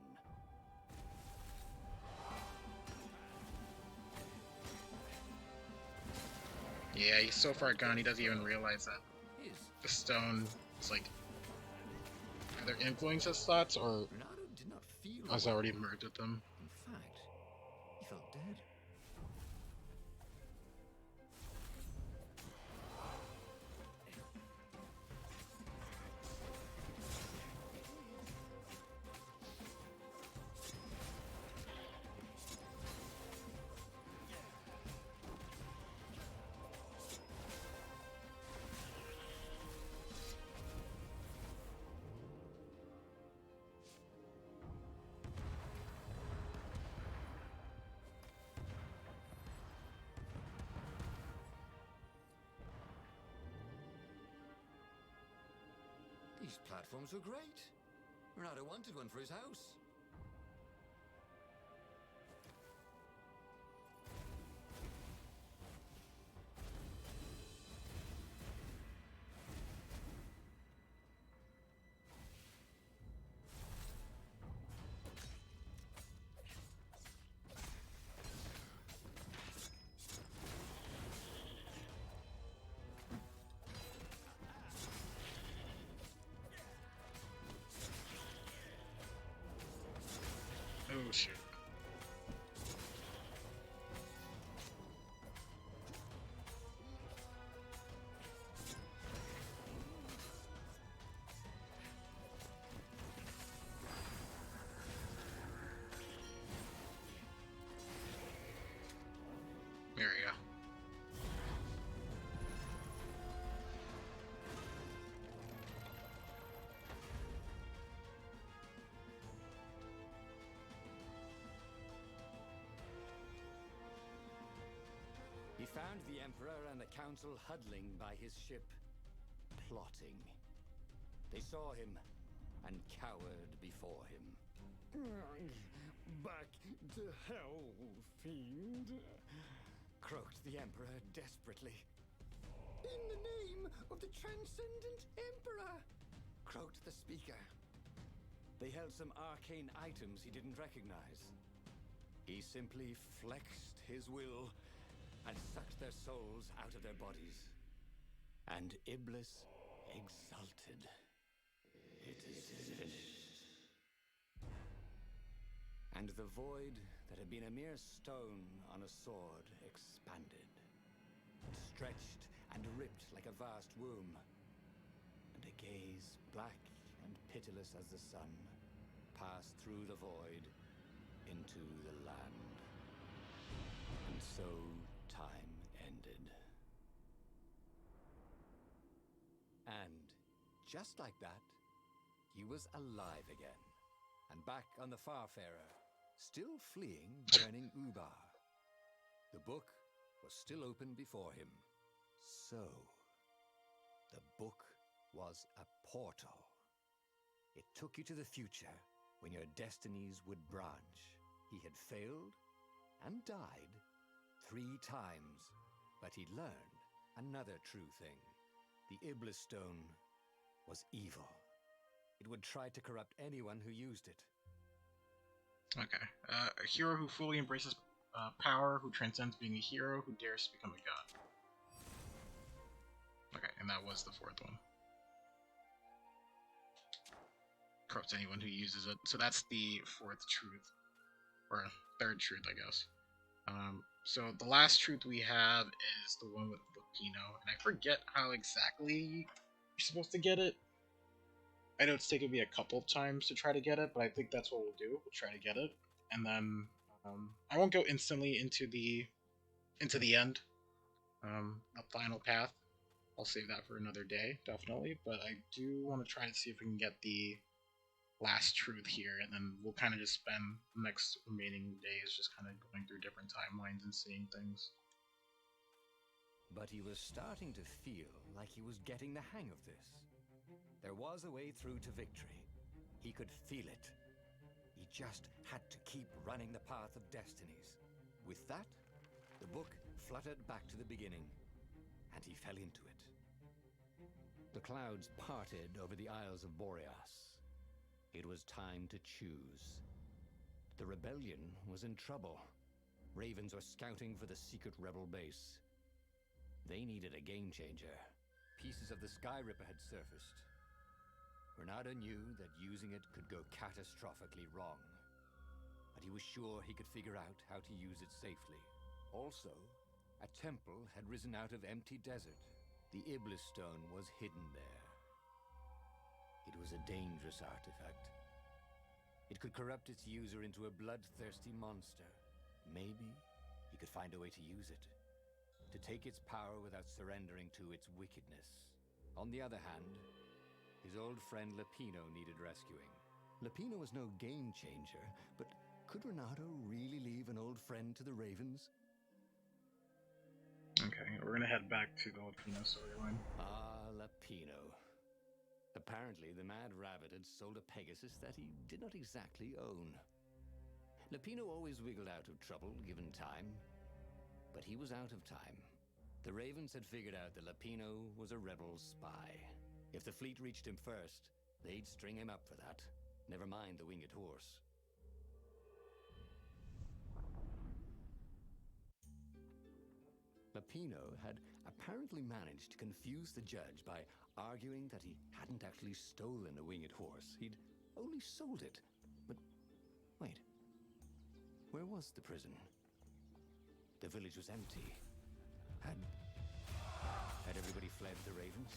Yeah, he's so far gone he doesn't even realize that the stone is like either influences his thoughts or Renato did not feel has already merged with them. In fact, he felt dead. These platforms were great. Renato wanted one for his house. Oh shoot. There we go. He found the Emperor and the Council huddling by his ship, plotting. They saw him and cowered before him. Back to hell, fiend. Croaked the Emperor desperately. In the name of the Transcendent Emperor! Croaked the speaker. They held some arcane items he didn't recognize. He simply flexed his will and sucked their souls out of their bodies. And Iblis exulted. It is finished. And the void that had been a mere stone on a sword expanded. It stretched and ripped like a vast womb. And a gaze black and pitiless as the sun passed through the void into the land. And so time ended. just like that, he was alive again, and back on the Farfarer, still fleeing burning Ubar. The book was still open before him. So, the book was a portal. It took you to the future when your destinies would branch. He had failed and died 3 times, but he learned another true thing. The Iblis Stone was evil. It would try to corrupt anyone who used it. Okay. A hero who fully embraces power, who transcends being a hero, who dares to become a god. Okay, and that was the 4th one. Corrupts anyone who uses it. So that's the 4th truth. Or 3rd truth, I guess. So the last truth we have is the one with Lupino, and I forget how exactly you're supposed to get it. I know it's taken me a couple of times to try to get it, but I think that's what we'll do. We'll try to get it, and then I won't go instantly into the end, the final path. I'll save that for another day, definitely. But I do want to try to see if we can get the last truth here, and then we'll kind of just spend the next remaining days just kind of going through different timelines and seeing things. But he was starting to feel like he was getting the hang of this. There was a way through to victory. He could feel it. He just had to keep running the path of Destinies. With that, the book fluttered back to the beginning, and he fell into it. The clouds parted over the Isles of Boreas. It was time to choose. The rebellion was in trouble. Ravens were scouting for the secret rebel base. They needed a game changer. Pieces of the Sky Ripper had surfaced. Renato knew that using it could go catastrophically wrong, but he was sure he could figure out how to use it safely. Also, a temple had risen out of empty desert. The Iblis Stone was hidden there. It was a dangerous artifact. It could corrupt its user into a bloodthirsty monster. Maybe he could find a way to use it, to take its power without surrendering to its wickedness. On the other hand, his old friend Lupino needed rescuing. Lupino was no game changer, but could Renato really leave an old friend to the Ravens? Okay, we're gonna head back to the Lupino storyline. Ah, Lupino. Apparently, the Mad Rabbit had sold a Pegasus that he did not exactly own. Lupino always wiggled out of trouble, given time. But he was out of time. The Ravens had figured out that Lupino was a rebel spy. If the fleet reached him first, they'd string him up for that. Never mind the winged horse. Lupino had apparently managed to confuse the judge by arguing that he hadn't actually stolen a winged horse. He'd only sold it. But wait, where was the prison? The village was empty. Had everybody fled the Ravens?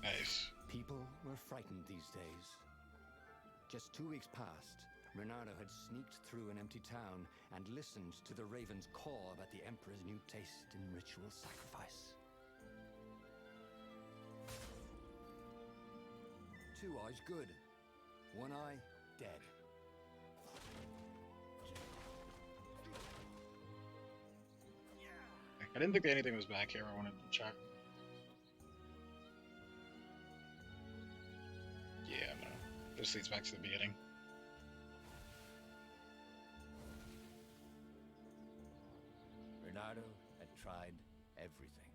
Nice. People were frightened these days. Just 2 weeks past, Renato had sneaked through an empty town and listened to the Ravens call about the Emperor's new taste in ritual sacrifice. 2 eyes good, 1 eye dead. I didn't think that anything was back here. I wanted to check. Yeah, no. This leads back to the beginning. Renato had tried everything.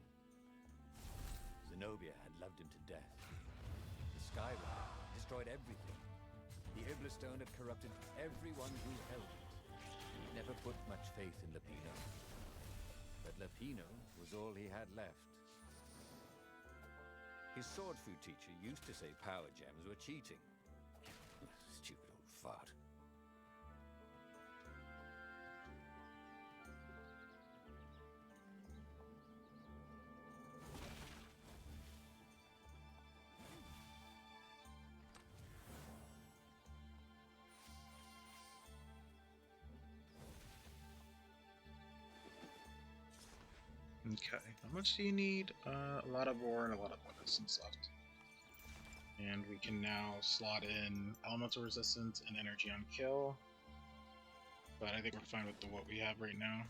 Zenobia had loved him to death. The Skyride destroyed everything. The Iblis Stone had corrupted everyone who held it. He never put much faith in Lupino. But Lupino was all he had left. His sword food teacher used to say power gems were cheating. Stupid old fart. Okay, how much do you need? A lot of ore and a lot of medicines left. And we can now slot in elemental resistance and energy on kill. But I think we're fine with what we have right now.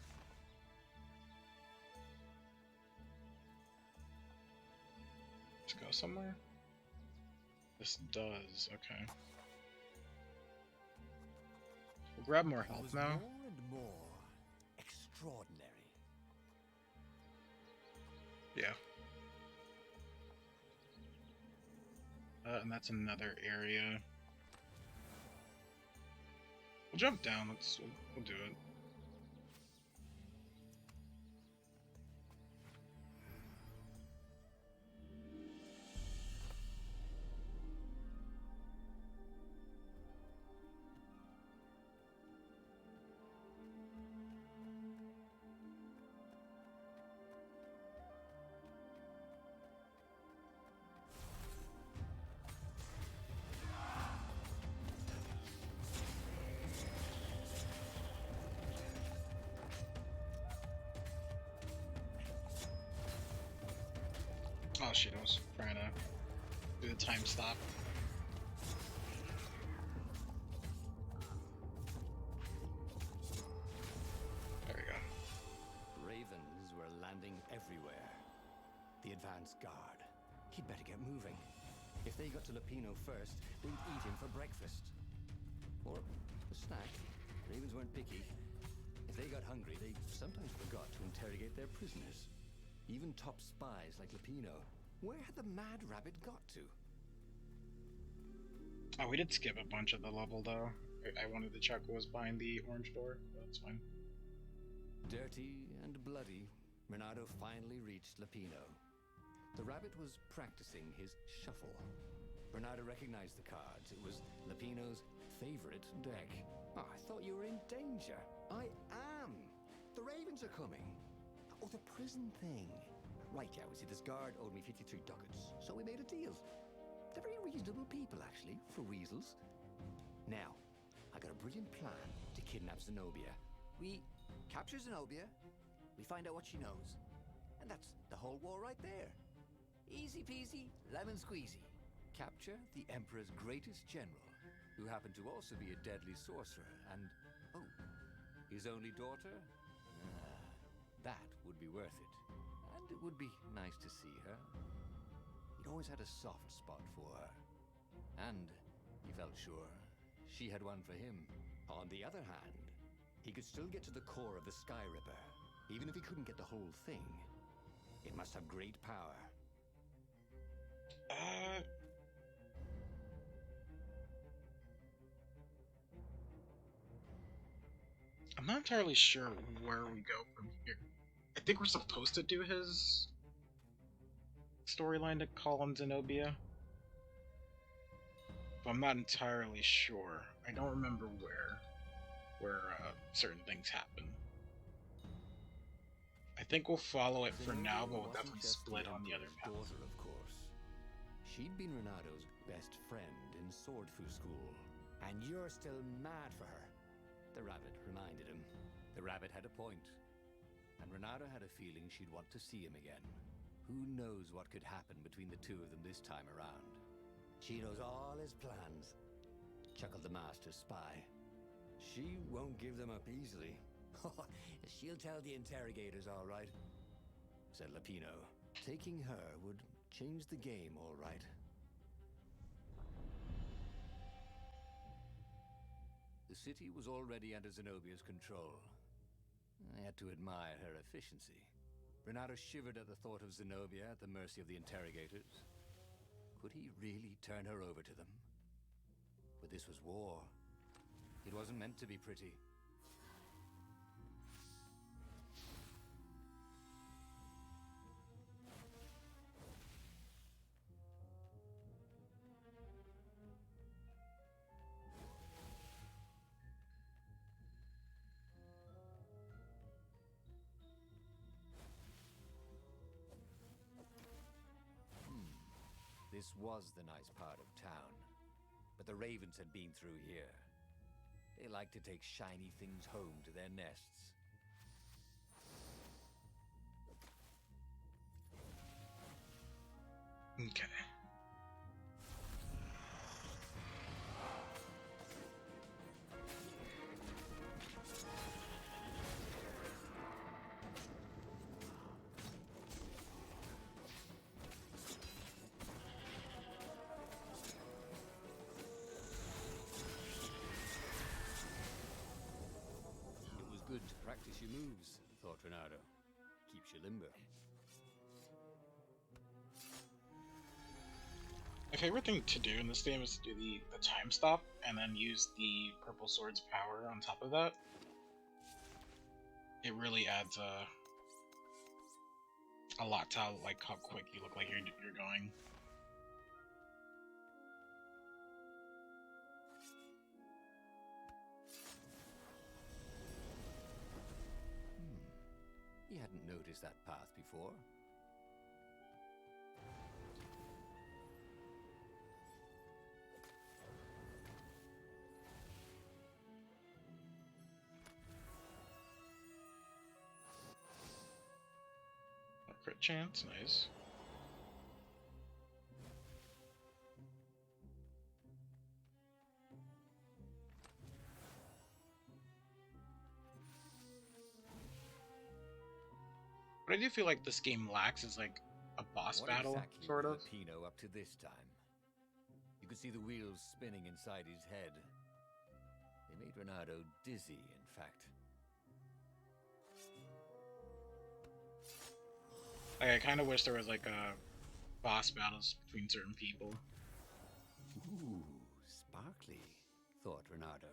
Let's go somewhere. This does, okay. We'll grab more health now. More and more extraordinary. Yeah. And that's another area. We'll jump down. We'll do it. Oh shit, I was trying to do the time stop. There we go. Ravens were landing everywhere. The advance guard. He'd better get moving. If they got to Lupino first, they'd eat him for breakfast. Or a snack. Ravens weren't picky. If they got hungry, they sometimes forgot to interrogate their prisoners. Even top spies like Lupino. Where had the mad rabbit got to? Oh, we did skip a bunch of the level though. I wanted to check what was behind the orange door, but that's fine. Dirty and bloody, Renato finally reached Lupino. The rabbit was practicing his shuffle. Renato recognized the cards. It was Lupino's favorite deck. Oh, I thought you were in danger. I am. The ravens are coming. Oh, the prison thing. Right, yeah, we see this guard owed me 53 ducats, so we made a deal. They're very reasonable people, actually, for weasels. Now, I got a brilliant plan to kidnap Zenobia. We capture Zenobia, we find out what she knows, and that's the whole war right there. Easy peasy, lemon squeezy. Capture the Emperor's greatest general, who happened to also be a deadly sorcerer, and, oh, his only daughter? That would be worth it. And it would be nice to see her. He'd always had a soft spot for her. And he felt sure she had one for him. On the other hand, he could still get to the core of the Sky Ripper, even if he couldn't get the whole thing. It must have great power. I'm not entirely sure where we go from here. I think we're supposed to do his storyline to call on Zenobia, but I'm not entirely sure. I don't remember where certain things happen. I think we'll follow it for now, but we'll definitely split on the other path. Daughter, of course. She'd been Renato's best friend in sword fu school, and you're still mad for her. The rabbit reminded him. The rabbit had a point, and Renato had a feeling she'd want to see him again. Who knows what could happen between the two of them this time around? She knows all his plans, chuckled the master spy. She won't give them up easily. She'll tell the interrogators, all right, said Lupino. Taking her would change the game, all right. The city was already under Zenobia's control. I had to admire her efficiency. Renato shivered at the thought of Zenobia at the mercy of the interrogators. Could he really turn her over to them? But this was war. It wasn't meant to be pretty. This was the nice part of town, but the ravens had been through here. They like to take shiny things home to their nests. Okay. It was good to practice your moves, thought Renato. Keeps you limber. My favorite thing to do in this game is to do the time stop and then use the purple sword's power on top of that. It really adds a lot to how quick you look like you're going. He hadn't noticed that path before. A crit chance, nice. What I do feel like this game lacks is like a boss What battle, exactly sort of. was Lupino up to this time? You could see the wheels spinning inside his head. They made Renato dizzy, in fact. Like, I kind of wish there was like a boss battles between certain people. Ooh, sparkly, thought Renato.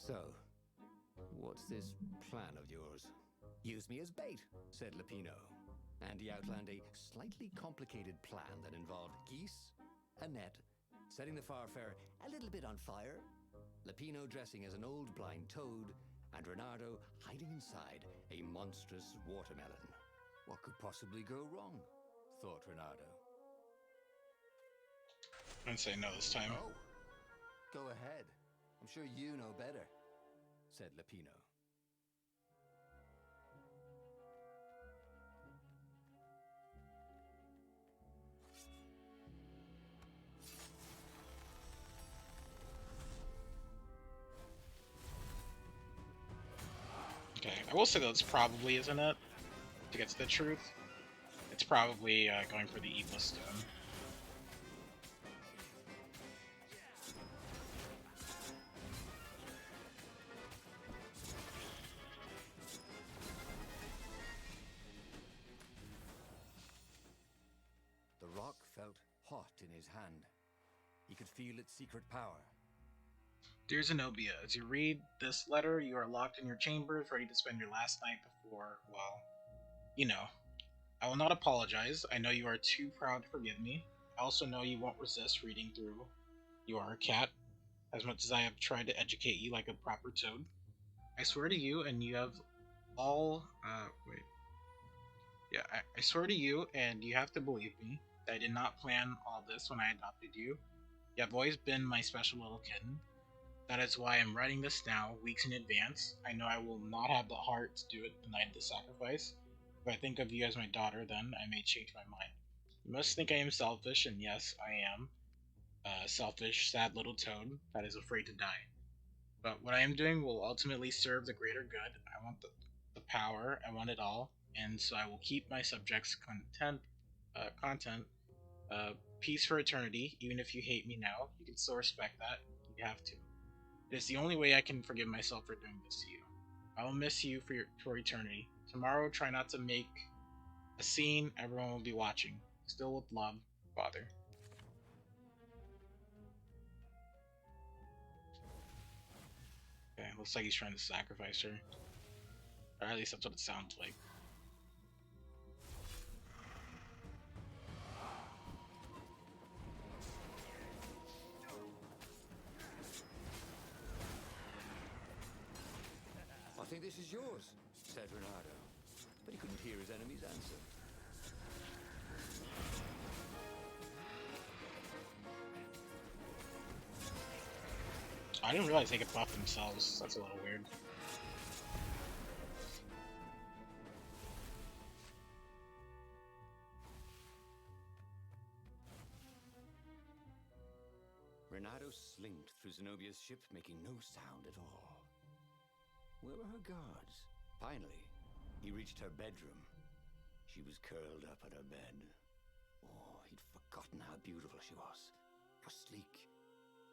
So, what's this plan of yours? Use me as bait, said Lupino. And he outlined a slightly complicated plan that involved geese, a net, setting the Farfarer a little bit on fire, Lupino dressing as an old blind toad, and Renato hiding inside a monstrous watermelon. What could possibly go wrong? Thought Renato. I'd say no this time. Oh, go ahead. I'm sure you know better, said Lupino. Okay, I will say that's probably isn't it. To get to the truth, it's probably going for the evil stone. The rock felt hot in his hand. He could feel its secret power. Dear Zenobia, as you read this letter, you are locked in your chambers, ready to spend your last night before, well, you know. I will not apologize. I know you are too proud to forgive me. I also know you won't resist reading through You Are a Cat, as much as I have tried to educate you like a proper toad. I swear to you, and you have all, wait. Yeah, I swear to you, and you have to believe me, that I did not plan all this when I adopted you. You have always been my special little kitten. That is why I'm writing this now, weeks in advance. I know I will not have the heart to do it the night of the sacrifice. If I think of you as my daughter, then I may change my mind. You must think I am selfish, and yes, I am. A selfish, sad little toad that is afraid to die. But what I am doing will ultimately serve the greater good. I want the power, I want it all, and so I will keep my subjects content, uh, peace for eternity. Even if you hate me now, you can still respect that. You have to. It is the only way I can forgive myself for doing this to you. I will miss you for eternity. Tomorrow, try not to make a scene. Everyone will be watching. Still with love, Father. Looks like he's trying to sacrifice her. Or at least that's what it sounds like. I think this is yours, said Renato, but he couldn't hear his enemy's answer. I didn't realize they could buff themselves. That's a little weird. Renato slinked through Zenobia's ship, making no sound at all. Where were her guards? Finally, he reached her bedroom. She was curled up at her bed. Oh, he'd forgotten how beautiful she was. How sleek.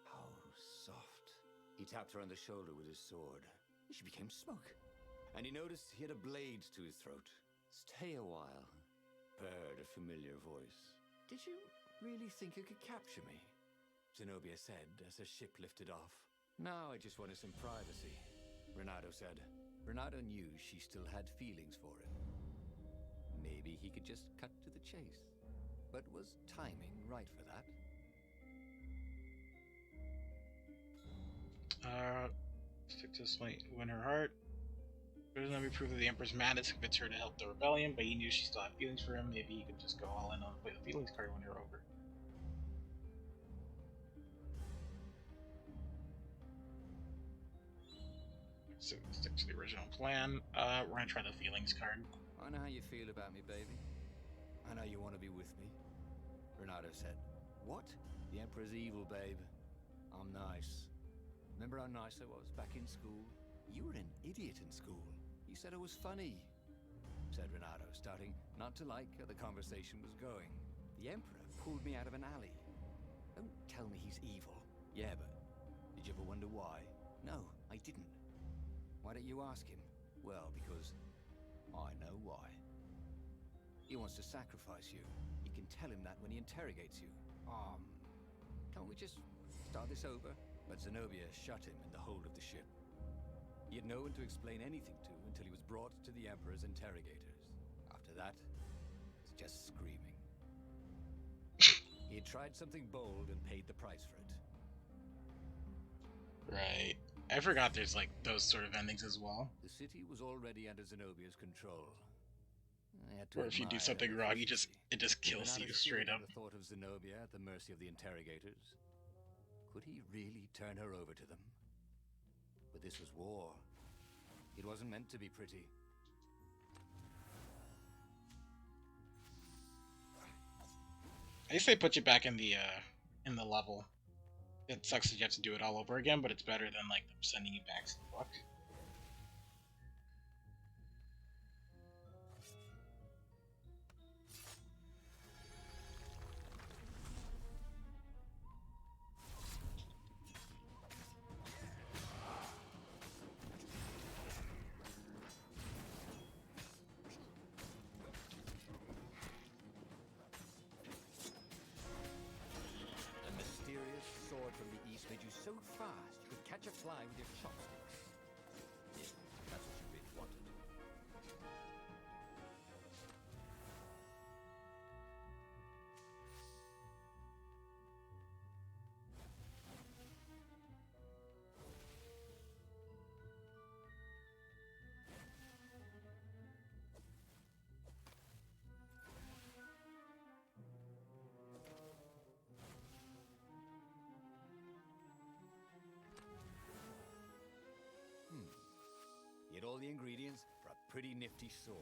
How soft. He tapped her on the shoulder with his sword. She became smoke. And he noticed he had a blade to his throat. Stay a while, purred a familiar voice. Did you really think you could capture me? Zenobia said as her ship lifted off. No, I just wanted some privacy, Renato said. Renato knew she still had feelings for him. Maybe he could just cut to the chase. But was timing right for that? Stick to this might win her heart. But doesn't be proof that the Emperor's mad. It convince her to help the rebellion, but he knew she still had feelings for him. Maybe he could just go all in on play the feelings card when you're over. So stick to the original plan. We're gonna try the feelings card. I know how you feel about me, baby. I know you want to be with me, Renato said. What? The Emperor's evil, babe. I'm nice. Remember how nice I was back in school? You were an idiot in school. You said I was funny, said Renato, starting not to like how the conversation was going. The Emperor pulled me out of an alley. Don't tell me he's evil. Yeah, but did you ever wonder why? No, I didn't. Why don't you ask him? Well, because I know why. He wants to sacrifice you. You can tell him that when he interrogates you. Can't we just start this over? But Zenobia shut him in the hold of the ship. He had no one to explain anything to until he was brought to the Emperor's interrogators. After that, it's just screaming. He had tried something bold and paid the price for it. Right. I forgot there's like those sort of endings as well. The city was already under Zenobia's control. Or if you do something wrong, it just kills you straight up. The thought of Zenobia at the mercy of the interrogators. Could he really turn her over to them? But this was war. It wasn't meant to be pretty. I guess they put you back in the level. It sucks that you have to do it all over again, but it's better than like them sending you back to the book. So fast you could catch a fly with your chopsticks. Yeah, that's what you really wanted. He had all the ingredients for a pretty nifty sword.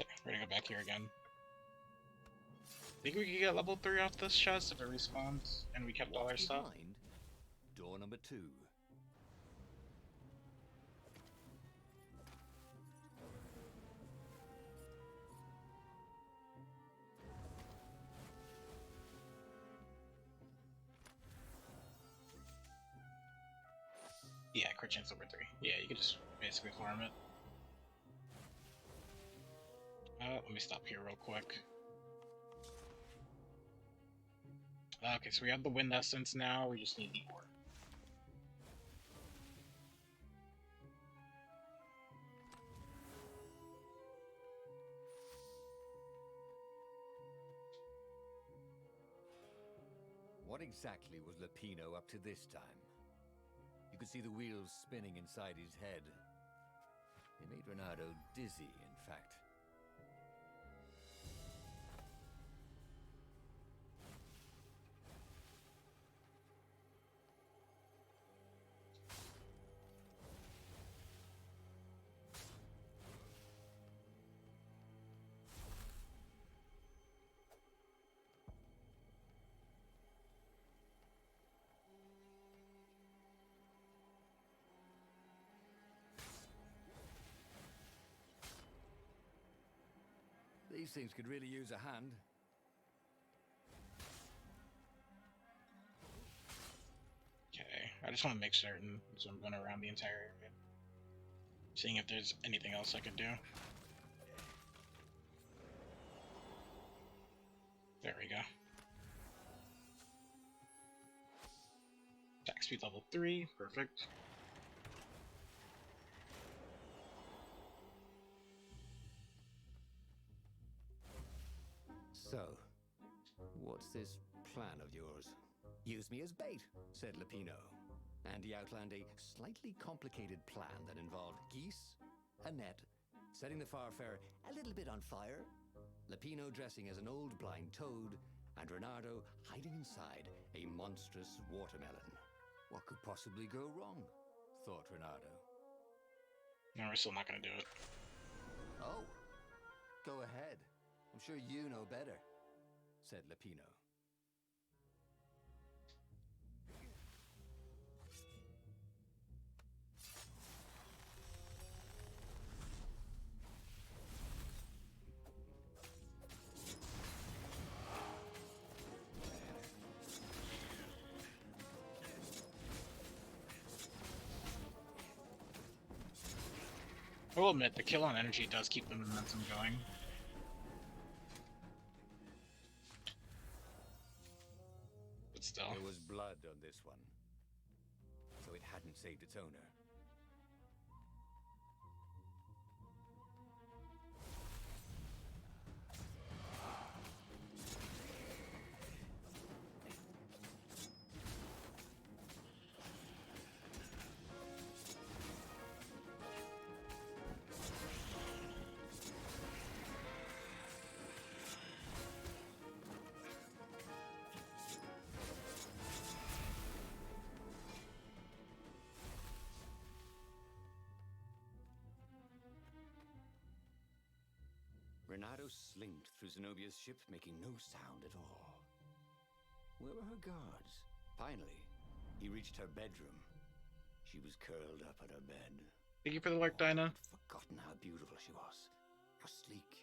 Okay, we're gonna go back here again. Think we could get level 3 off this chest if it respawns and we kept all our stuff? Door number 2. Yeah, crit chance over 3. Yeah, you can just basically farm it. Let me stop here real quick. Okay, so we have the wind essence now, we just need the ore. What exactly was Lapino up to this time? You could see the wheels spinning inside his head. They made Renato dizzy, in fact. These things could really use a hand. Okay, I just want to make certain, so I'm going around the entire area. Seeing if there's anything else I could do. There we go. Attack speed level 3, perfect. So, what's this plan of yours? Use me as bait, said Lapino. And he outlined a slightly complicated plan that involved geese, a net, setting the Farfarer a little bit on fire, Lapino dressing as an old blind toad, and Renato hiding inside a monstrous watermelon. What could possibly go wrong? Thought Renato. No, we're still not gonna do it. Oh, go ahead. I'm sure you know better, said Lapino. I will admit, the kill on energy does keep the momentum going. But still. There was blood on this one, so it hadn't saved its owner. Renato slinked through Zenobia's ship, making no sound at all. Where were her guards? Finally, he reached her bedroom. She was curled up on her bed. Thank you for the like, Dinah. I'd forgotten how beautiful she was. How sleek.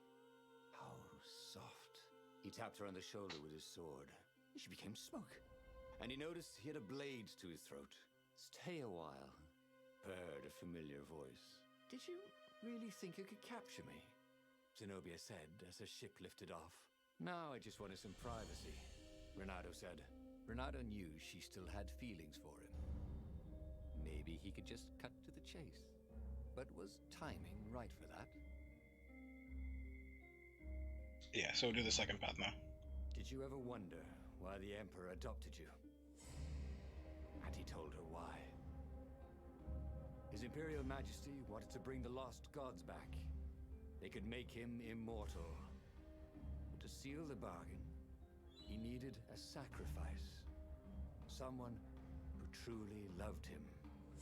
How soft. He tapped her on the shoulder with his sword. She became smoke. And he noticed he had a blade to his throat. Stay a while, purred a familiar voice. Did you really think you could capture me? Zenobia said as her ship lifted off. Now I just wanted some privacy, Renato said. Renato knew she still had feelings for him. Maybe he could just cut to the chase. But was timing right for that? Yeah, so we'll do the second path now. Did you ever wonder why the Emperor adopted you? And he told her why. His Imperial Majesty wanted to bring the lost gods back. They could make him immortal. But to seal the bargain, he needed a sacrifice. Someone who truly loved him.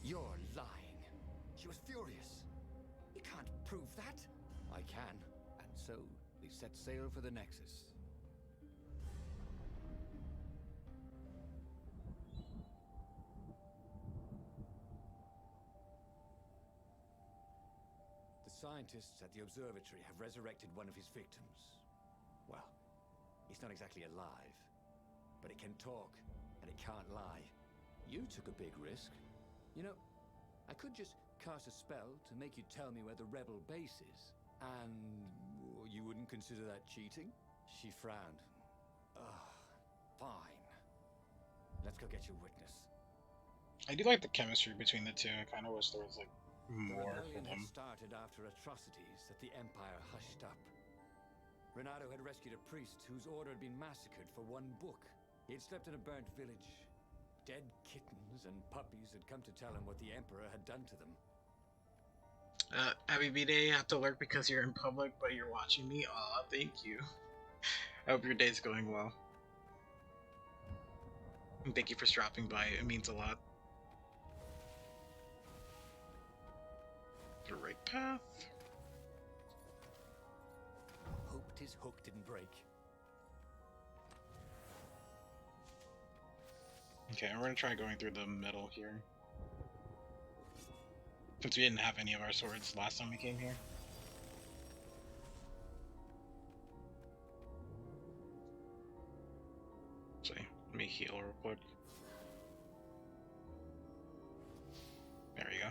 You're lying. She was furious. You can't prove that. I can. And so, we set sail for the Nexus. Scientists at the observatory have resurrected one of his victims. Well, he's not exactly alive, but it can talk, and it can't lie. You took a big risk. You know, I could just cast a spell to make you tell me where the rebel base is. And you wouldn't consider that cheating? She frowned. Ugh, fine. Let's go get your witness. I do like the chemistry between the two. I kind of wish there was like The more for rebellion had them. started after atrocities that the Empire hushed up. Renato had rescued a priest whose order had been massacred for one book. He had slept in a burnt village. Dead kittens and puppies had come to tell him what the Emperor had done to them. Abby B-Day, have to lurk because you're in public, but you're watching me. Aw, thank you. I hope your day's going well. And thank you for stopping by. It means a lot. The right path. Hoped his hook didn't break. Okay, we're gonna try going through the middle here. Since we didn't have any of our swords last time we came here. See, let me heal real quick. There we go.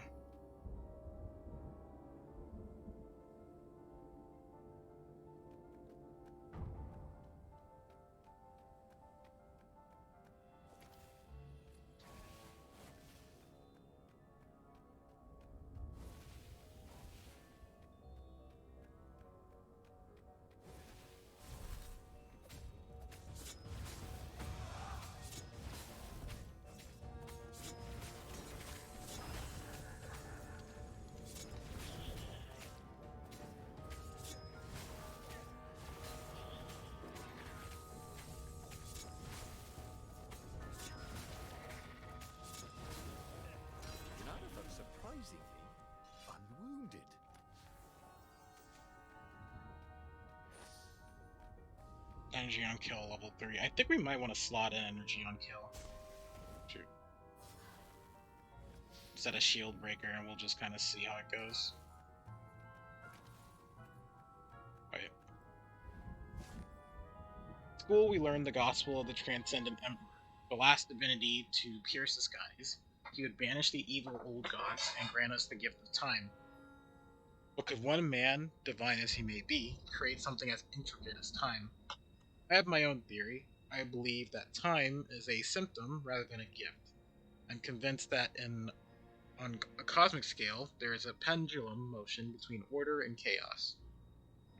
Renato felt surprisingly unwounded. Energy on kill level 3. I think we might want to slot in energy on kill. Shoot. Set a shield breaker and we'll just kind of see how it goes. Wait. School, we learned the gospel of the transcendent emperor, the last divinity to pierce the skies. He would banish the evil old gods and grant us the gift of time. But could one man, divine as he may be, create something as intricate as time? I have my own theory. I believe that time is a symptom rather than a gift. I'm convinced that on a cosmic scale, there is a pendulum motion between order and chaos.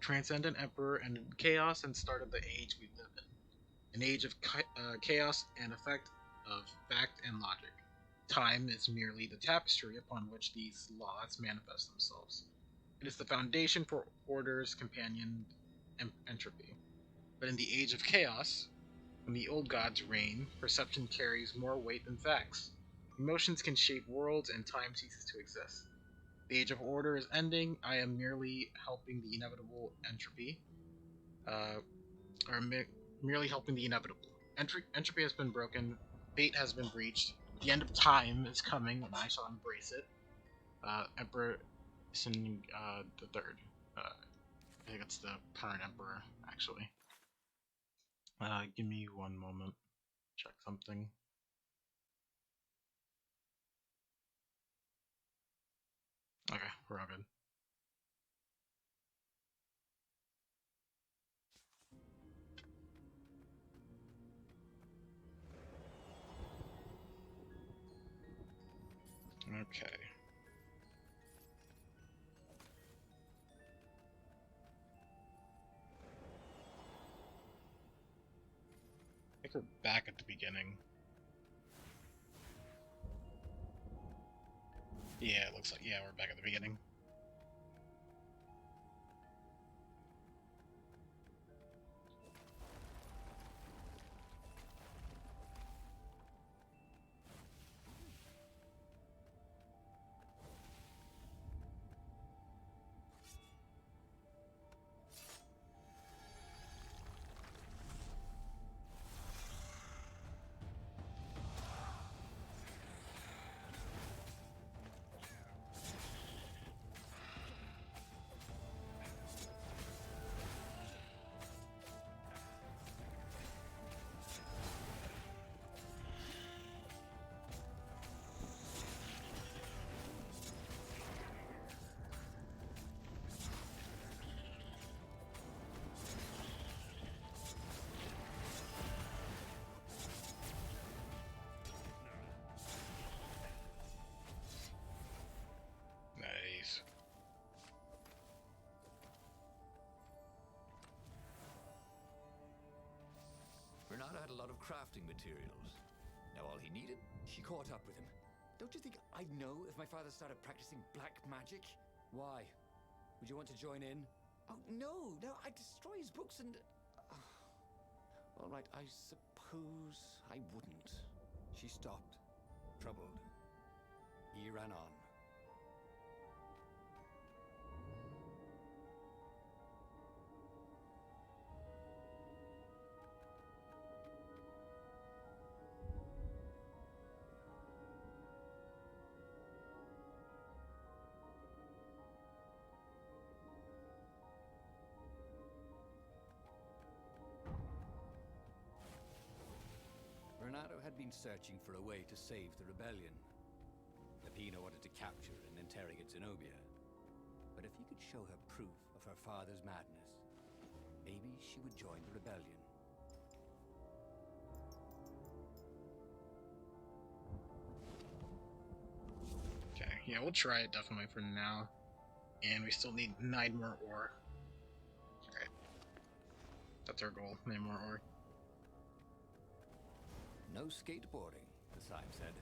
Transcendent Emperor and chaos and started the age we live in. An age of chaos and effect of fact and logic. Time is merely the tapestry upon which these laws manifest themselves. It is the foundation for order's companion entropy. But in the age of chaos, when the old gods reign, perception carries more weight than facts. Emotions can shape worlds and time ceases to exist. The age of order is ending. I am merely helping the inevitable entropy. Merely helping the inevitable. Entropy has been broken. Fate has been breached. The end of time is coming, and I shall embrace it. Emperor Sin the Third. I think it's the current emperor, actually. Give me one moment. Check something. Okay, we're all good. Okay. I think we're back at the beginning. Yeah, it looks like, yeah, we're back at the beginning. crafting materials. Now all he needed, she caught up with him. Don't you think I'd know if my father started practicing black magic? Why? Would you want to join in? Oh, no, I'd destroy his books and... All right, I suppose I wouldn't. She stopped, troubled. He ran on. Renato had been searching for a way to save the rebellion. Lapino wanted to capture and interrogate Zenobia. But if he could show her proof of her father's madness, maybe she would join the rebellion. Okay, yeah, we'll try it definitely for now. And we still need 9 more ore. Okay. That's our goal, 9 more ore. No skateboarding, the sign said.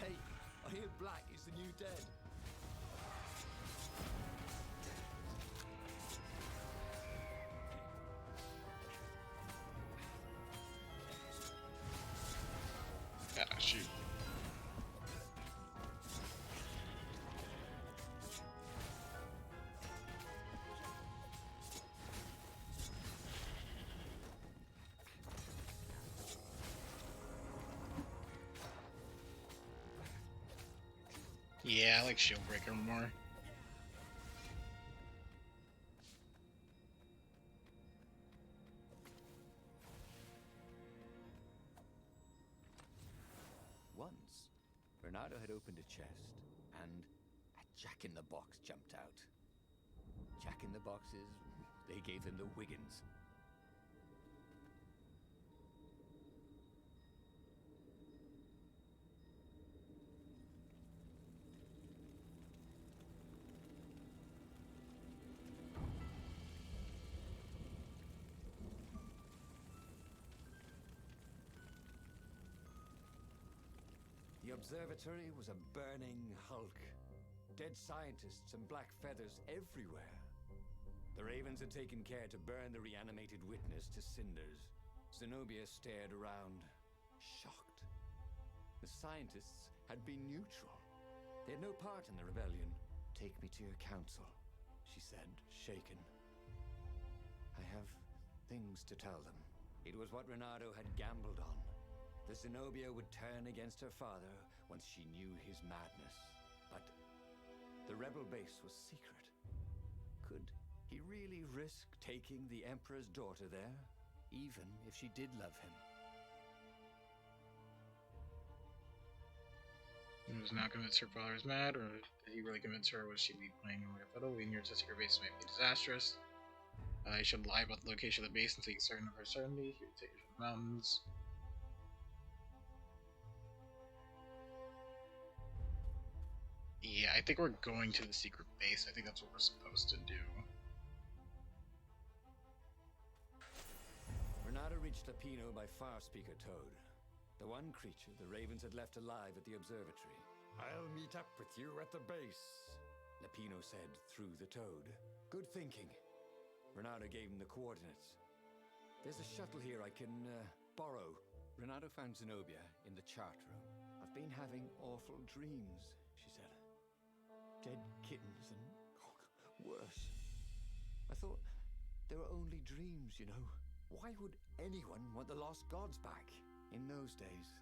Hey, I hear black is the new dead. Ah, shoot. Yeah, I like Shield Breaker more. Once, Renato had opened a chest, and a Jack-in-the-Box jumped out. Jack-in-the-Boxes, they gave them the Wiggins. The observatory was a burning hulk. Dead scientists and black feathers everywhere. The Ravens had taken care to burn the reanimated witness to cinders. Zenobia stared around, shocked. The scientists had been neutral. They had no part in the rebellion. Take me to your council, she said, shaken. I have things to tell them. It was what Renato had gambled on. The Zenobia would turn against her father once she knew his madness. But the rebel base was secret. Could he really risk taking the Emperor's daughter there, even if she did love him? He was not convinced her father was mad, or did he really convince her? Was she playing away a fiddle? Leading her to secret base might be disastrous. He should lie about the location of the base until he's certain of her certainty. He would take her to the mountains. Yeah, I think we're going to the secret base. I think that's what we're supposed to do. Renato reached Lapino by Farspeaker Toad, the one creature the Ravens had left alive at the observatory. I'll meet up with you at the base, Lapino said through the Toad. Good thinking. Renato gave him the coordinates. There's a shuttle here I can borrow. Renato found Zenobia in the chart room. I've been having awful dreams, she said. Dead kittens and worse. I thought they were only dreams, you know. Why would anyone want the lost gods back? In those days,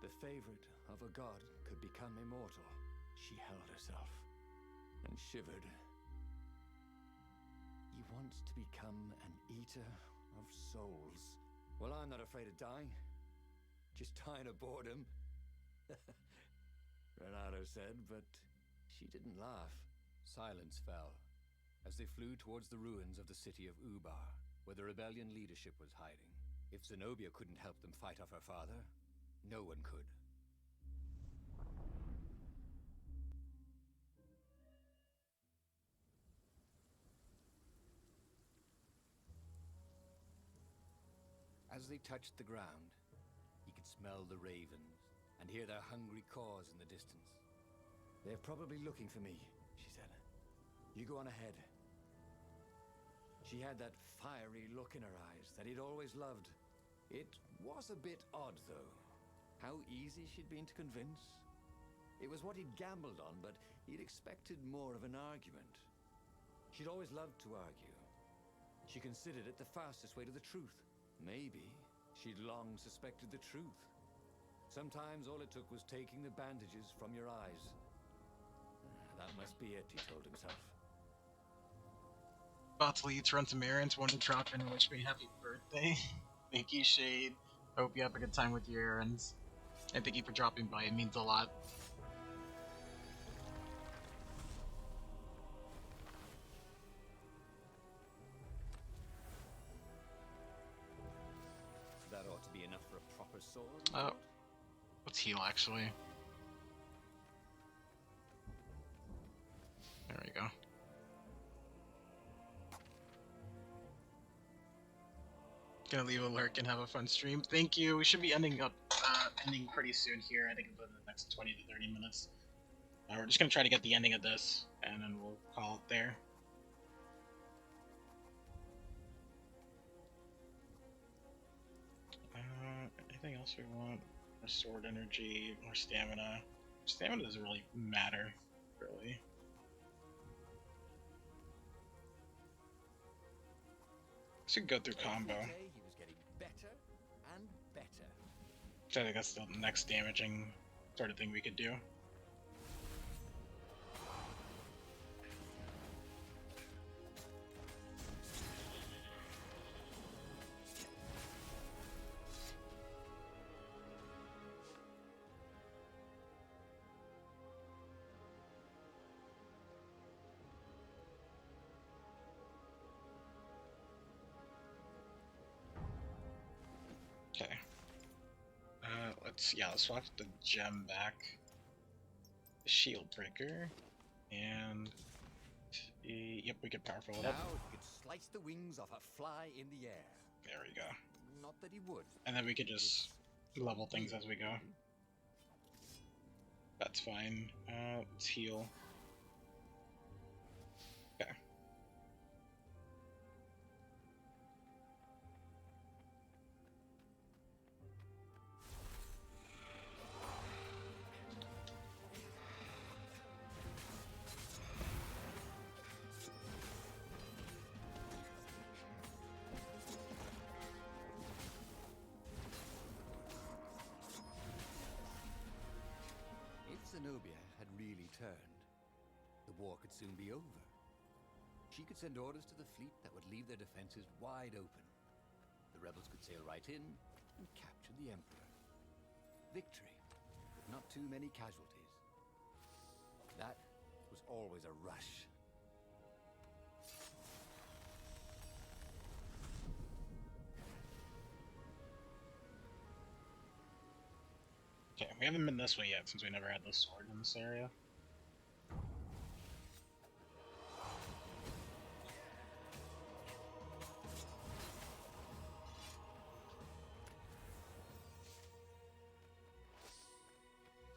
the favorite of a god could become immortal. She held herself and shivered. He wants to become an eater of souls. Well, I'm not afraid of dying. Just dying of boredom. Renato said, but she didn't laugh. Silence fell as they flew towards the ruins of the city of Ubar, where the rebellion leadership was hiding. If Zenobia couldn't help them fight off her father, no one could. As they touched the ground, he could smell the ravens and hear their hungry caws in the distance. "They're probably looking for me," she said. "You go on ahead." She had that fiery look in her eyes that he'd always loved. It was a bit odd, though. How easy she'd been to convince. It was what he'd gambled on, but he'd expected more of an argument. She'd always loved to argue. She considered it the fastest way to the truth. Maybe she'd long suspected the truth. Sometimes all it took was taking the bandages from your eyes. That must be it, he told himself. About to leave to run some errands. Want to drop in and wish me happy birthday. Thank you, Shade. Hope you have a good time with your errands. And thank you for dropping by. It means a lot. That ought to be enough for a proper sword. Oh. Let's heal, actually. There we go. Gonna leave a lurk and have a fun stream. Thank you. We should be ending pretty soon here. I think within the next 20 to 30 minutes. We're just gonna try to get the ending of this, and then we'll call it there. Anything else we want? More sword energy, more stamina. Stamina doesn't really matter, really. Should go through combo. Every day he was getting better and better. So I think that's the next damaging sort of thing we could do. Okay. Let's swap the gem back. The shield breaker. And yep, we could powerful it Now up. he could slice the wings off a fly in the air. There we go. Not that he would. And then we could just level things as we go. That's fine. Let's heal. Okay. If Zenobia had really turned, the war could soon be over. She could send orders to the fleet that would leave their defenses wide open. The rebels could sail right in and capture the Emperor. Victory, with not too many casualties. That was always a rush. Okay, we haven't been this way yet since we never had the sword in this area.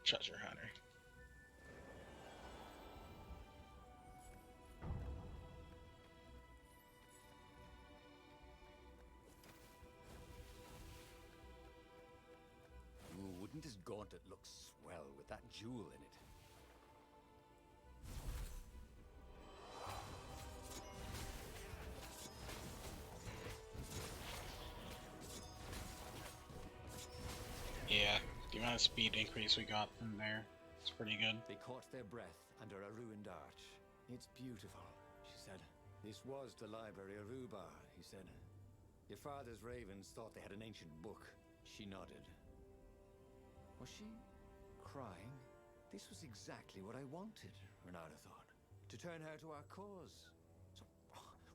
Treasure hunter. Ooh, wouldn't his gauntlet look swell with that jewel in it? Yeah, the amount of speed increase we got from there is pretty good. They caught their breath under a ruined arch. "It's beautiful," she said. "This was the library of Ubar," he said. "Your father's ravens thought they had an ancient book." She nodded. Was she crying? This was exactly what I wanted, Renata thought. To turn her to our cause. So,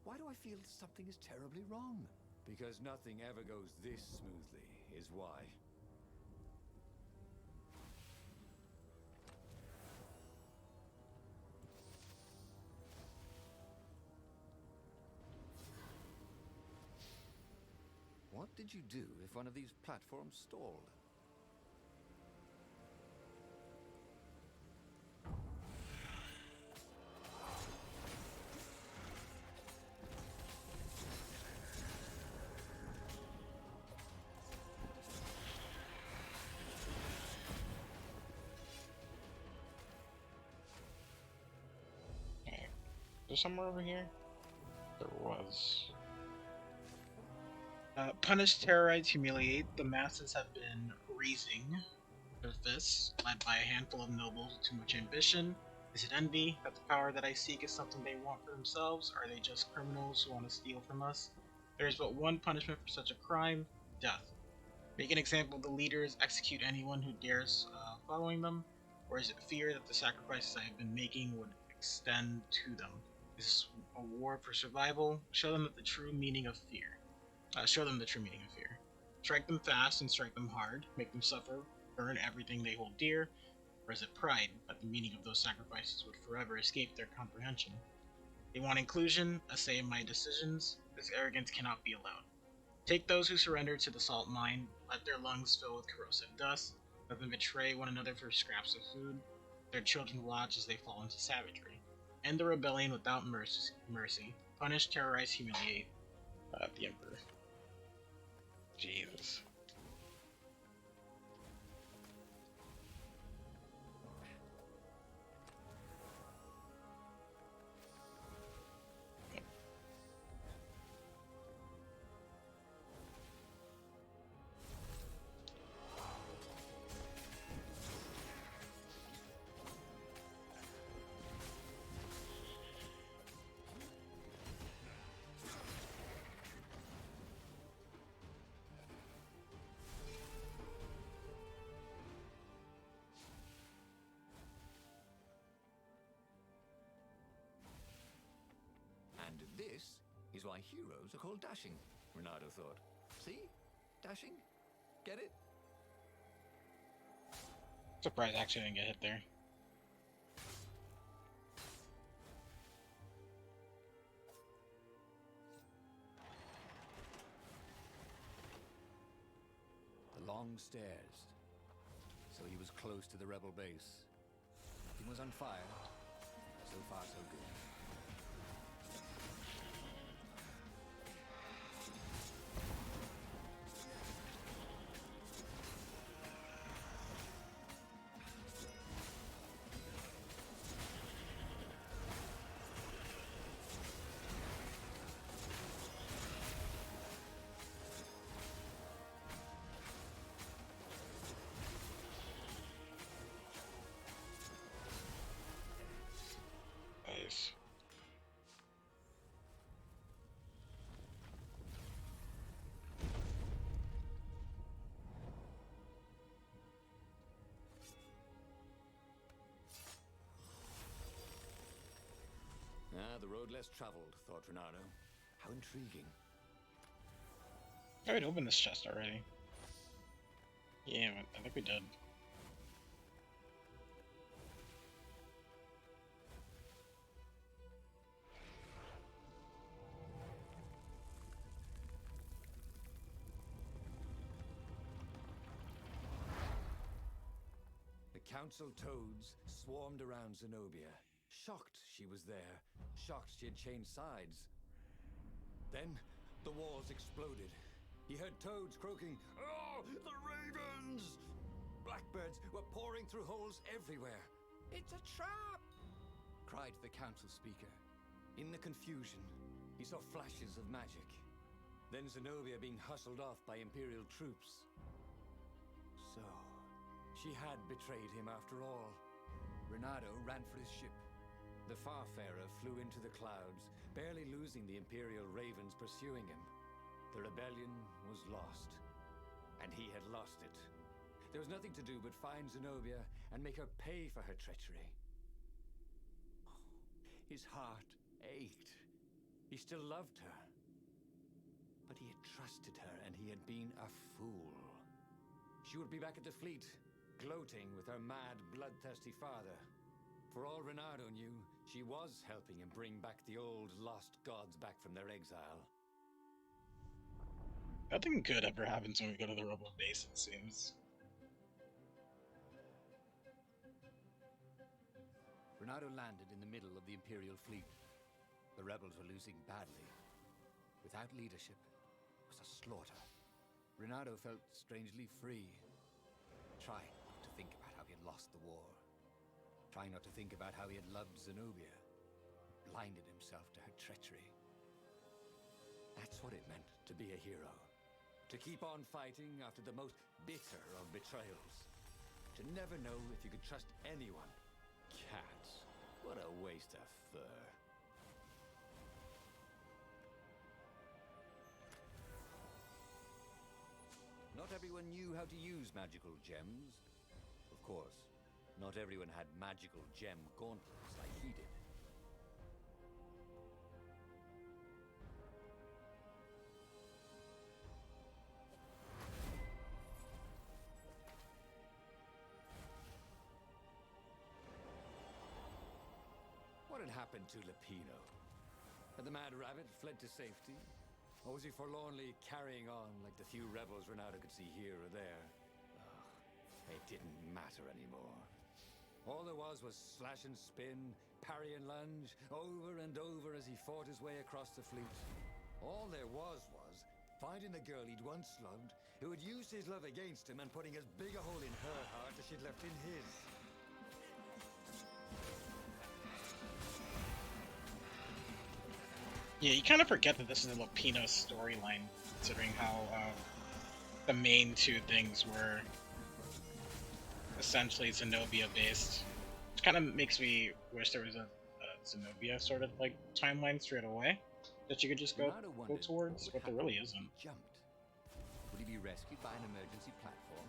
why do I feel something is terribly wrong? Because nothing ever goes this smoothly, is why. What did you do if one of these platforms stalled? Okay. There's somewhere over here? There was. Punish, terrorize, humiliate. The masses have been raising their fists, led by a handful of nobles with too much ambition. Is it envy that the power that I seek is something they want for themselves? Are they just criminals who want to steal from us? There is but one punishment for such a crime: death. Make an example of the leaders, execute anyone who dares following them, or is it fear that the sacrifices I have been making would extend to them? Is this a war for survival? Show them the true meaning of fear. Show them the true meaning of fear. Strike them fast and strike them hard. Make them suffer. Burn everything they hold dear. Or is it pride that the meaning of those sacrifices would forever escape their comprehension? They want inclusion, a say in my decisions. This arrogance cannot be allowed. Take those who surrender to the salt mine. Let their lungs fill with corrosive dust. Let them betray one another for scraps of food. Their children watch as they fall into savagery. End the rebellion without mercy. Punish, terrorize, humiliate. The Emperor. Jesus. And this is why heroes are called dashing, Renato thought. See? Dashing? Get it? Surprised I actually didn't get hit there. The long stairs. So he was close to the rebel base. Nothing was on fire. So far, so good. Nice. Ah, the road less traveled, thought Renato. How intriguing. I would open this chest already. Yeah, I think we did. The council toads swarmed around Zenobia, shocked she was there, shocked she had changed sides. Then the walls exploded. He heard toads croaking, "Oh, the ravens!" Blackbirds were pouring through holes everywhere. "It's a trap!" cried the council speaker. In the confusion, he saw flashes of magic. Then Zenobia being hustled off by Imperial troops. So, she had betrayed him after all. Renato ran for his ship. The Farfarer flew into the clouds, barely losing the Imperial ravens pursuing him. The rebellion was lost, and he had lost it. There was nothing to do but find Zenobia and make her pay for her treachery. His heart ached. He still loved her. But he had trusted her, and he had been a fool. She would be back at the fleet, gloating with her mad, bloodthirsty father. For all Renato knew, she was helping him bring back the old lost gods back from their exile. Nothing good ever happens when we go to the Robo base, it seems. Renato landed in the middle of the Imperial fleet. The rebels were losing badly. Without leadership, it was a slaughter. Renato felt strangely free. Trying not to think about how he had lost the war. Trying not to think about how he had loved Zenobia. Blinded himself to her treachery. That's what it meant to be a hero. To keep on fighting after the most bitter of betrayals. To never know if you could trust anyone. Cats. What a waste of fur. Not everyone knew how to use magical gems. Of course, not everyone had magical gem gauntlets like he did. What had happened to Lupino? Had the Mad Rabbit fled to safety? Or was he forlornly carrying on like the few rebels Renato could see here or there? Ugh, it didn't matter anymore. All there was slash and spin, parry and lunge, over and over as he fought his way across the fleet. All there was finding the girl he'd once loved, who had used his love against him and putting as big a hole in her heart as she'd left in his. Yeah, you kind of forget that this is a Lupino storyline, considering how the main two things were essentially Zenobia based. Which kind of makes me wish there was a Zenobia sort of like timeline straight away that you could just go towards, but there really isn't. He jumped. Would he be rescued by an emergency platform?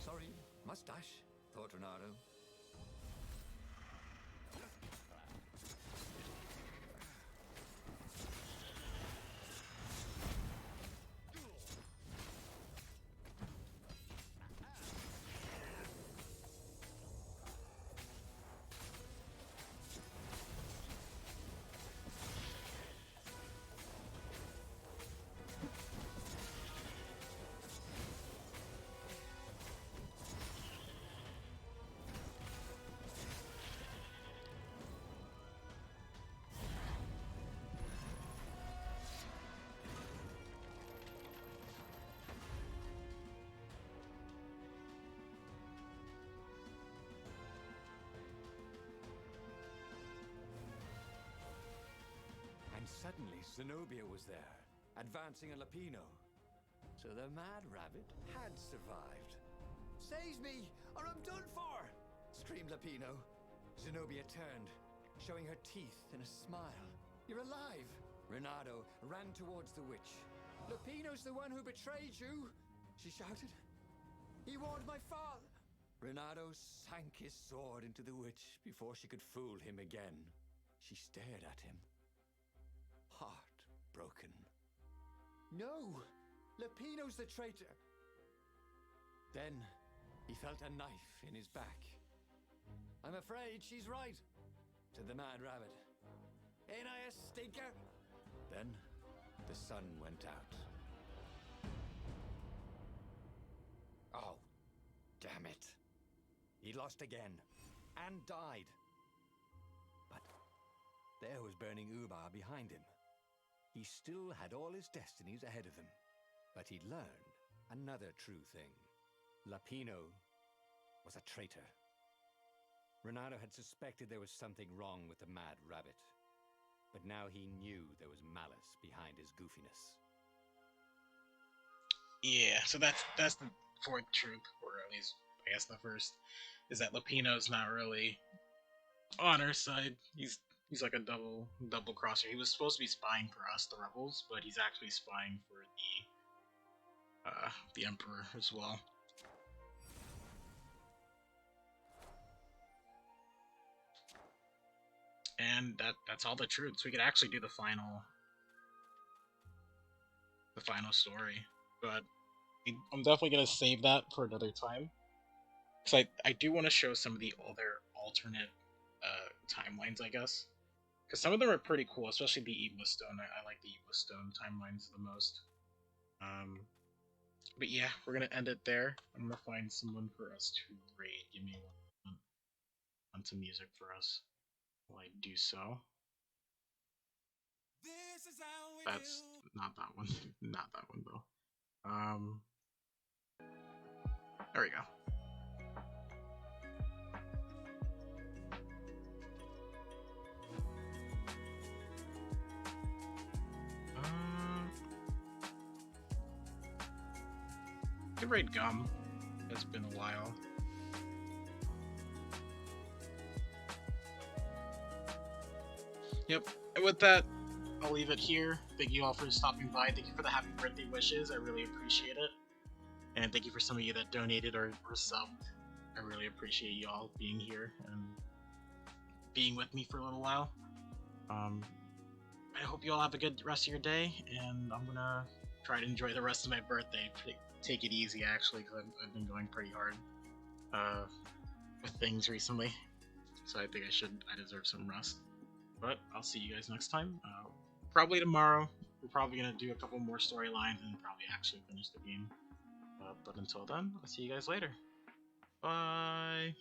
Sorry, mustache, thought Renato. Suddenly, Zenobia was there, advancing a Lupino. So the Mad Rabbit had survived. Save me, or I'm done for! Screamed Lupino. Zenobia turned, showing her teeth in a smile. You're alive! Renato ran towards the witch. Lupino's the one who betrayed you, she shouted. He warned my father. Renato sank his sword into the witch before she could fool him again. She stared at him. Heartbroken. No! Lupino's the traitor! Then, he felt a knife in his back. I'm afraid she's right, said the Mad Rabbit. Ain't I a stinker? Then, the sun went out. Damn it. He lost again. And died. But there was Burning Ubar behind him. He still had all his destinies ahead of him. But he'd learned another true thing. Lapino was a traitor. Renato had suspected there was something wrong with the Mad Rabbit. But now he knew there was malice behind his goofiness. Yeah, so that's the fourth truth, or at least I guess the first, is that Lapino's not really on our side. He's like a double crosser. He was supposed to be spying for us, the rebels, but he's actually spying for the Emperor as well. And that's all the truths. We could actually do the final story, but I'm definitely gonna save that for another time. Because I do want to show some of the other alternate timelines, I guess. Because some of them are pretty cool, especially the Evil Stone. I like the Evil Stone timelines the most. But yeah, we're gonna end it there. I'm gonna find someone for us to raid. Give me one to music for us while I do so. That's not that one. Not that one though. There we go. Could raid Gum. It's been a while. Yep. And with that, I'll leave it here. Thank you all for stopping by. Thank you for the happy birthday wishes. I really appreciate it. And thank you for some of you that donated or subbed. I really appreciate you all being here and being with me for a little while. I hope you all have a good rest of your day, and I'm gonna try to enjoy the rest of my birthday. Take it easy, actually, because I've been going pretty hard with things recently. So I think I deserve some rest. But I'll see you guys next time. Probably tomorrow. We're probably gonna do a couple more storylines and probably actually finish the game. But until then, I'll see you guys later. Bye!